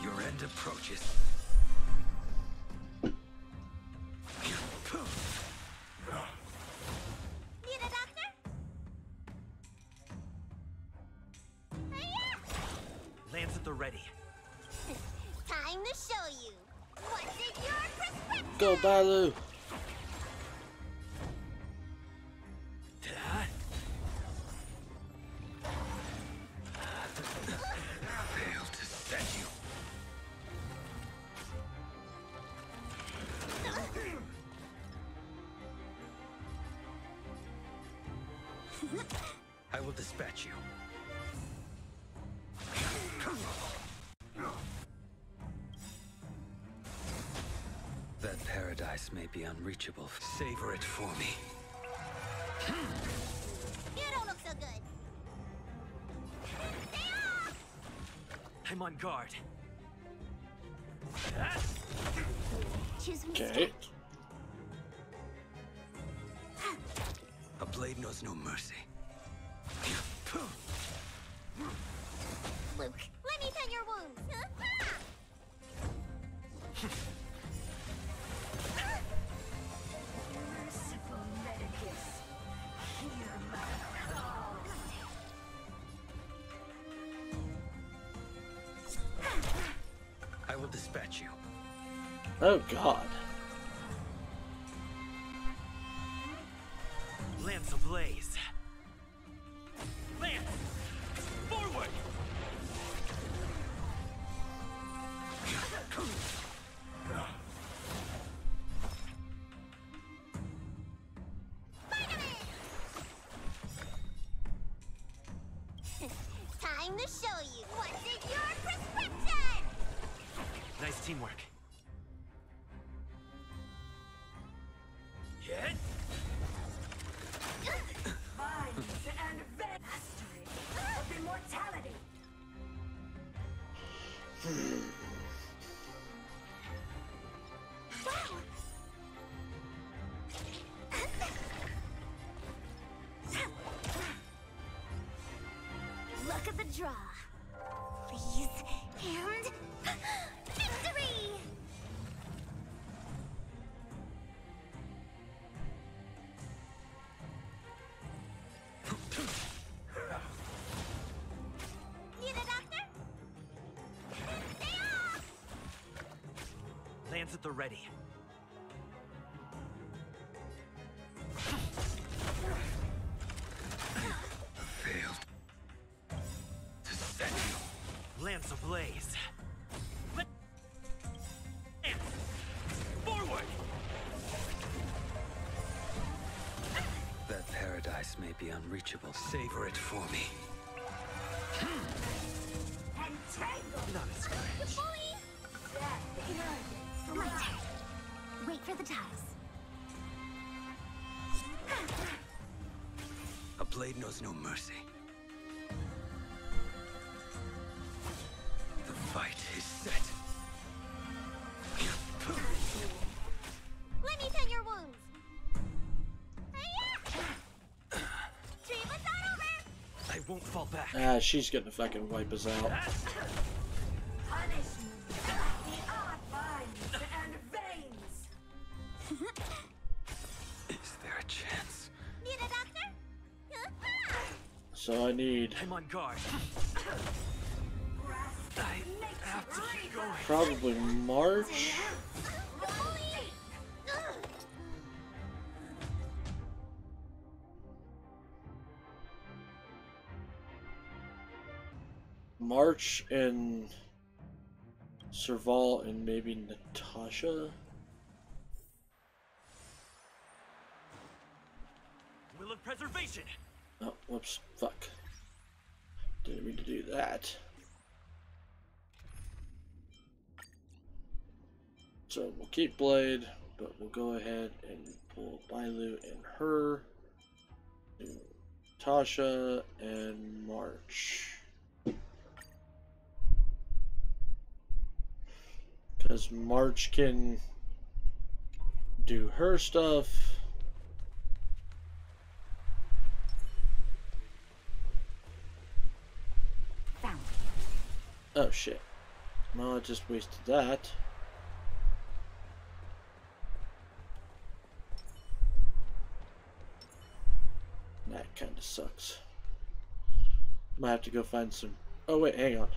Your end approaches. Need a doctor? Lance at the ready. Time to show you. What's in your prescription? Go, Balu. Fail to set you. I will dispatch you. That paradise may be unreachable. Savor it for me. You don't look so good. Stay off! I'm on guard. Choose me. Okay. A blade knows no mercy. Luke, let me tend your wounds. Merciful Medicus, hear my call. will dispatch you. Oh God. Lance ablaze. Lance! Forward! Time to show you what's in your prescription! Nice teamwork. Hit! Mind and mastery of immortality. Look at the draw. Please, and victory! Need a doctor? Stay off! Lance at the ready. Failed. To set you. Lance ablaze. Lance! Forward! That paradise may be unreachable. Savor it for me. Not a scratch. My turn. Wait for the ties. A blade knows no mercy. The fight is set. Let me tend your wounds. Hiya! Treatment's not over! I won't fall back. Ah, she's gonna fucking wipe us out. Punishment. The art binds and veins. Is there a chance? Need a doctor? So I need I'm on guard. I have to keep going. probably March. March and Serval and maybe Natasha. Will of preservation. Oh, whoops, fuck. Didn't mean to do that. So we'll keep Blade, but we'll go ahead and pull Bailu and her, and Tasha and March. Because March can do her stuff. Oh shit. No, I just wasted that. That kind of sucks. Might have to go find some... Oh wait, hang on.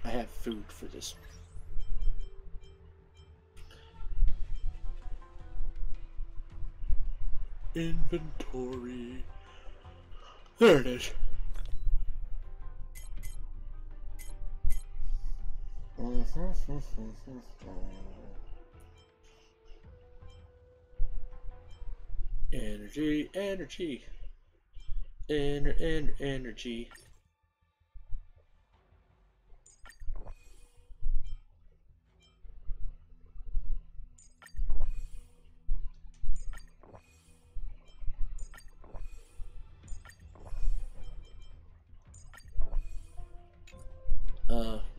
I have food for this. Inventory. There it is. Energy, energy. Energy.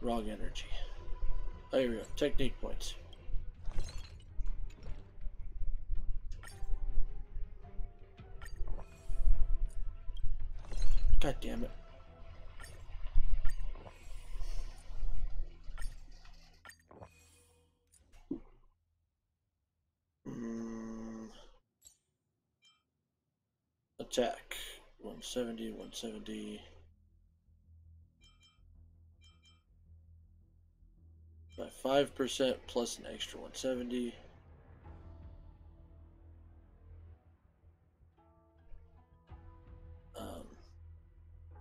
Wrong energy. Oh, here we go. Technique points. God damn it. Attack. 170, 170. By 5% plus an extra 170.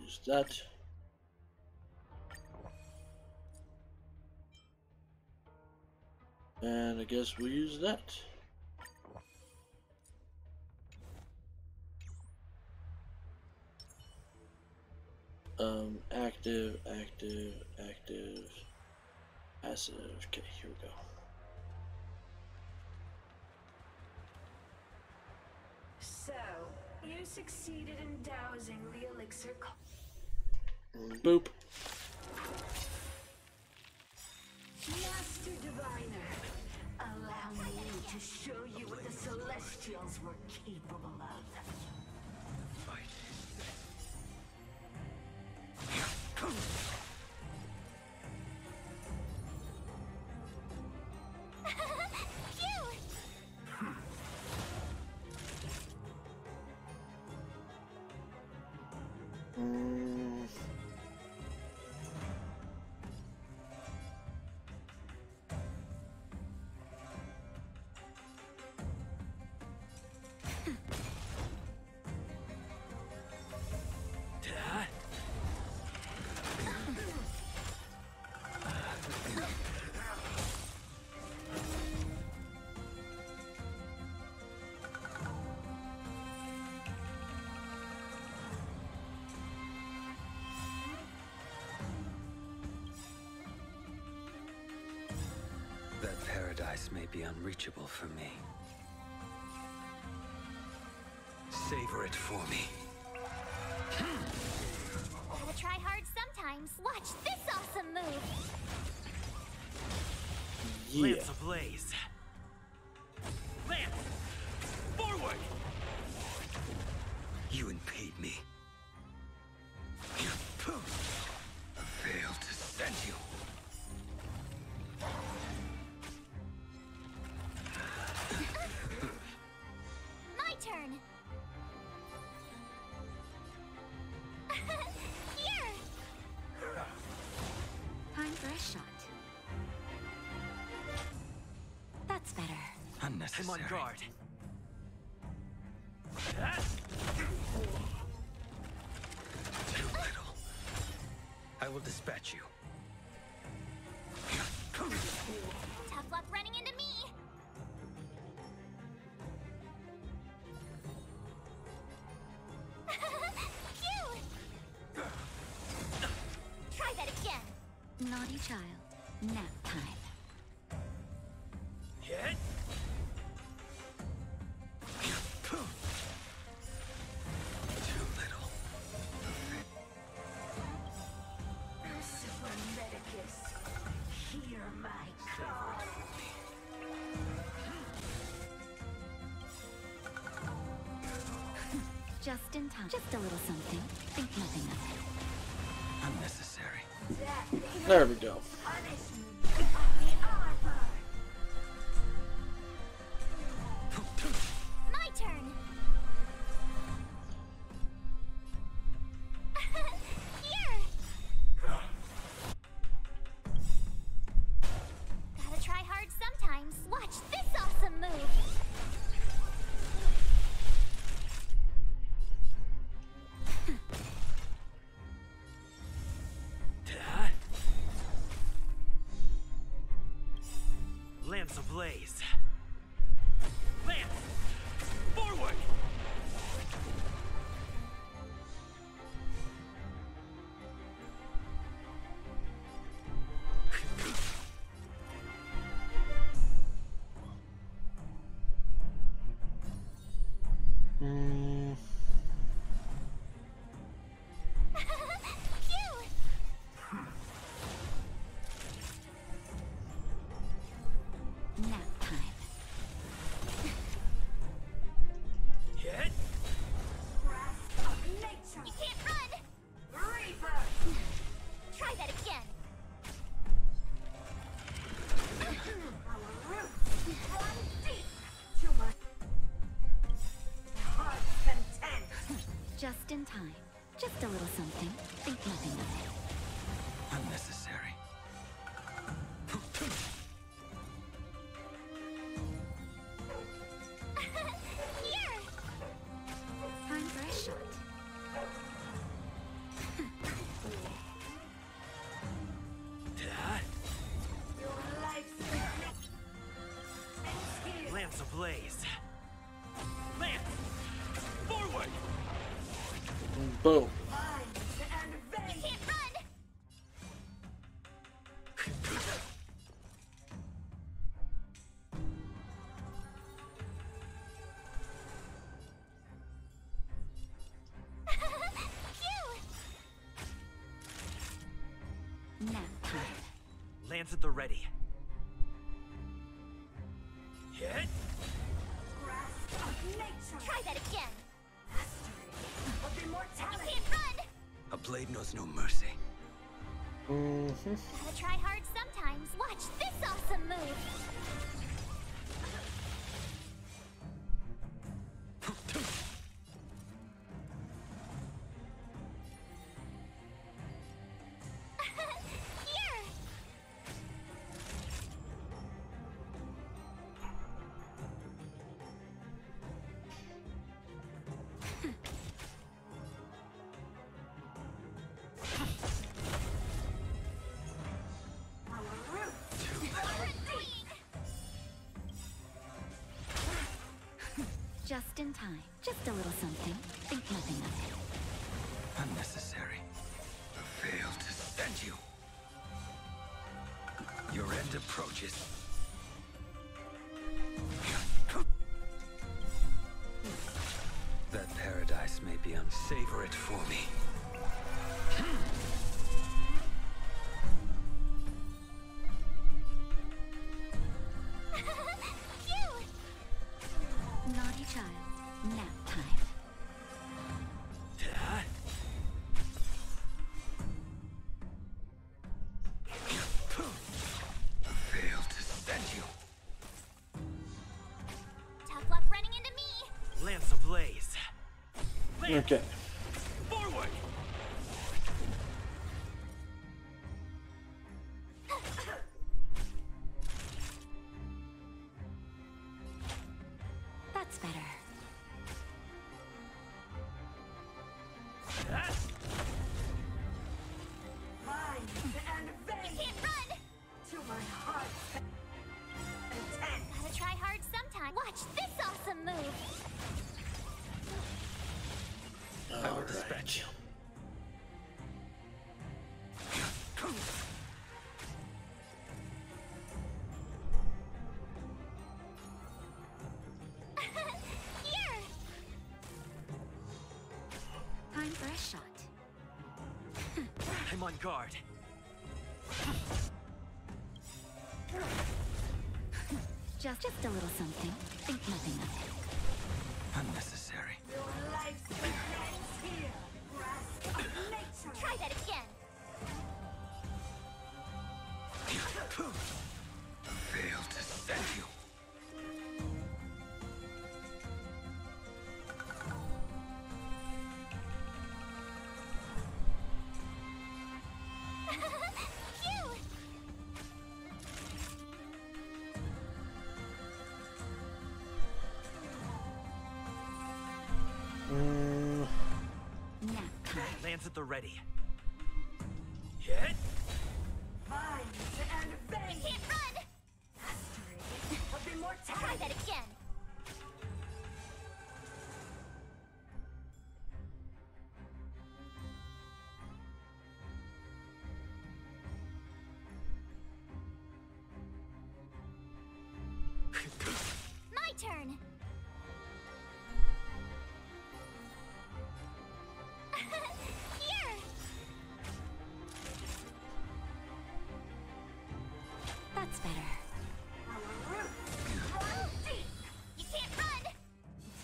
Use that. And I guess we'll use that. Active, active, active, passive. Okay, here we go. So, you succeeded in dowsing the elixir. Boop. Master Diviner, allow me to show you what the Celestials were capable of. Fight. That paradise may be unreachable for me. Savor it for me. Gotta try hard sometimes. Watch this awesome move. Yeah. Lance ablaze. Lance! Forward! You impede me. I failed to send you. My turn. Here. Time for a shot. That's better. Unnecessary. I'm on guard. Too little. I will dispatch you. Tough luck running into me. Phew! Try that again. Naughty child. Nap time. Hit. Too little. Merciful Medicus, hear my call. Just in time. Just a little something. Think nothing of it. Unnecessary. There we go. My turn. Here. Gotta try hard sometimes. Watch this awesome move. Lance ablaze. Lance! Forward! Nap time. Hit. You can't run! Reaper! Try that again. Our roots run deep to my heart's content. Just in time. Just a little something. Think nothing of it. Unnecessary. Lance ablaze. Lance! Forward! Boom. You can't run! Nap time. Lance at the ready. Hit! Try that again! Of immortality. You can't run! A blade knows no mercy. Gotta try hard sometimes. Watch this awesome move! Here! Just in time. Just a little something. Think nothing of it. Unnecessary. Fail to stand you. Your end approaches. That paradise may be unsavor it for me. Naughty child. Nap time. Fail to stand you. Tough luck running into me! Lance ablaze. Okay. Forward! That's better. Mind and vein. You can't run! To my heart's content. Gotta try hard sometime. Watch this awesome move! I will dispatch you. Here! Time for a shot. I'm on guard. Just a little something. Think nothing of it. Unnecessary. Your life's begins here. Grasp of nature. Try that again! Fail to stand you. Phew! Nap time. Lance at the ready. Hit! Mind and vein. You can't run! Mastery of Try immortality. that again! My turn! Here! That's better. Our roots run deep. You can't run!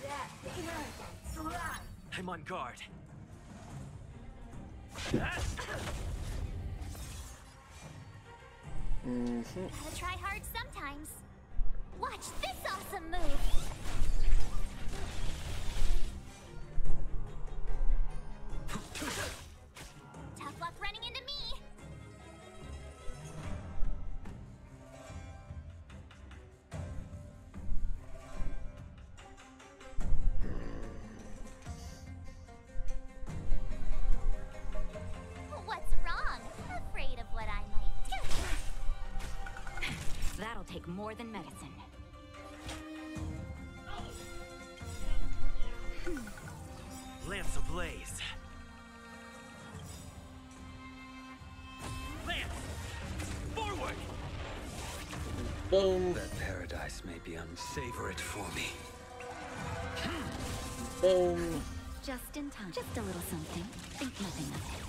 Death inherent life. I'm on guard. Gotta try hard sometimes. Watch this awesome move! Tough luck running into me! What's wrong? Afraid of what I might do? That'll take more than medicine. ablaze. Lance! Forward! Boom. That paradise may be savor it for me. Boom. Just in time. Just a little something. Think nothing of it.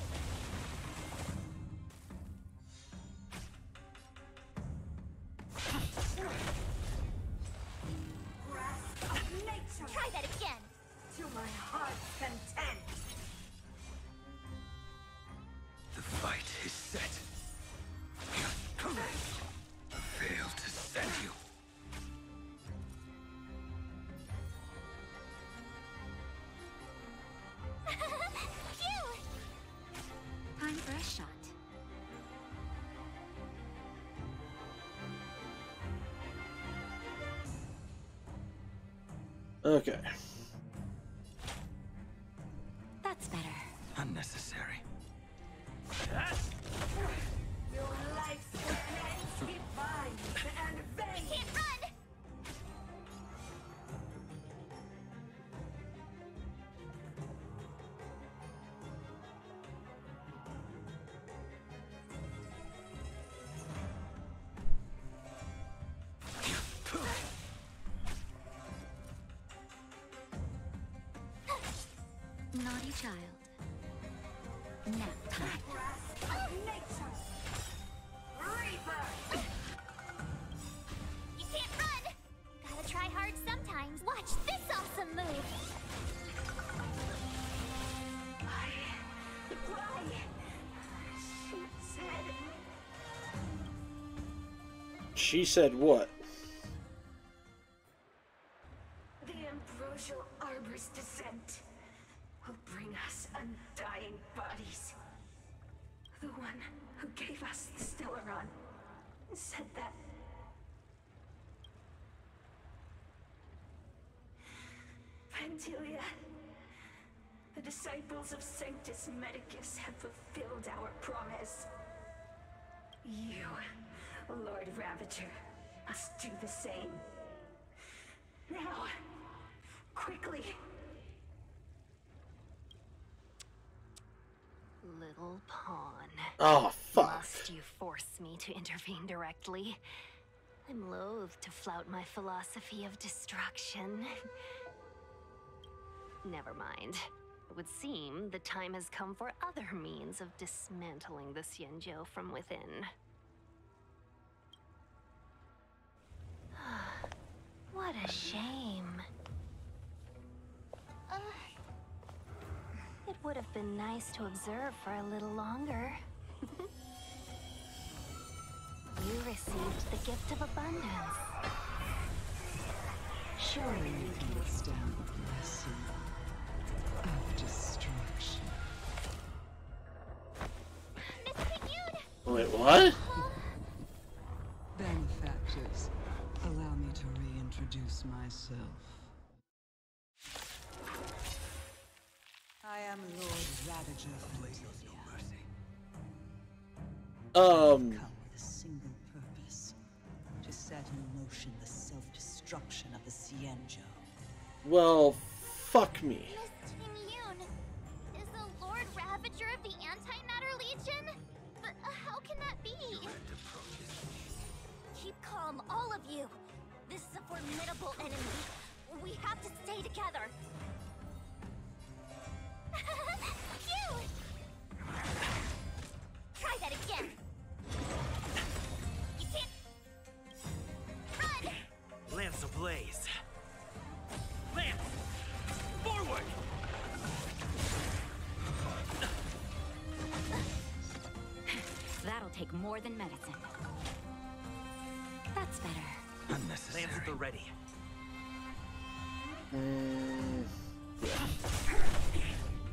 Try that again. To my heart's content. The fight is set. I fail to send you. Phew! Time for a shot. Okay. That's better. Unnecessary. Your life's keep vines and veins. Can't run! Naughty child. Nap time. You can't run! Gotta try hard sometimes. Watch this awesome move! She said what? The ambrosial arbor's descent will bring us undying bodies. The one who gave us the Stellaron said that. Vantilia, the disciples of Sanctus Medicus have fulfilled our promise. You, Lord Ravager, must do the same. Now, quickly. Little pawn. Oh, fuck. Must you force me to intervene directly? I'm loath to flout my philosophy of destruction. Never mind. It would seem the time has come for other means of dismantling the Xianzhou from within. What a shame. It would have been nice to observe for a little longer. You received the gift of abundance. Surely you can withstand the blessing of destruction. Wait, what? Benefactors, allow me to reintroduce myself. I am Lord Ravager of Blazel's no mercy. Come with a single purpose: to set in motion the self-destruction of the Xianzhou. Well, fuck me. Miss Tingyun is the Lord Ravager of the Antimatter Legion? But how can that be? Keep calm, all of you. This is a formidable enemy. We have to stay together. Phew! Try that again. You can't run. Lance ablaze. Lance! Forward! That'll take more than medicine. That's better. Unnecessary. Lance at the ready.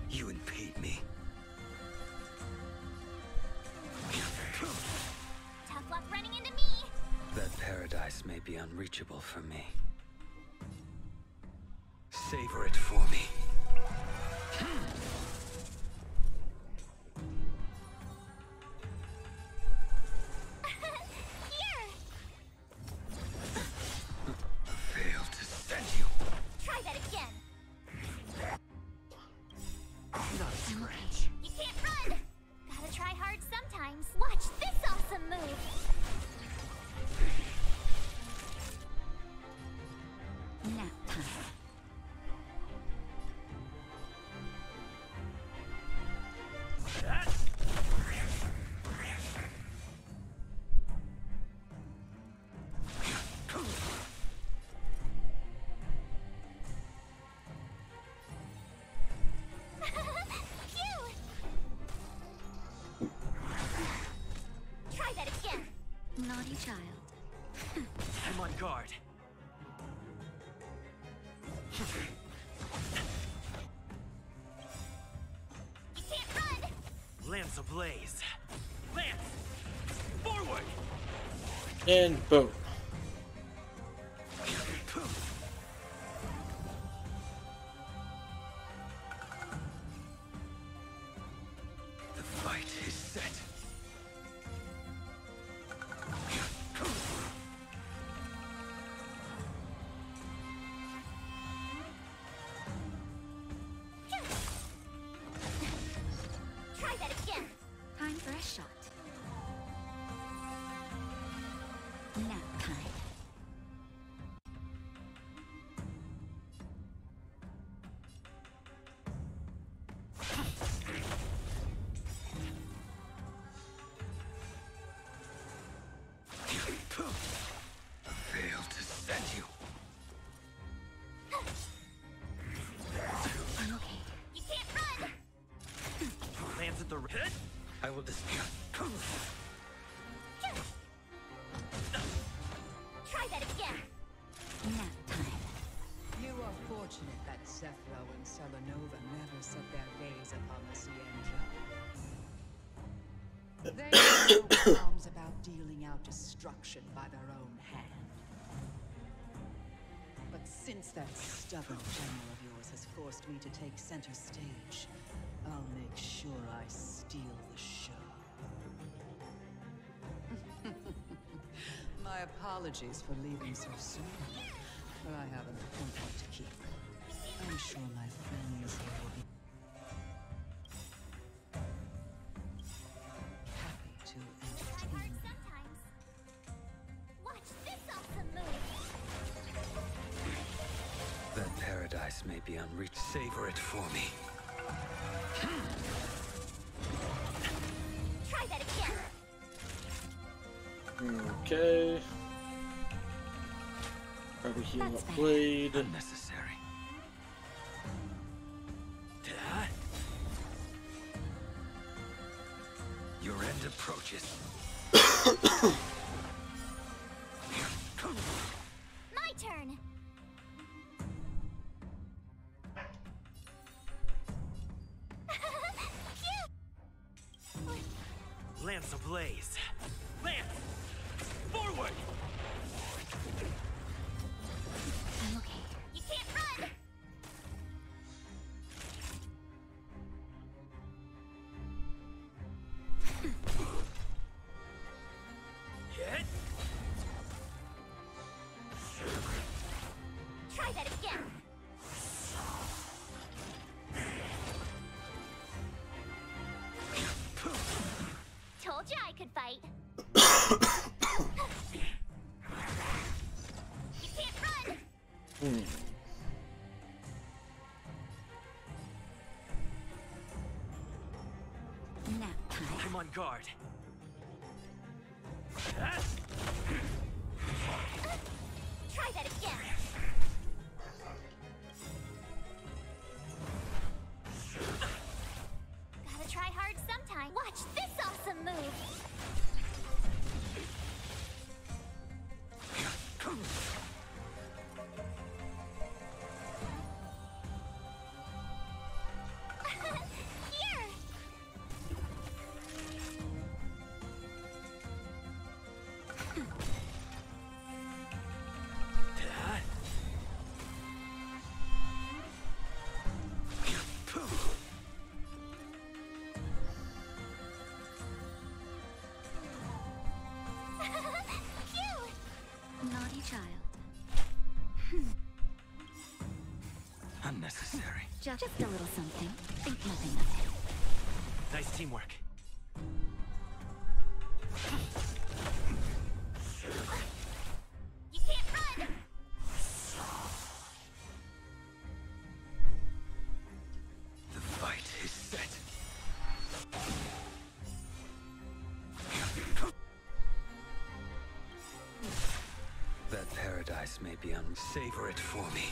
You impede me. Tough luck running into me. That paradise may be unreachable for me. Savor it for me. Here. Fail to send you. Try that again. time. Try that again. Naughty child. I'm on guard. You can't run. Lance ablaze. Lance! Forward! And boom. The fight is set. Try that again. Time for a shot. Nap time. Failed to set you. I'm okay. You can't run. Lance at the hit. I will dispute. Try that again. Nap time. You are fortunate that Zephyro and Selenova never set their gaze upon the Sientra. They have no qualms about dealing out destruction by their own hand. But since that stubborn general of yours has forced me to take center stage, I'll make sure I steal the show. My apologies for leaving so soon, but I have an appointment to keep. I'm sure my friends here will be happy to entertain you. Sometimes. Watch this awesome move. That paradise may be unreached. Savor it for me. Try that again. Okay. Probably heal That's up better. blade. Unnecessary. Your end approaches. My turn. Lance ablaze. Lance! Forward! I'm okay. You can't run. Hit! Try that again. Told you I could fight. You can't run. Nap time. I'm on guard. Try that again. Gotta try hard sometime. Watch this awesome move. Here. Naughty child. Unnecessary. Just a little something. Think nothing of it. Nice teamwork. You can't run. paradise may be on. Savor it for me.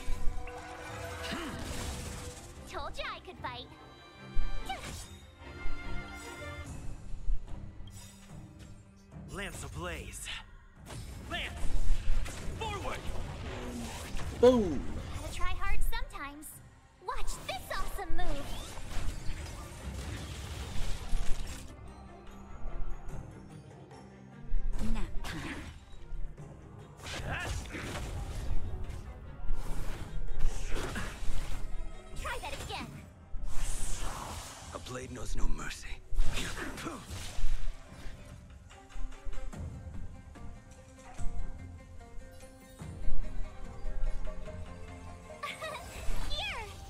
Told you I could fight. Lance ablaze. Lance! Forward! Boom! Gotta try hard sometimes. Watch this awesome move. Nap time. Try that again. A blade knows no mercy.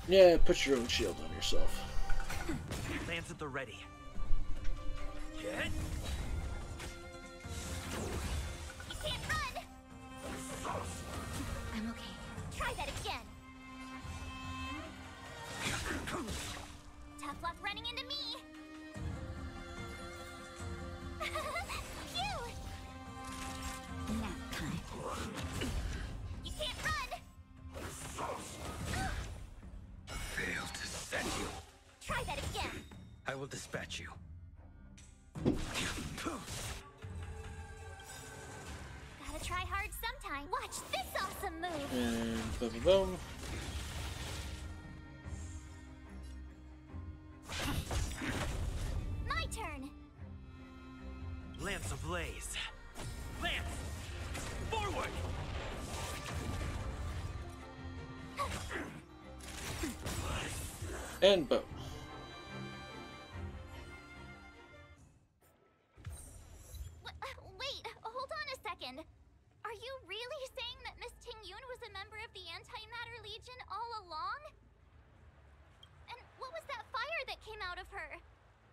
Yeah, put your own shield on yourself. Lance at the ready. Get. You can't run. I'm okay. Try that again. Tough luck running into me. Phew. Nap time. You can't run. Fail to set you. Try that again. I will dispatch you. Gotta try hard sometime. Watch this awesome move. And boom, boom, boom. My turn. Lance ablaze. Lance! Forward! And boom. Wait, hold on a second. Are you really saying that Miss Ting Yun was a member of the Antimatter Legion all along? And what was that fire that came out of her?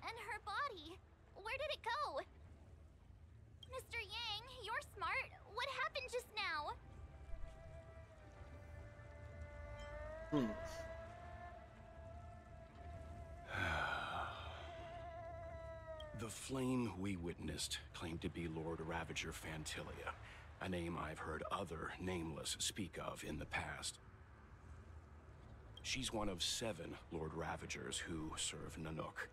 And her body? Where did it go? Mr. Yang, you're smart. What happened just now? The flame we witnessed claimed to be Lord Ravager Fantilia, a name I've heard other Nameless speak of in the past. She's one of 7 Lord Ravagers who serve Nanook,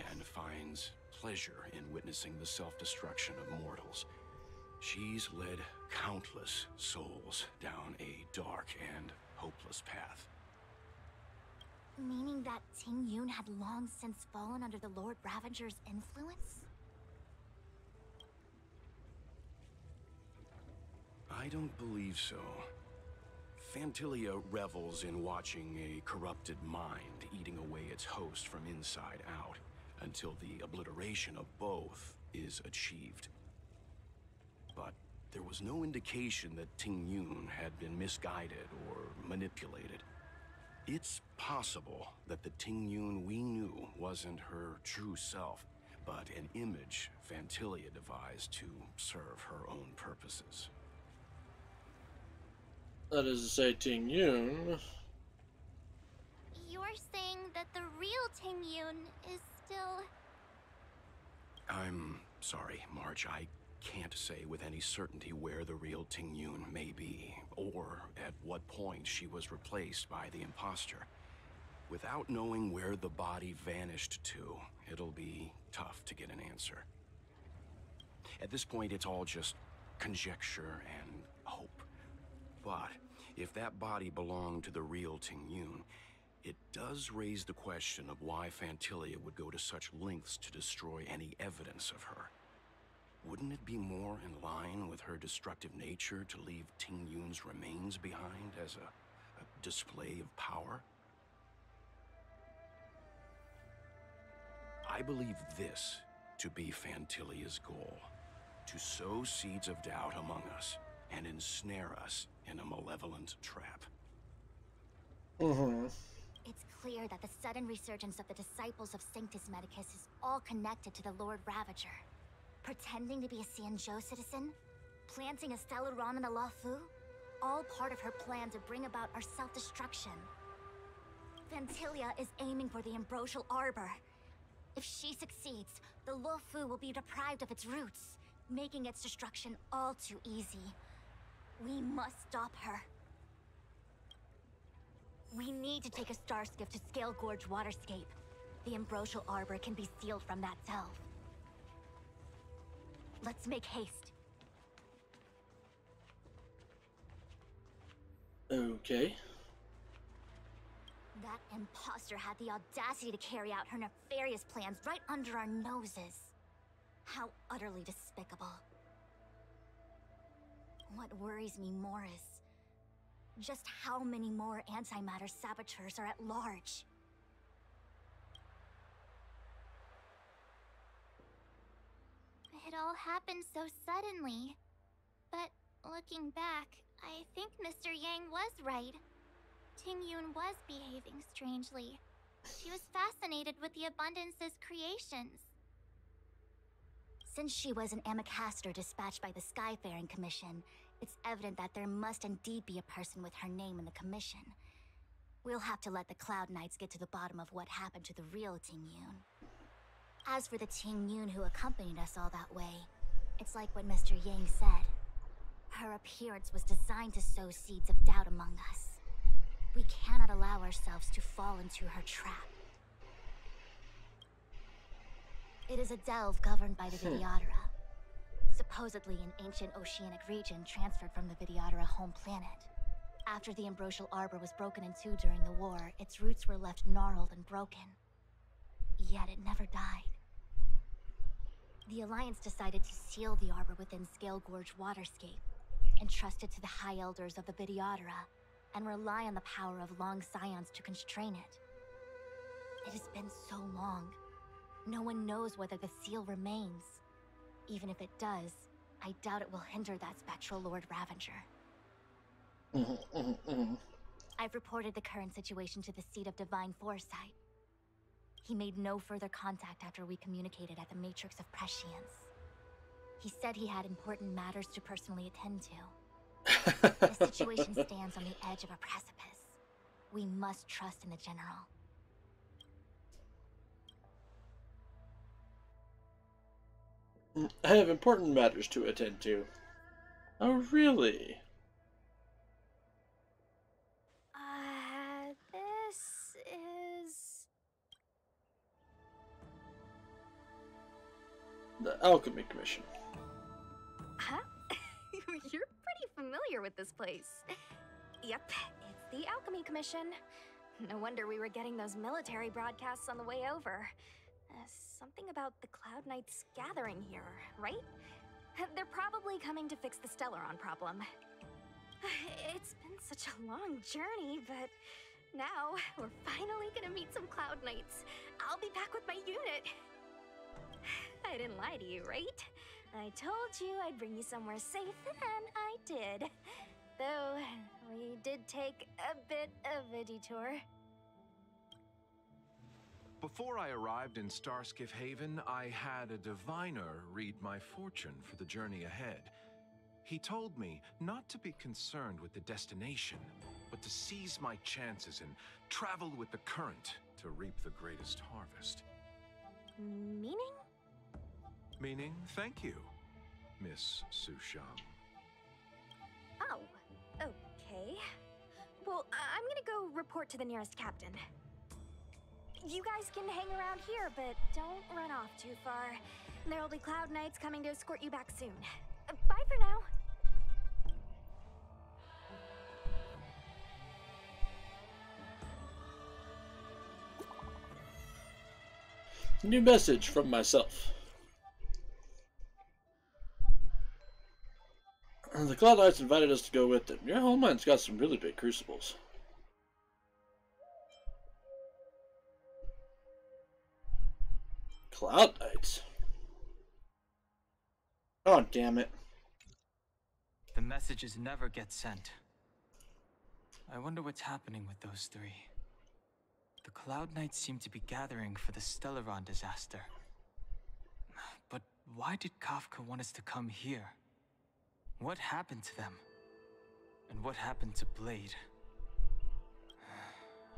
and finds pleasure in witnessing the self-destruction of mortals. She's led countless souls down a dark and hopeless path. Meaning that Ting Yun had long since fallen under the Lord Ravager's influence? I don't believe so. Fantilia revels in watching a corrupted mind eating away its host from inside out, until the obliteration of both is achieved. But there was no indication that Ting Yun had been misguided or manipulated. It's possible that the Ting Yun we knew wasn't her true self, but an image Fantilia devised to serve her own purposes. That is to say, Ting Yun. You're saying that the real Ting Yun is still... I'm sorry, March. I can't say with any certainty where the real Ting Yun may be, or at what point she was replaced by the imposter. Without knowing where the body vanished to, it'll be tough to get an answer. At this point, it's all just conjecture and hope. But if that body belonged to the real Ting Yun, it does raise the question of why Fantilia would go to such lengths to destroy any evidence of her. Wouldn't it be more in line with her destructive nature to leave Ting Yun's remains behind as a display of power? I believe this to be Fantilia's goal: to sow seeds of doubt among us and ensnare us in a malevolent trap. It's clear that the sudden resurgence of the disciples of Sanctus Medicus is all connected to the Lord Ravager. Pretending to be a Xianzhou citizen, planting a stellar Ram in the Luofu, all part of her plan to bring about our self-destruction. Fantilia is aiming for the Ambrosial Arbor. If she succeeds, the Luofu will be deprived of its roots, making its destruction all too easy. We must stop her. We need to take a star skiff to Scale Gorge Waterscape. The Ambrosial Arbor can be sealed from that delve. Let's make haste. Okay. That imposter had the audacity to carry out her nefarious plans right under our noses. How utterly despicable. What worries me more is just how many more antimatter saboteurs are at large. It all happened so suddenly. But looking back, I think Mr. Yang was right. Ting Yun was behaving strangely. She was fascinated with the Abundance's creations. Since she was an Amicastor dispatched by the Skyfaring Commission, it's evident that there must indeed be a person with her name in the commission. We'll have to let the Cloud Knights get to the bottom of what happened to the real Ting Yun. As for the Ting Yun who accompanied us all that way, it's like what Mr. Yang said. Her appearance was designed to sow seeds of doubt among us. We cannot allow ourselves to fall into her trap. It is a delve governed by the Vidyadhara, supposedly an ancient oceanic region transferred from the Vidyadhara home planet. After the Ambrosial Arbor was broken in two during the war, its roots were left gnarled and broken. Yet it never died. The Alliance decided to seal the arbor within Scale Gorge Waterscape, entrust it to the High Elders of the Vidyadhara, and rely on the power of long scions to constrain it. It has been so long. No one knows whether the seal remains. Even if it does, I doubt it will hinder that spectral Lord Ravenger. I've reported the current situation to the Seat of Divine Foresight. He made no further contact after we communicated at the Matrix of Prescience. He said he had important matters to personally attend to. The situation stands on the edge of a precipice. We must trust in the General. I have important matters to attend to. Oh, really? This is... The Alchemy Commission. Huh? You're pretty familiar with this place. Yep, it's the Alchemy Commission. No wonder we were getting those military broadcasts on the way over. Something about the Cloud Knights gathering here, right? They're probably coming to fix the Stellaron problem. It's been such a long journey, but now we're finally gonna meet some Cloud Knights. I'll be back with my unit. I didn't lie to you, right? I told you I'd bring you somewhere safe, and I did. Though, we did take a bit of a detour. Before I arrived in Starskiff Haven, I had a diviner read my fortune for the journey ahead. He told me not to be concerned with the destination, but to seize my chances and travel with the current to reap the greatest harvest. Meaning? Meaning, thank you, Miss Sushang. Oh, okay. Well, I'm gonna go report to the nearest captain. You guys can hang around here, but don't run off too far. There'll be Cloud Knights coming to escort you back soon. Bye for now. New message from myself. The Cloud Knights invited us to go with them. Your homeline's got some really big crucibles. Cloud Knights. Oh, damn it. The messages never get sent. I wonder what's happening with those three. The Cloud Knights seem to be gathering for the Stellaron disaster. But why did Kafka want us to come here? What happened to them? And what happened to Blade?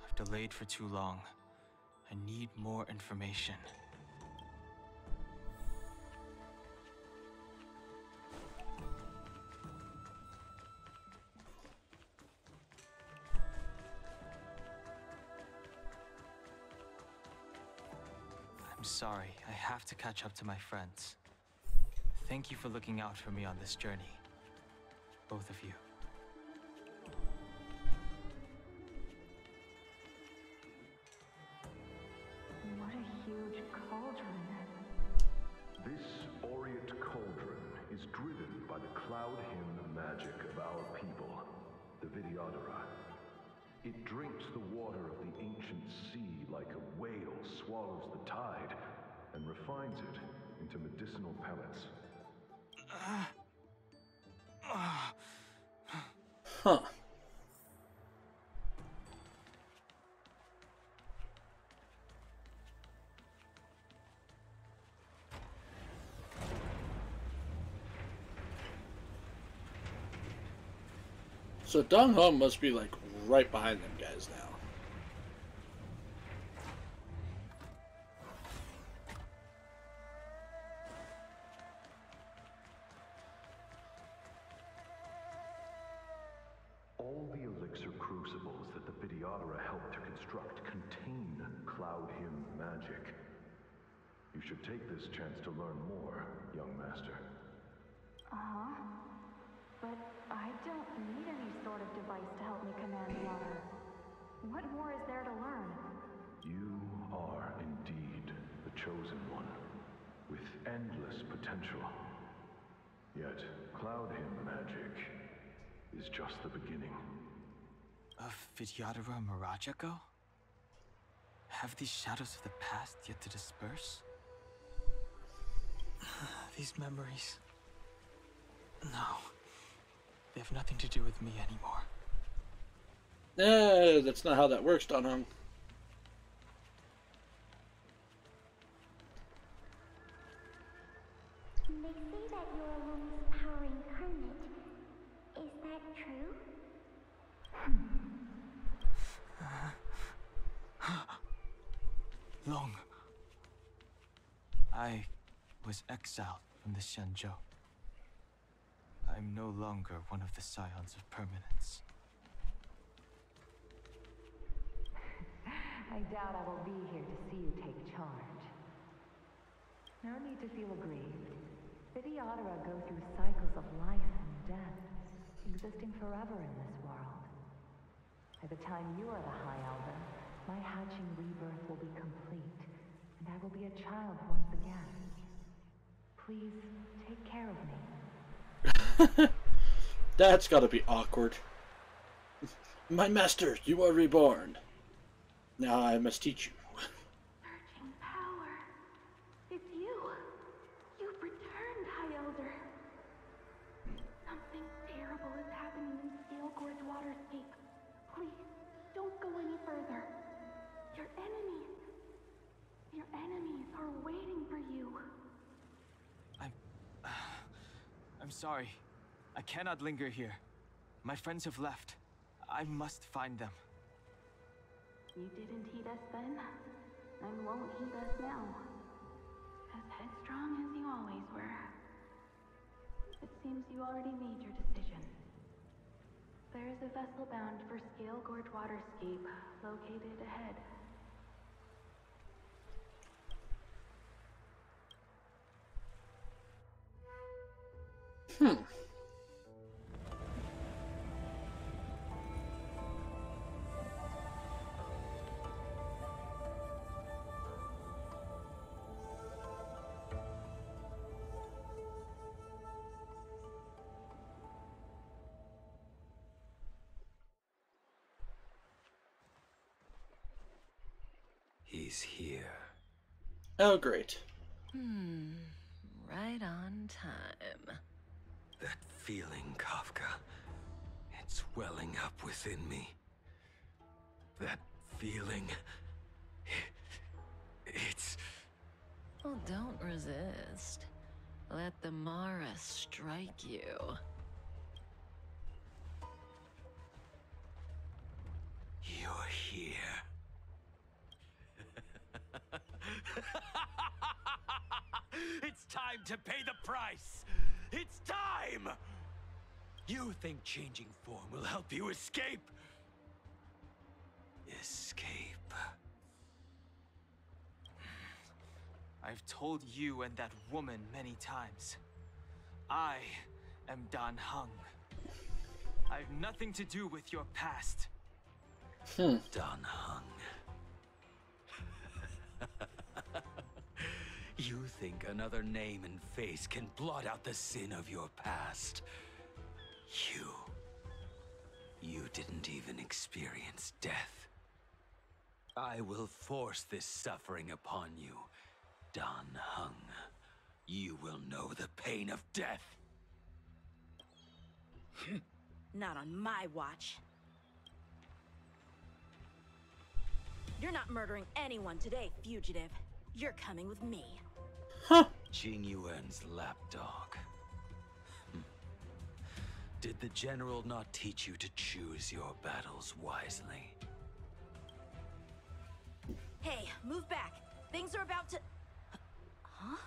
I've delayed for too long. I need more information. sorry. I have to catch up to my friends. Thank you for looking out for me on this journey. Both of you. What a huge cauldron. This aureate cauldron is driven by the cloud hymn magic of our people, the Vidyadhara. It drinks the water of the ancient sea like a whale swallows the tide, and refines it into medicinal pellets. Huh. So Dong Hong must be like right behind them guys now. All the elixir crucibles that the Vidyadhara helped to construct contain cloud hymn magic. You should take this chance to learn more, young master. Uh-huh. But I don't need any sort of device to help me command water. What more is there to learn? You are indeed the chosen one, with endless potential. Yet, cloud hymn magic is just the beginning. Of Vidyadhara Mirajago? Have these shadows of the past yet to disperse? These memories... No. They have nothing to do with me anymore. That's not how that works, Don Hong. They say that you're Lung's power incarnate. Is that true? Long. I was exiled from the Shenzhou. I'm no longer one of the Scions of Permanence. I doubt I will be here to see you take charge. No need to feel aggrieved. Vidyadhara go through cycles of life and death, existing forever in this world. By the time you are the High Elder, my hatching rebirth will be complete, and I will be a child once again. Please, take care of me. That's gotta be awkward. My master, you are reborn. Now I must teach you. Searching power. It's you. You've returned, High Elder. Something terrible is happening in Scale Gorge Waterscape. Please, don't go any further. Your enemies are waiting for you. I'm sorry. I cannot linger here. My friends have left. I must find them. You didn't heed us then, and won't heed us now. As headstrong as you always were. It seems you already made your decision. There is a vessel bound for Scale Gorge Waterscape, located ahead. He's here. Oh, great. Right on time. That feeling, Kafka. It's welling up within me. That feeling... It's... Well, don't resist. Let the Mara strike you. You're here. It's time to pay the price! It's time! You think changing form will help you escape? Escape. I've told you and that woman many times. I am Dan Heng. I've nothing to do with your past. Dan Heng. You think another name and face can blot out the sin of your past? You didn't even experience death. I will force this suffering upon you, Dan Heng. You will know the pain of death. Not on my watch. You're not murdering anyone today, fugitive. You're coming with me. Jing Yuan's lapdog. Did the general not teach you to choose your battles wisely? Hey, move back. Things are about to... Huh?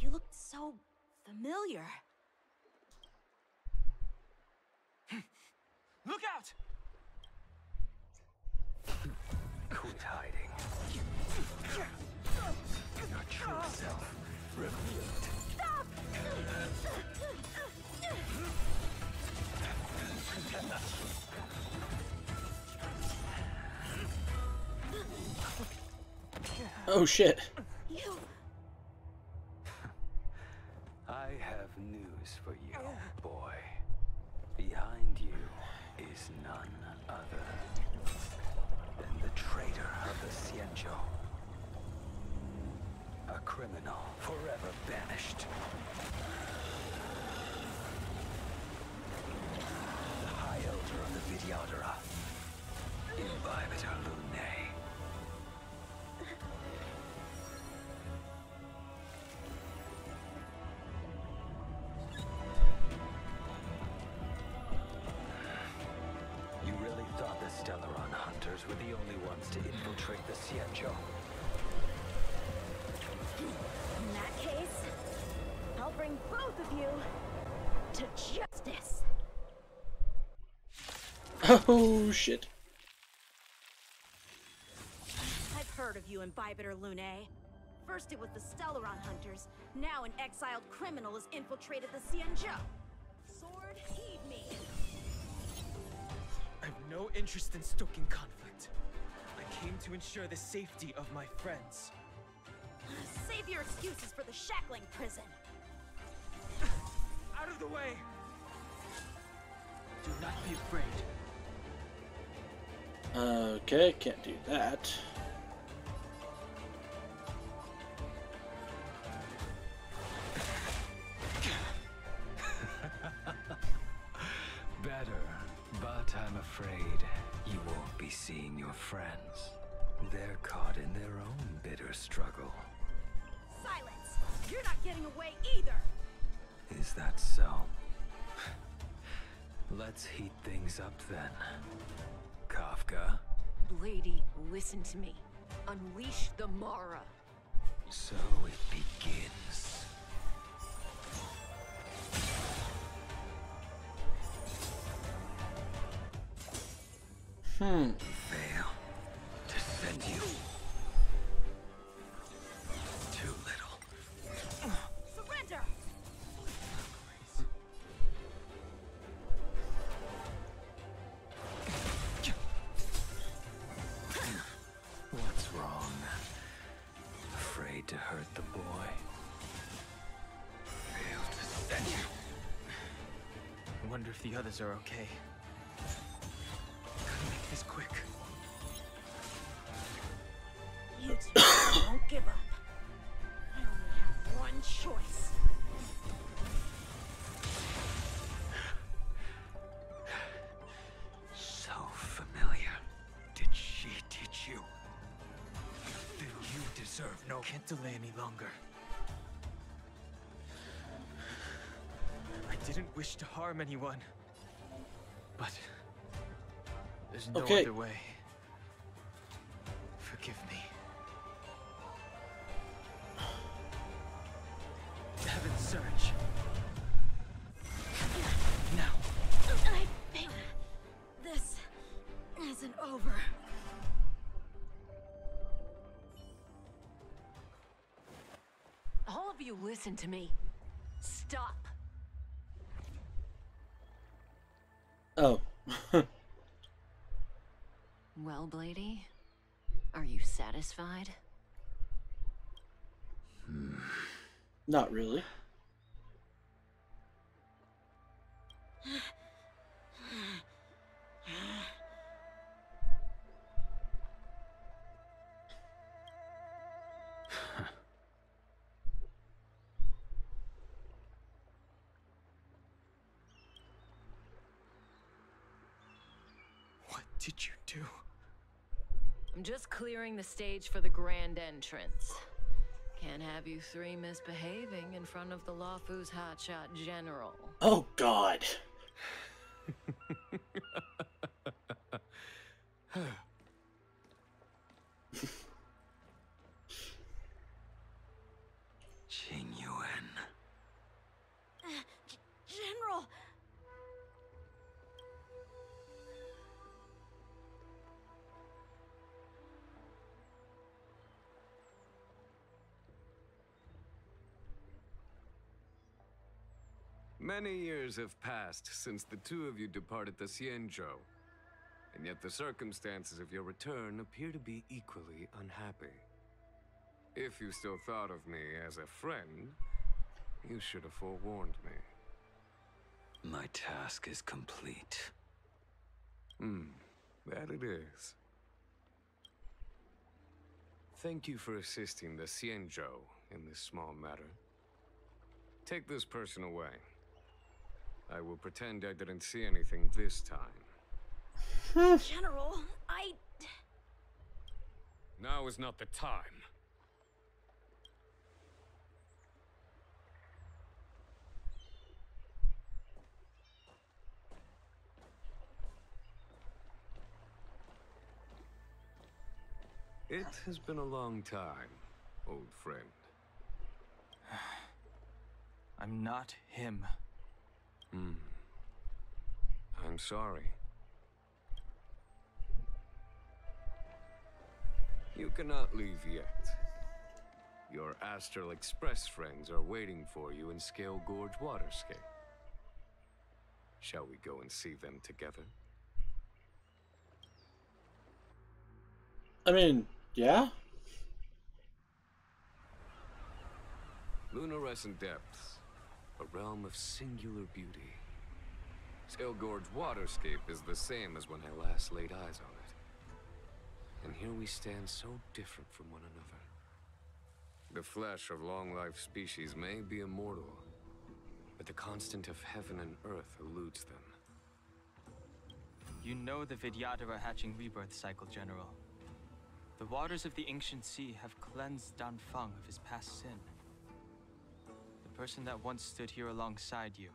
You look so familiar. Look out! Quit hiding. Your true self revealed. Stop! Oh shit. I have news for you, boy. Behind you is none other than the traitor of the Xianzhou. A criminal forever banished. The High Elder of the Vidyadhara. Imbibitor Lunae. You really thought the Stellaron hunters were the only ones to infiltrate the Xianzhou? In that case, I'll bring both of you to justice. Oh shit. I've heard of you, Imbibitor Lunae. First it was the Stellaron hunters, now an exiled criminal has infiltrated the Xianzhou. Sword, heed me. I've no interest in stoking conflict. I came to ensure the safety of my friends. Save your excuses for the shackling prison. Out of the way! Do not be afraid. Okay, can't do that. Better, but I'm afraid you won't be seeing your friends. They're caught in their own bitter struggle. Silence! You're not getting away either! Is that so? Let's heat things up then. Kafka. Lady, listen to me. Unleash the Mara. So it begins. Fail to send you. Too little. Surrender! What's wrong? Afraid to hurt the boy? Fail to send you. I wonder if the others are okay. Gotta make this quick. You two won't give up. I only have one choice. So familiar. Did she teach you? Then you deserve no... Can't delay any longer. I didn't wish to harm anyone. But... there's no other way. Forgive me. Heaven's Surge. Now. I think this isn't over. listen to me. Stop. Oh. Well, Blady, are you satisfied? Not really. What did you do? I'm just clearing the stage for the grand entrance. Can't have you three misbehaving in front of the Lawfu's hotshot general. Oh, God. Qingyuan. General! Many years have passed since the two of you departed the Xianzhou, and yet the circumstances of your return appear to be equally unhappy. If you still thought of me as a friend, you should have forewarned me. My task is complete. That it is. Thank you for assisting the Xianzhou in this small matter. Take this person away. I will pretend I didn't see anything this time. General, Now is not the time. It has been a long time, old friend. I'm not him. I'm sorry. You cannot leave yet. Your Astral Express friends are waiting for you in Scale Gorge Waterscape. Shall we go and see them together? I mean, yeah? Lunarescent Depths, a realm of singular beauty. Scale Gorge Waterscape is the same as when I last laid eyes on it. And here we stand so different from one another. The flesh of long-life species may be immortal, but the constant of heaven and earth eludes them. You know the Vidyadhara hatching rebirth cycle, General. The waters of the ancient sea have cleansed Danfeng of his past sin. The person that once stood here alongside you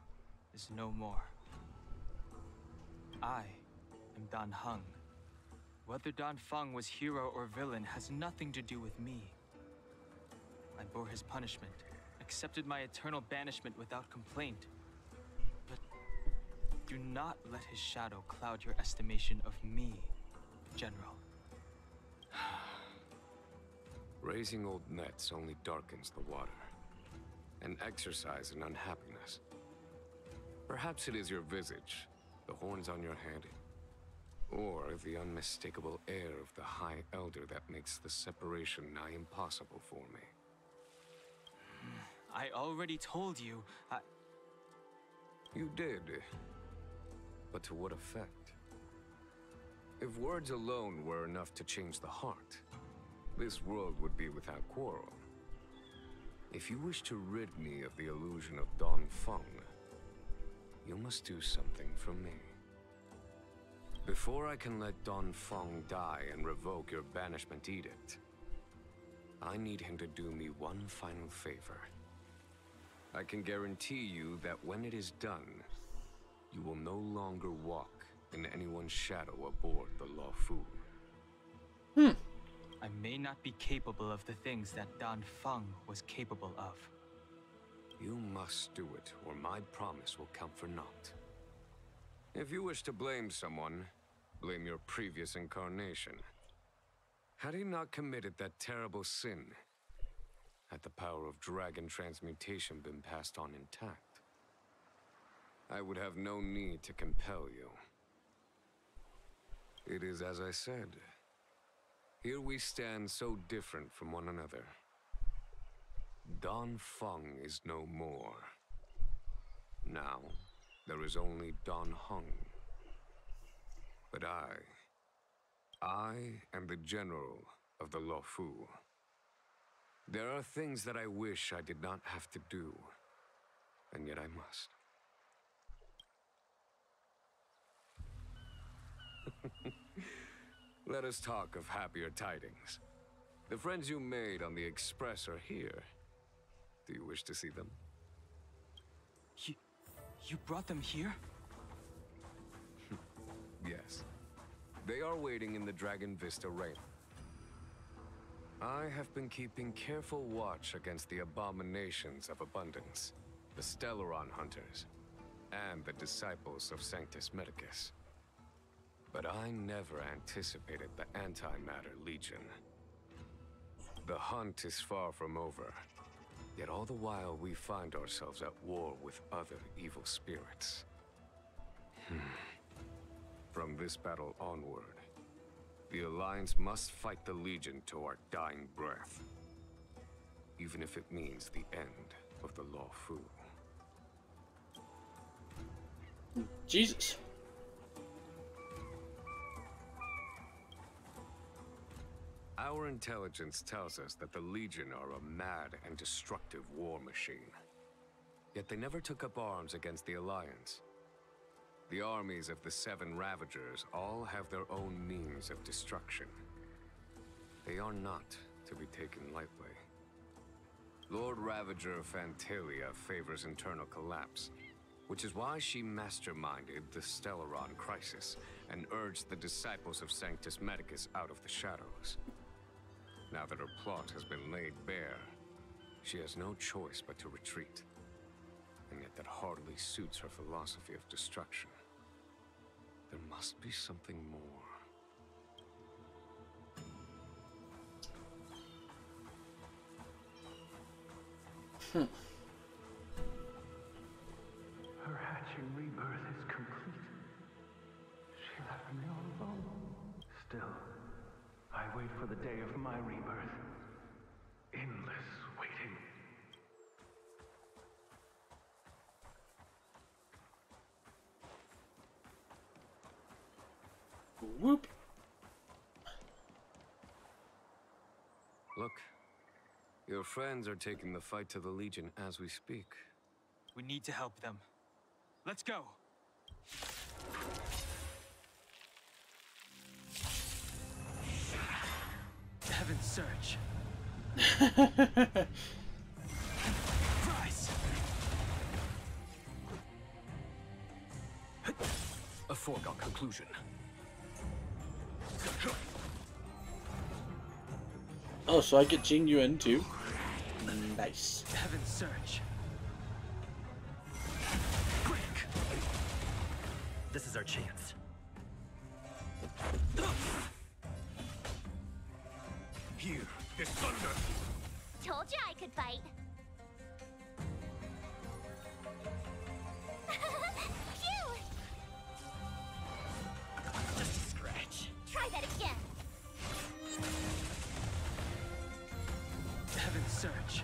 is no more. I am Dan Heng. Whether Danfeng was hero or villain has nothing to do with me. I bore his punishment, accepted my eternal banishment without complaint. But do not let his shadow cloud your estimation of me, General. Raising old nets only darkens the water, an exercise in unhappiness. Perhaps it is your visage, the horns on your head, or the unmistakable air of the High Elder that makes the separation nigh impossible for me. I already told you, You did. But to what effect? If words alone were enough to change the heart, this world would be without quarrel. If you wish to rid me of the illusion of Danfeng, you must do something for me. Before I can let Danfeng die and revoke your banishment edict, I need him to do me one final favor. I can guarantee you that when it is done, you will no longer walk in anyone's shadow aboard the Lawfu. I may not be capable of the things that Danfeng was capable of. You must do it, or my promise will count for naught. If you wish to blame someone, blame your previous incarnation. Had he not committed that terrible sin, had the power of dragon transmutation been passed on intact, I would have no need to compel you. It is as I said. Here we stand so different from one another. Don Feng is no more. Now, there is only Don Heng. But I am the general of the Luofu. There are things that I wish I did not have to do, and yet I must. Let us talk of happier tidings. The friends you made on the Express are here. Do you wish to see them? You brought them here? Yes. They are waiting in the Dragon Vista Rain. I have been keeping careful watch against the abominations of abundance, the Stellaron Hunters, and the disciples of Sanctus Medicus. But I never anticipated the Antimatter Legion. The hunt is far from over, yet all the while we find ourselves at war with other evil spirits. From this battle onward, the Alliance must fight the Legion to our dying breath, even if it means the end of the Luofu. Jesus. Our intelligence tells us that the Legion are a mad and destructive war machine. Yet they never took up arms against the Alliance. The armies of the Seven Ravagers all have their own means of destruction. They are not to be taken lightly. Lord Ravager Fantalia favors internal collapse, which is why she masterminded the Stellaron crisis and urged the disciples of Sanctus Medicus out of the shadows. Now that her plot has been laid bare, she has no choice but to retreat. And yet that hardly suits her philosophy of destruction. There must be something more. Her hatching rebirth is complete. She left me all alone. Still, I wait for the day of my rebirth. Endless waiting. Whoop. Look, your friends are taking the fight to the Legion as we speak. We need to help them. Let's go! Heaven's Surge. Rise! A foregone conclusion. Oh, so I get Jing Yuan too? Nice. Heaven's Surge. This is our chance. Here, this thunder. Told you I could fight. Phew! Just a scratch. Try that again. Heaven's Surge.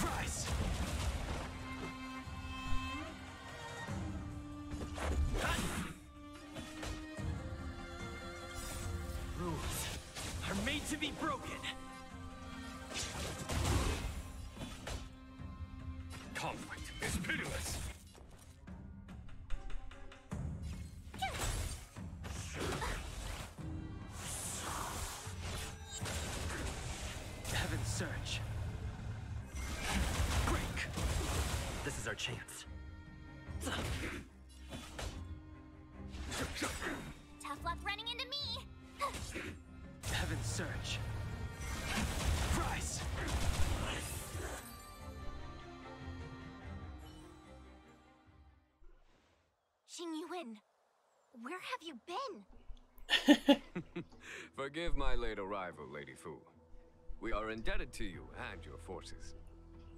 Rise! Rules are made to be broken. Conflict is pitiless. Heaven's Surge. Break! This is our chance. Tough luck running into me. Heaven's Surge. Rise! Xing Yuan, where have you been? Forgive my late arrival, Lady Fu. We are indebted to you and your forces.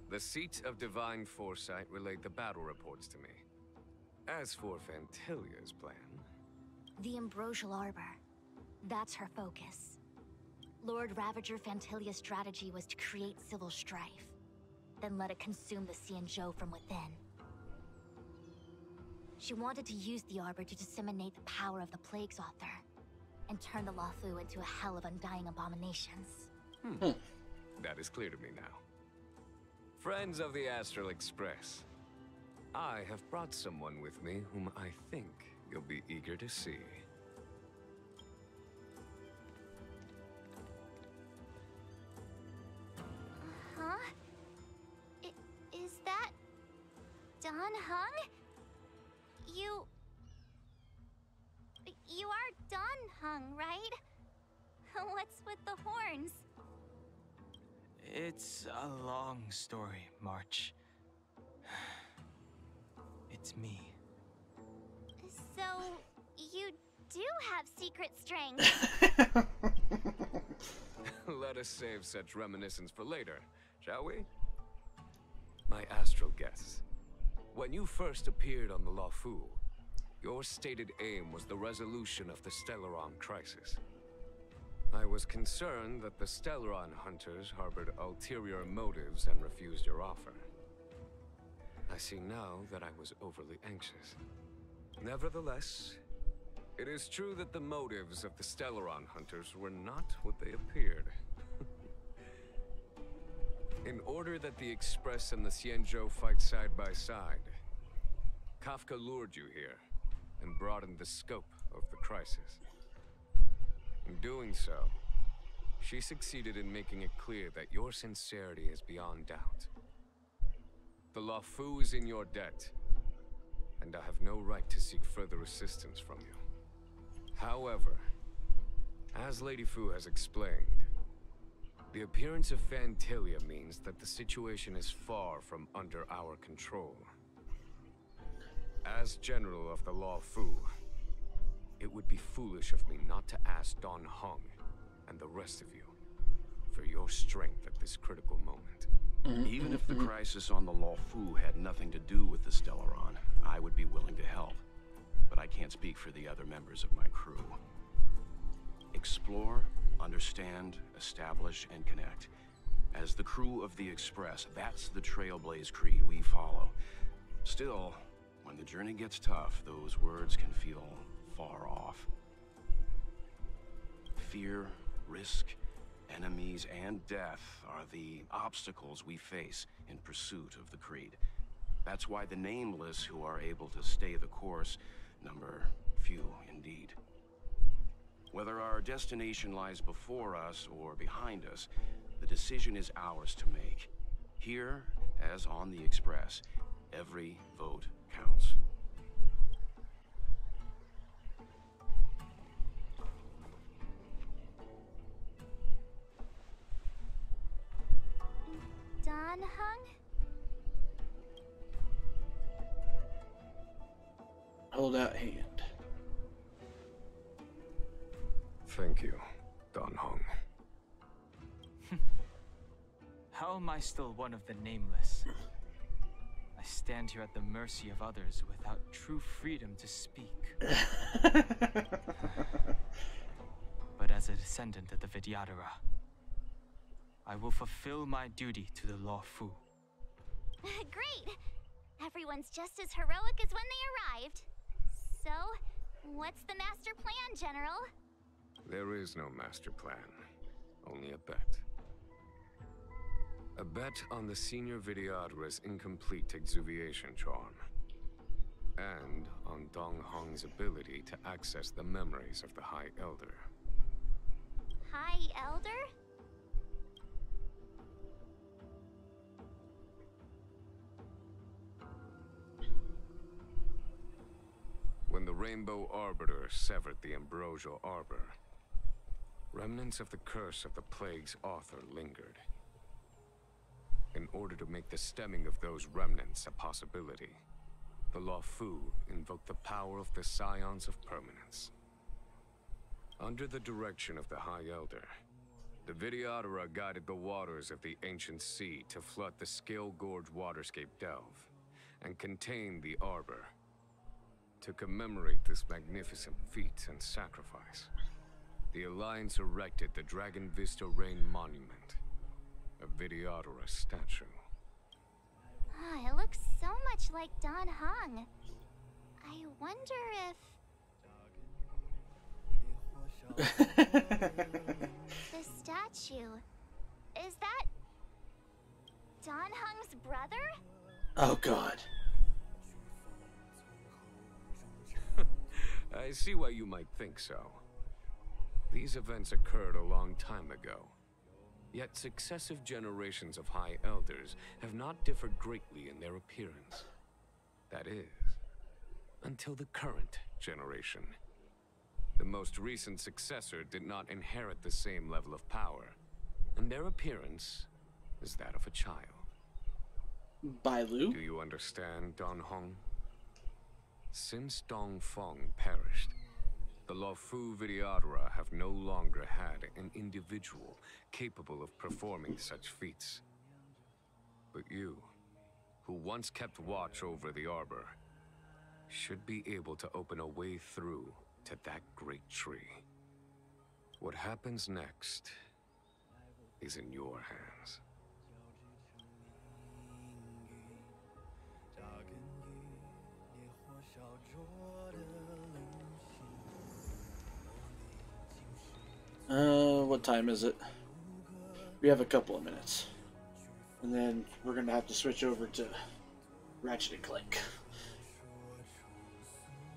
The Seat of Divine Foresight relayed the battle reports to me. As for Fantilia's plan... The Ambrosial Arbor. That's her focus. Lord Ravager Fantilia's strategy was to create civil strife, then let it consume the Xianzhou from within. She wanted to use the Arbor to disseminate the power of the Plague's Author, and turn the Luofu into a hell of undying abominations. That is clear to me now. Friends of the Astral Express, I have brought someone with me whom I think you'll be eager to see. Huh? Is that... Don Heng? You are Don Heng, right? What's with the horns? It's a long story, March. It's me. So, you do have secret strength. Let us save such reminiscence for later, shall we? My astral guess. When you first appeared on the Luofu, your stated aim was the resolution of the Stellaron crisis. I was concerned that the Stellaron hunters harbored ulterior motives and refused your offer. I see now that I was overly anxious. Nevertheless, it is true that the motives of the Stellaron hunters were not what they appeared. In order that the Express and the Xianzhou fight side by side, Kafka lured you here and broadened the scope of the crisis. In doing so, she succeeded in making it clear that your sincerity is beyond doubt. The Luofu is in your debt, and I have no right to seek further assistance from you. However, as Lady Fu has explained, the appearance of Fantilia means that the situation is far from under our control. As General of the Luofu, it would be foolish of me not to ask Don Heng and the rest of you for your strength at this critical moment. Even if the crisis on the Luofu had nothing to do with the Stellaron, I would be willing to help. But I can't speak for the other members of my crew. Explore, understand, establish, and connect. As the crew of the Express, that's the Trailblaze creed we follow. Still, when the journey gets tough, those words can feel far off. Fear, risk, enemies, and death are the obstacles we face in pursuit of the creed. That's why the nameless who are able to stay the course number few indeed. Whether our destination lies before us or behind us, the decision is ours to make. Here, as on the Express, every vote counts. Don Heng? Hold out hand. Thank you, Don Heng. How am I still one of the nameless? I stand here at the mercy of others without true freedom to speak. But as a descendant of the Vidyadhara, I will fulfill my duty to the Luofu. Great! Everyone's just as heroic as when they arrived. So, what's the master plan, General? There is no master plan, only a bet. A bet on the Senior Vidyadhara's incomplete exuviation charm. And on Dong Hong's ability to access the memories of the High Elder. High Elder? When the Rainbow Arbiter severed the Ambrosial Arbor, remnants of the curse of the Plague's author lingered. In order to make the stemming of those remnants a possibility, the Luofu invoked the power of the Scions of Permanence. Under the direction of the High Elder, The Videodora guided the waters of the ancient sea to flood the Scale Gorge waterscape delve and contain the arbor. To commemorate this magnificent feat and sacrifice, the Alliance erected the Dragon Vista Rain Monument, a Videodora statue. Ah, it looks so much like Don Heng. I wonder if... The statue... Is that... Don Heng's brother? Oh god. I see why you might think so. These events occurred a long time ago. Yet successive generations of High Elders have not differed greatly in their appearance. That is, until the current generation. The most recent successor did not inherit the same level of power, and their appearance is that of a child. Bailu? Do you understand, Don Hong? Since Dong Feng perished, the Luofu Videodora have no longer had an individual capable of performing such feats. But you, who once kept watch over the arbor, should be able to open a way through to that great tree. What happens next is in your hands. What time is it? We have a couple of minutes. And then we're gonna have to switch over to Ratchet and Clank.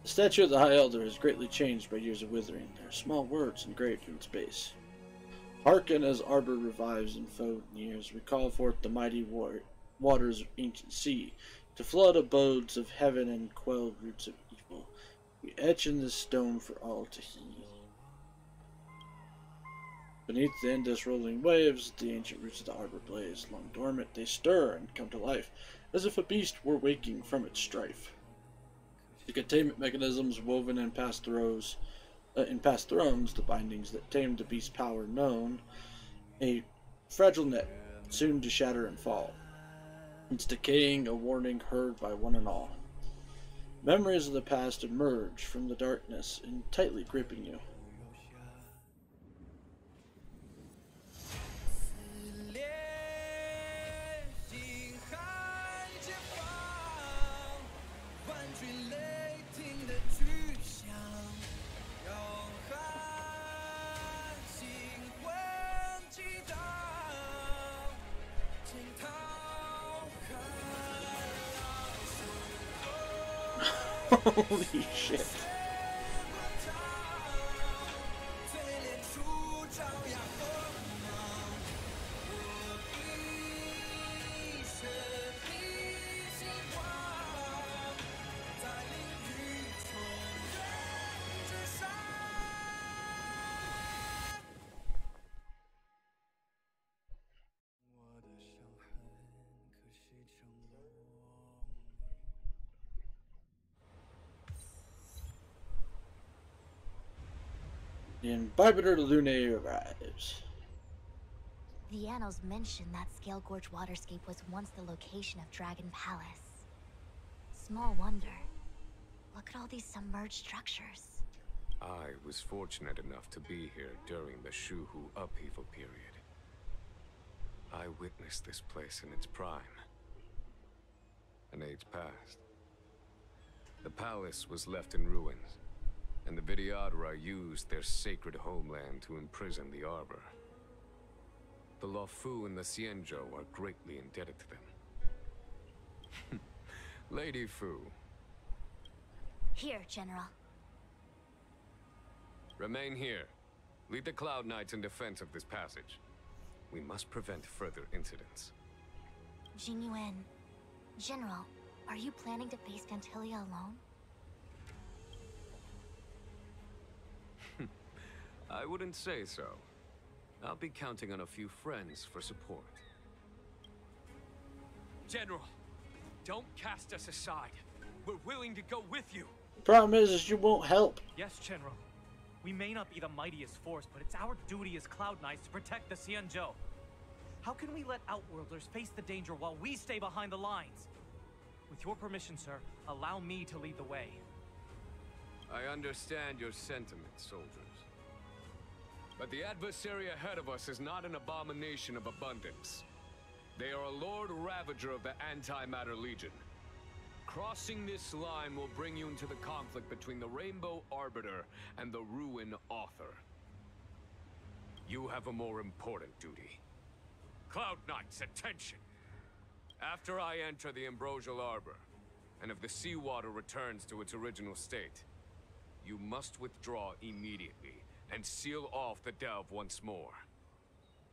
The statue of the High Elder is greatly changed by years of withering. There are small words engraved in its base. Hearken as Arbor revives in foe years. We call forth the mighty waters of ancient sea to flood abodes of heaven and quell roots of evil. We etch in this stone for all to heed. Beneath the endless rolling waves, the ancient roots of the arbor blaze. Long dormant, they stir and come to life, as if a beast were waking from its strife. The containment mechanisms woven in past thrones, the bindings that tamed the beast's power known, a fragile net, soon to shatter and fall. Its decaying, a warning heard by one and all. Memories of the past emerge from the darkness and tightly gripping you. Holy shit. The Imbibitor Lunae arrives. The annals mention that Scale Gorge waterscape was once the location of Dragon Palace. Small wonder. Look at all these submerged structures. I was fortunate enough to be here during the Shuhu upheaval period. I witnessed this place in its prime. An age passed. The palace was left in ruins, and the Videodora used their sacred homeland to imprison the arbor. The Luofu and the Xianzhou are greatly indebted to them. Lady Fu. Here, General. Remain here. Lead the Cloud Knights in defense of this passage. We must prevent further incidents. Jingyuan. General, are you planning to face Vantilia alone? I wouldn't say so. I'll be counting on a few friends for support. General, don't cast us aside. We're willing to go with you. The problem is you won't help. Yes, General. We may not be the mightiest force, but it's our duty as Cloud Knights to protect the Xianzhou. How can we let Outworlders face the danger while we stay behind the lines? With your permission, sir, allow me to lead the way. I understand your sentiments, soldiers. But the adversary ahead of us is not an abomination of abundance. They are a Lord Ravager of the Antimatter Legion. Crossing this line will bring you into the conflict between the Rainbow Arbiter and the Ruin Author. You have a more important duty. Cloud Knights, attention! After I enter the Ambrosial Arbor, and if the seawater returns to its original state, you must withdraw immediately and seal off the delve once more.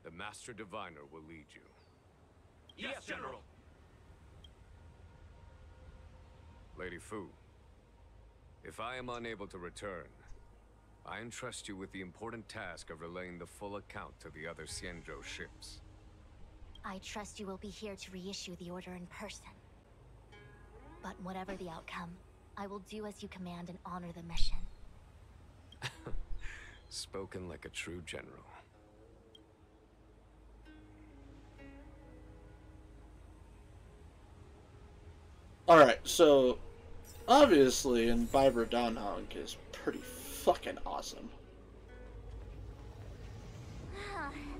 The Master Diviner will lead you. Yes, General! Lady Fu, if I am unable to return, I entrust you with the important task of relaying the full account to the other Xianzhou ships. I trust you will be here to reissue the order in person. But whatever the outcome, I will do as you command and honor the mission. Spoken like a true general. Alright, so obviously Imbiber Dan Heng is pretty fucking awesome.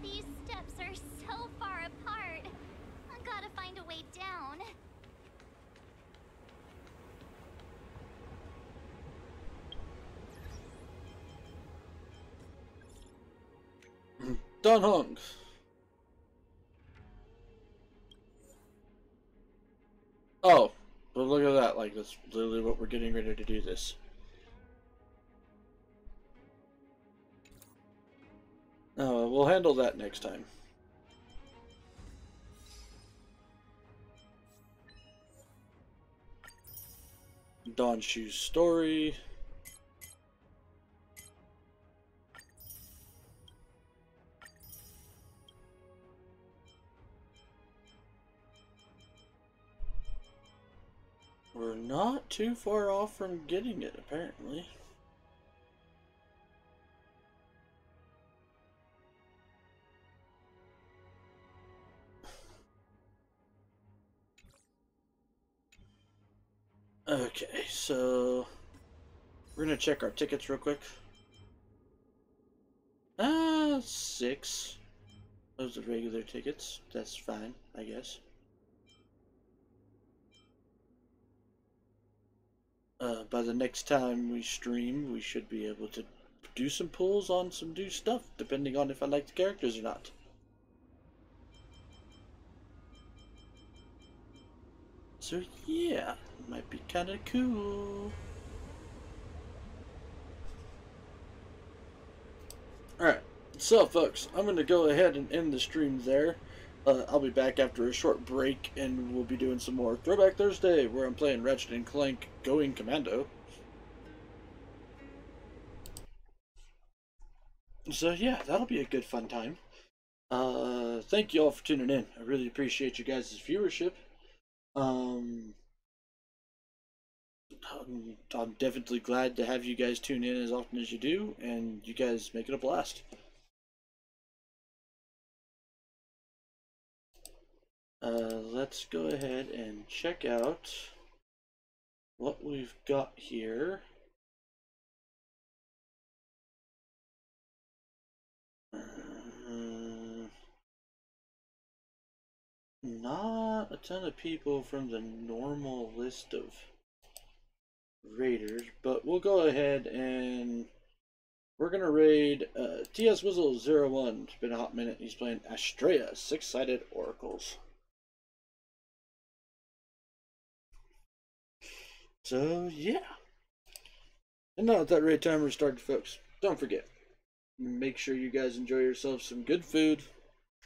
These steps are so far apart. I gotta find a way down. Dan Heng. Oh, but look at that, like that's literally what we're getting ready to do this. Oh, we'll handle that next time. Dawn Shu's story. We're not too far off from getting it, apparently. Okay, so we're gonna check our tickets real quick. 6. Those are regular tickets. That's fine, I guess. By the next time we stream, we should be able to do some pulls on some new stuff, depending on if I like the characters or not. So yeah, might be kind of cool. Alright, so folks, I'm going to go ahead and end the stream there. I'll be back after a short break, and we'll be doing some more Throwback Thursday, where I'm playing Ratchet & Clank Going Commando. So yeah, that'll be a good fun time. Thank you all for tuning in. I really appreciate you guys' viewership. I'm definitely glad to have you guys tune in as often as you do, and you guys make it a blast. Let's go ahead and check out what we've got here. Not a ton of people from the normal list of raiders, but we'll go ahead and we're gonna raid TS Wizzle 01. It's been a hot minute. He's playing Astral, 6-sided oracles. So yeah. And now that that raid timer started, folks, don't forget, make sure you guys enjoy yourselves some good food,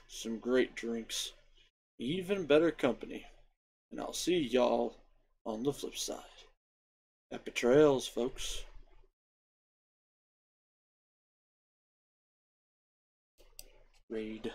some great drinks, even better company. And I'll see y'all on the flip side. Happy trails, folks. Raid.